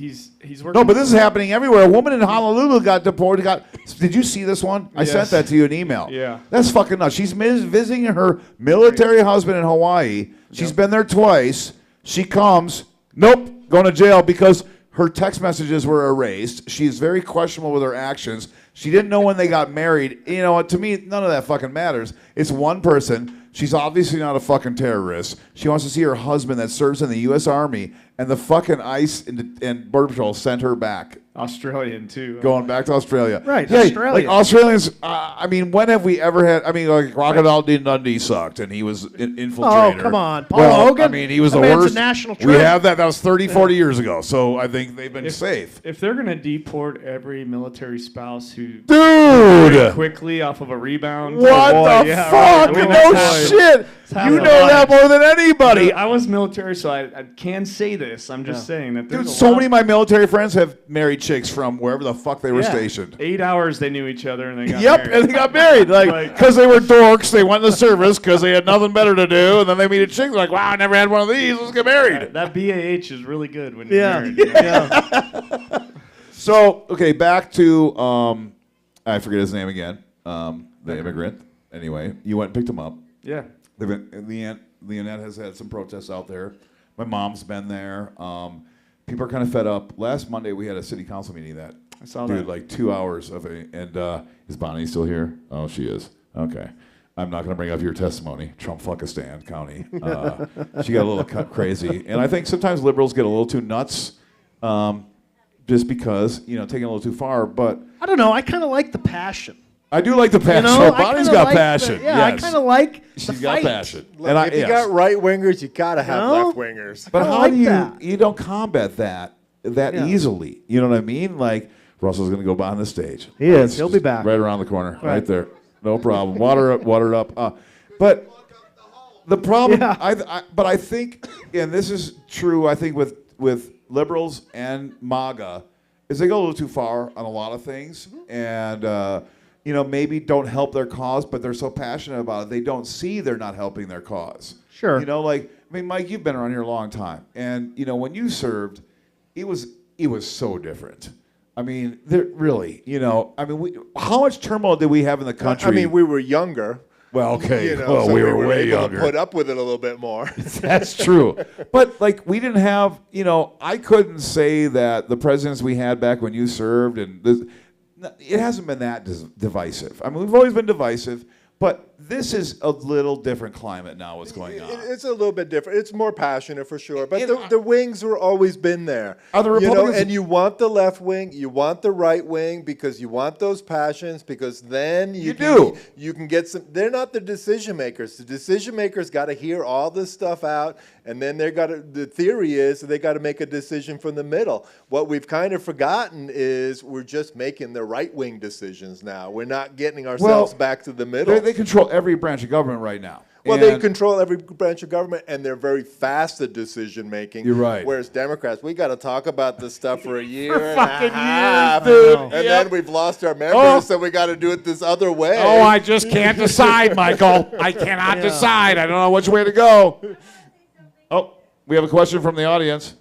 working. No, but this is happening everywhere. A woman in Honolulu got deported. Did you see this one? I sent Yes. that to you in email. Yeah. That's fucking nuts. She's visiting her military husband in Hawaii. She's been there twice. She comes. Nope, going to jail because her text messages were erased. She's very questionable with her actions. She didn't know when they got married. To me, none of that fucking matters. It's one person. She's obviously not a fucking terrorist. She wants to see her husband that serves in the U.S. Army, and the fucking ICE and Border Patrol sent her back. Australian too. Going back to Australia. Right, Yeah, Australia. like Australians, I mean, when have we ever had, I mean, like Crocodile Dundee sucked and he was infiltrator. Oh, come on. Paul Well, Hogan? I mean, he was That the man's a worst. national We treasure. have that. That was 30, 40 years ago. So I think they've been safe. If they're gonna deport every military spouse who Dude! quickly off of a rebound, What oh, boy, the yeah, fuck? right. No Boy. shit. half You the know that lives. more than anybody. I was military, so I can say this. I'm just saying that there's Dude, a so lot many of my military friends have married chicks from wherever the fuck they were stationed. 8 hours they knew each other and they got Yep, married. and they got married. Like, because they were dorks, they went in the service because they had nothing better to do, and then they meet a chick, like, wow, I never had one of these, let's get married. That BAH is really good when you're Yeah. married. you know? Yeah. So, okay, back to, I forget his name again, the immigrant. Anyway, you went and picked him up. Yeah. Leonette has had some protests out there. My mom's been there. People are kind of fed up. Last Monday, we had a city council meeting that, I saw dude, that. like 2 hours of a, and is Bonnie still here? Oh, she is. Okay. I'm not going to bring up your testimony, Trump-Fuckistan County. She got a little crazy. And I think sometimes liberals get a little too nuts just because, taking it a little too far. But I don't know. I kind of like the passion. I do like the passion. You know, I Bonnie's kinda got like passion. the- yeah, I yes. kind of like She's the got fight. passion. Look, if you got right wingers, you gotta have No? left wingers. But kinda how like do you that. you don't combat that Yeah. easily? You know what I mean? Like Russell's gonna go behind the stage. He is. It's He'll just be back. right around the corner, right, Right. there. No problem. Water up. But the problem, Yeah. but I think, and this is true, I think with liberals and MAGA, is they go a little too far on a lot of things, and maybe don't help their cause, but they're so passionate about it, they don't see they're not helping their cause. Sure. Mike, you've been around here a long time, and when you served, it was so different. I mean, really, how much turmoil did we have in the country? I mean, we were younger. Well, okay, So we were way able younger. to put up with it a little bit more. That's true. But we didn't have, I couldn't say that the presidents we had back when you served, and it hasn't been that divisive. I mean, we've always been divisive, but this is a little different climate now, what's going on. It's a little bit different. It's more passionate for sure. But And the wings were always been there. Are the Republicans- and you want the left wing, you want the right wing because you want those passions because then you can get some. They're not the decision makers. The decision makers got to hear all this stuff out, and then the theory is they got to make a decision from the middle. What we've kind of forgotten is we're just making the right wing decisions now. We're not getting ourselves back to the middle. They control every branch of government right now. Well, they And- control every branch of government, and they're very fast at decision making. You're right. Whereas Democrats, we got to talk about this stuff for a year and fucking a half, years, dude. and Yep. then we've lost our members, so we got to do it this other way. Oh, I just can't decide, Michael. I cannot decide. I don't know which way to go. Oh, we have a question from the audience.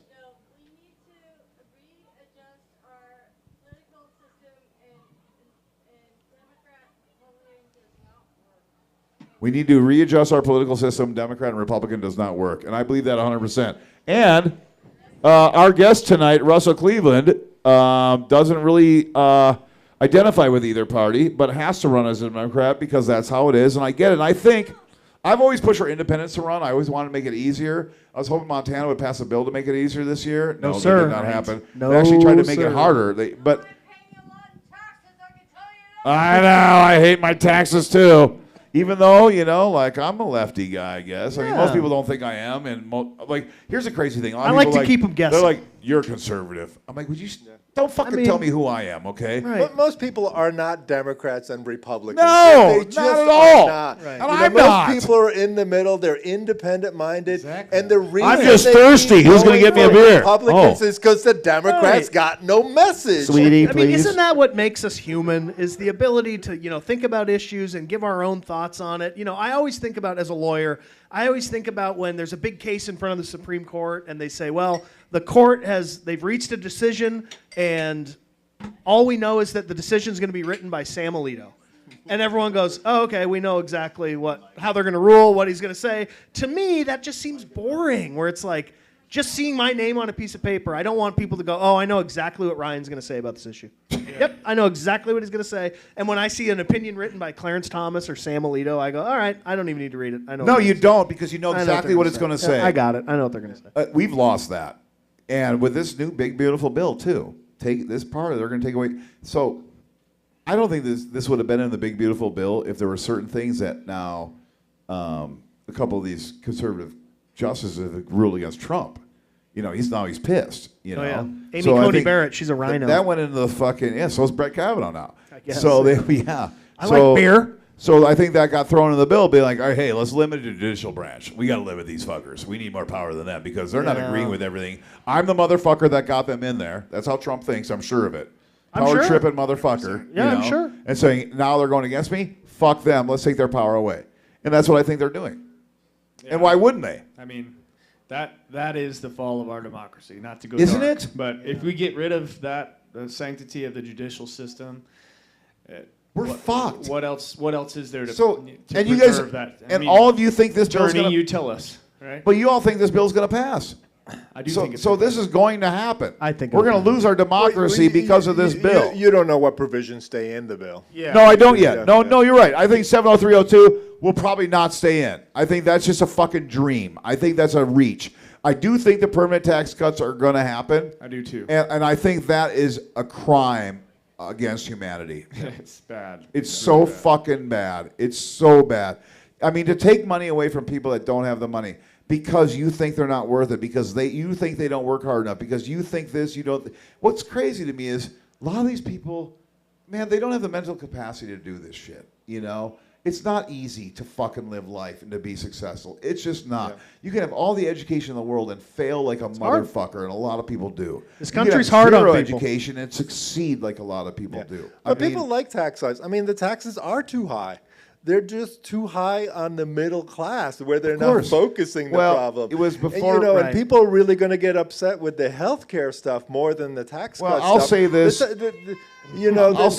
We need to readjust our political system. Democrat and Republican does not work. And I believe that 100%. And our guest tonight, Russell Cleveland, doesn't really identify with either party, but has to run as a Democrat because that's how it is. And I get it. And I think I've always pushed for independents to run. I always wanted to make it easier. I was hoping Montana would pass a bill to make it easier this year. No, sir. that did not happen. No, they actually tried to make sir. it harder. But I know. I hate my taxes too. Even though, I'm a lefty guy, I guess. I mean, most people don't think I am. And here's the crazy thing. A lot of I like people to keep 'em guessing. They're like, you're conservative. I'm like, would you don't fucking tell me who I am, okay? Right. But most people are not Democrats and Republicans. No, They just not at are all. not. Right. And You know, I'm most not. people are in the middle. They're independent-minded. And the reason I'm just they thirsty. keep Who's gonna going get me a for beer? Republicans Oh. is because the Democrats Right. got no message. Sweetie, I mean, please. isn't that what makes us human? Is the ability to, think about issues and give our own thoughts on it. I always think about, as a lawyer, I always think about when there's a big case in front of the Supreme Court and they say, well, the court they've reached a decision and all we know is that the decision is going to be written by Sam Alito. And everyone goes, oh, okay, we know exactly how they're going to rule, what he's going to say. To me, that just seems boring, where it's like, just seeing my name on a piece of paper, I don't want people to go, oh, I know exactly what Ryan's going to say about this issue. Yep, I know exactly what he's going to say. And when I see an opinion written by Clarence Thomas or Sam Alito, I go, all right, I don't even need to read it. I know. No, what you it is. don't, because you know I know exactly what it's going to say. Yeah, I got it. I know what they're going to say. We've lost that. And with this new big, beautiful bill, too, take this part, they're going to take away. So I don't think this would have been in the big, beautiful bill if there were certain things that now a couple of these conservative justices have ruled against Trump. You know, he's pissed. You know, Yeah. Amy So I Coney think Barrett, she's a rhino. That went into the fucking So is Brett Kavanaugh now. I guess. So yeah. I like beer. So I think that got thrown in the bill, being like, all right, hey, let's limit the judicial branch. We got to limit these fuckers. We need more power than them because they're not agreeing with everything. I'm the motherfucker that got them in there. That's how Trump thinks. I'm sure of it. I'm Power sure. tripping motherfucker. Yeah, you I'm know? sure. And saying now they're going against me. Fuck them. Let's take their power away. And that's what I think they're doing. Yeah. And why wouldn't they? I mean, that is the fall of our democracy. Not to go Isn't dark, it? But if we get rid of that, the sanctity of the judicial system, We're fucked. What else? What else is there to? So, to and you guys, preserve that? I and mean, all of you think this bill's Bernie, going you tell us, right? but you all think this bill's going to pass. I do So, think it's so this is going to happen. I think we're it'll going to lose our democracy because of this bill. You don't know what provisions stay in the bill. Yeah. No, I don't yet. Yeah. No, you're right. I think 70302 will probably not stay in. I think that's just a fucking dream. I think that's a reach. I do think the permanent tax cuts are going to happen. I do too. And I think that is a crime against humanity. It's bad. It's so fucking bad. It's so bad. I mean, to take money away from people that don't have the money because you think they're not worth it, because you think they don't work hard enough, because you think this, you don't. What's crazy to me is a lot of these people, man, they don't have the mental capacity to do this shit, you know? It's not easy to fucking live life and to be successful. It's just not. Yeah. You can have all the education in the world and fail like a motherfucker, and a lot of people do. This You can country's have hard on zero people. education and succeed like a lot of people do. But people like tax hikes. I mean, the taxes are too high. They're just too high on the middle class, where they're not course. focusing the Well, problem. it was And, before- you know, Right. and people are really going to get upset with the healthcare stuff more than the tax Well, cuts. I'll stuff. say this. You know, I'll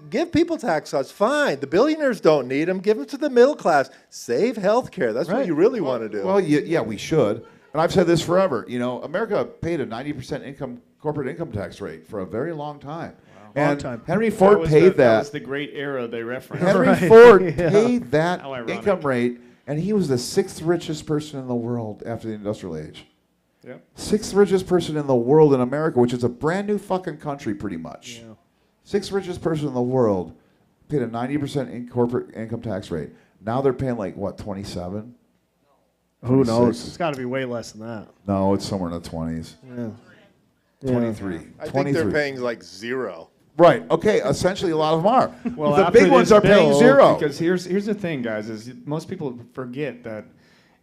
give people tax cuts. Fine. The billionaires don't need them. Give them to the middle class. Save healthcare. That's what you really want to do. Well, yeah, we should. And I've said this forever. You know, America paid a 90% corporate income tax rate for a very long time. Long And time. Henry Ford paid That that. was the great era they referenced. Henry Right. Ford Yeah. paid that How ironic. income rate, and he was the 6th richest person in the world after the industrial age. Yep. 6th richest person in the world in America, which is a brand new fucking country pretty much. Yeah. 6th richest person in the world paid a 90% corporate income tax rate. Now they're paying like, what, 27? Who knows? 26. It's got to be way less than that. No, it's somewhere in the 20s. Yeah. 23. I think 23. they're paying like zero. Right. Okay. Essentially, a lot of them are. Well, the after big ones this are paying bill, zero. Because here's the thing, guys, is most people forget that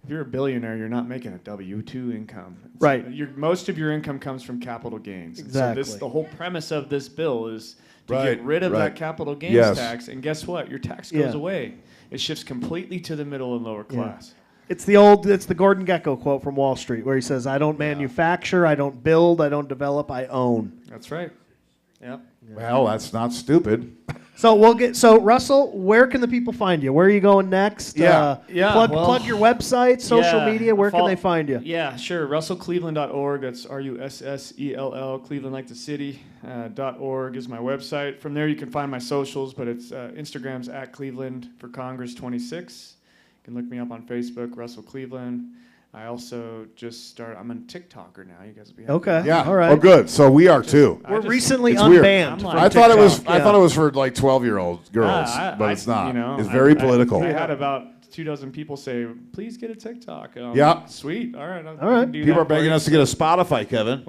if you're a billionaire, you're not making a W-2 income. Right. Most of your income comes from capital gains. And Exactly. So the whole premise of this bill is to Right, get rid of right. that capital gains Yes. tax, and guess what? Your tax goes Yeah. away. It shifts completely to the middle and lower class. It's the Gordon Gekko quote from Wall Street where he says, I don't manufacture, I don't build, I don't develop, I own. That's right. Yep. Well, that's not stupid. So Russell, where can the people find you? Where are you going next? Yeah, Plug your website, social media, where can they find you? Yeah, sure. RussellCleveland.org. That's RUSSELL, Cleveland like the city, .org is my website. From there you can find my socials, but it's Instagram's at Cleveland for Congress 26. You can look me up on Facebook, Russell Cleveland. I also just started, I'm a TikToker now. You guys will be happy. Okay. Yeah. All right. Oh, good. So we are too. We're recently it's weird. unbanned. I'm from like- I thought it was. TikTok. I thought it was for like 12-year-old girls, but it's not. It's very political. I had about 24 people say, "Please get a TikTok." Yeah. Sweet. All right. All right. People are begging us to get a Spotify, Kevin.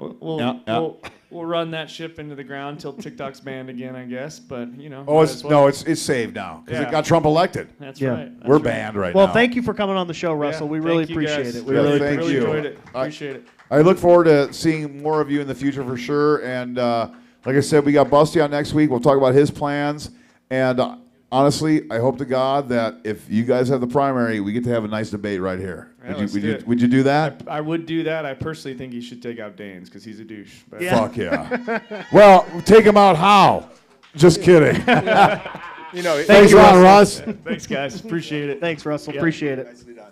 We'll run that ship into the ground until TikTok's banned again, I guess. But Oh, might it's as well. it's saved now because Yeah. it got Trump elected. That's Yeah. right. That's We're right. banned right Well, now. thank you for coming on the show, Russell. Yeah, we really thank you, appreciate guys. it. We Yeah, really thank really you. enjoyed it. Appreciate it. I look forward to seeing more of you in the future for sure. And like I said, we got Busty on next week. We'll talk about his plans. And honestly, I hope to God that if you guys have the primary, we get to have a nice debate right here. Yeah, let's do it. Would you do that? I would do that. I personally think he should take out Danes because he's a douche. But Fuck yeah. Well, take him out how? Just kidding. You know, Thanks a lot, Russ. Thanks, guys. Appreciate it. Thanks, Russell. Yeah. Appreciate it. nicely done.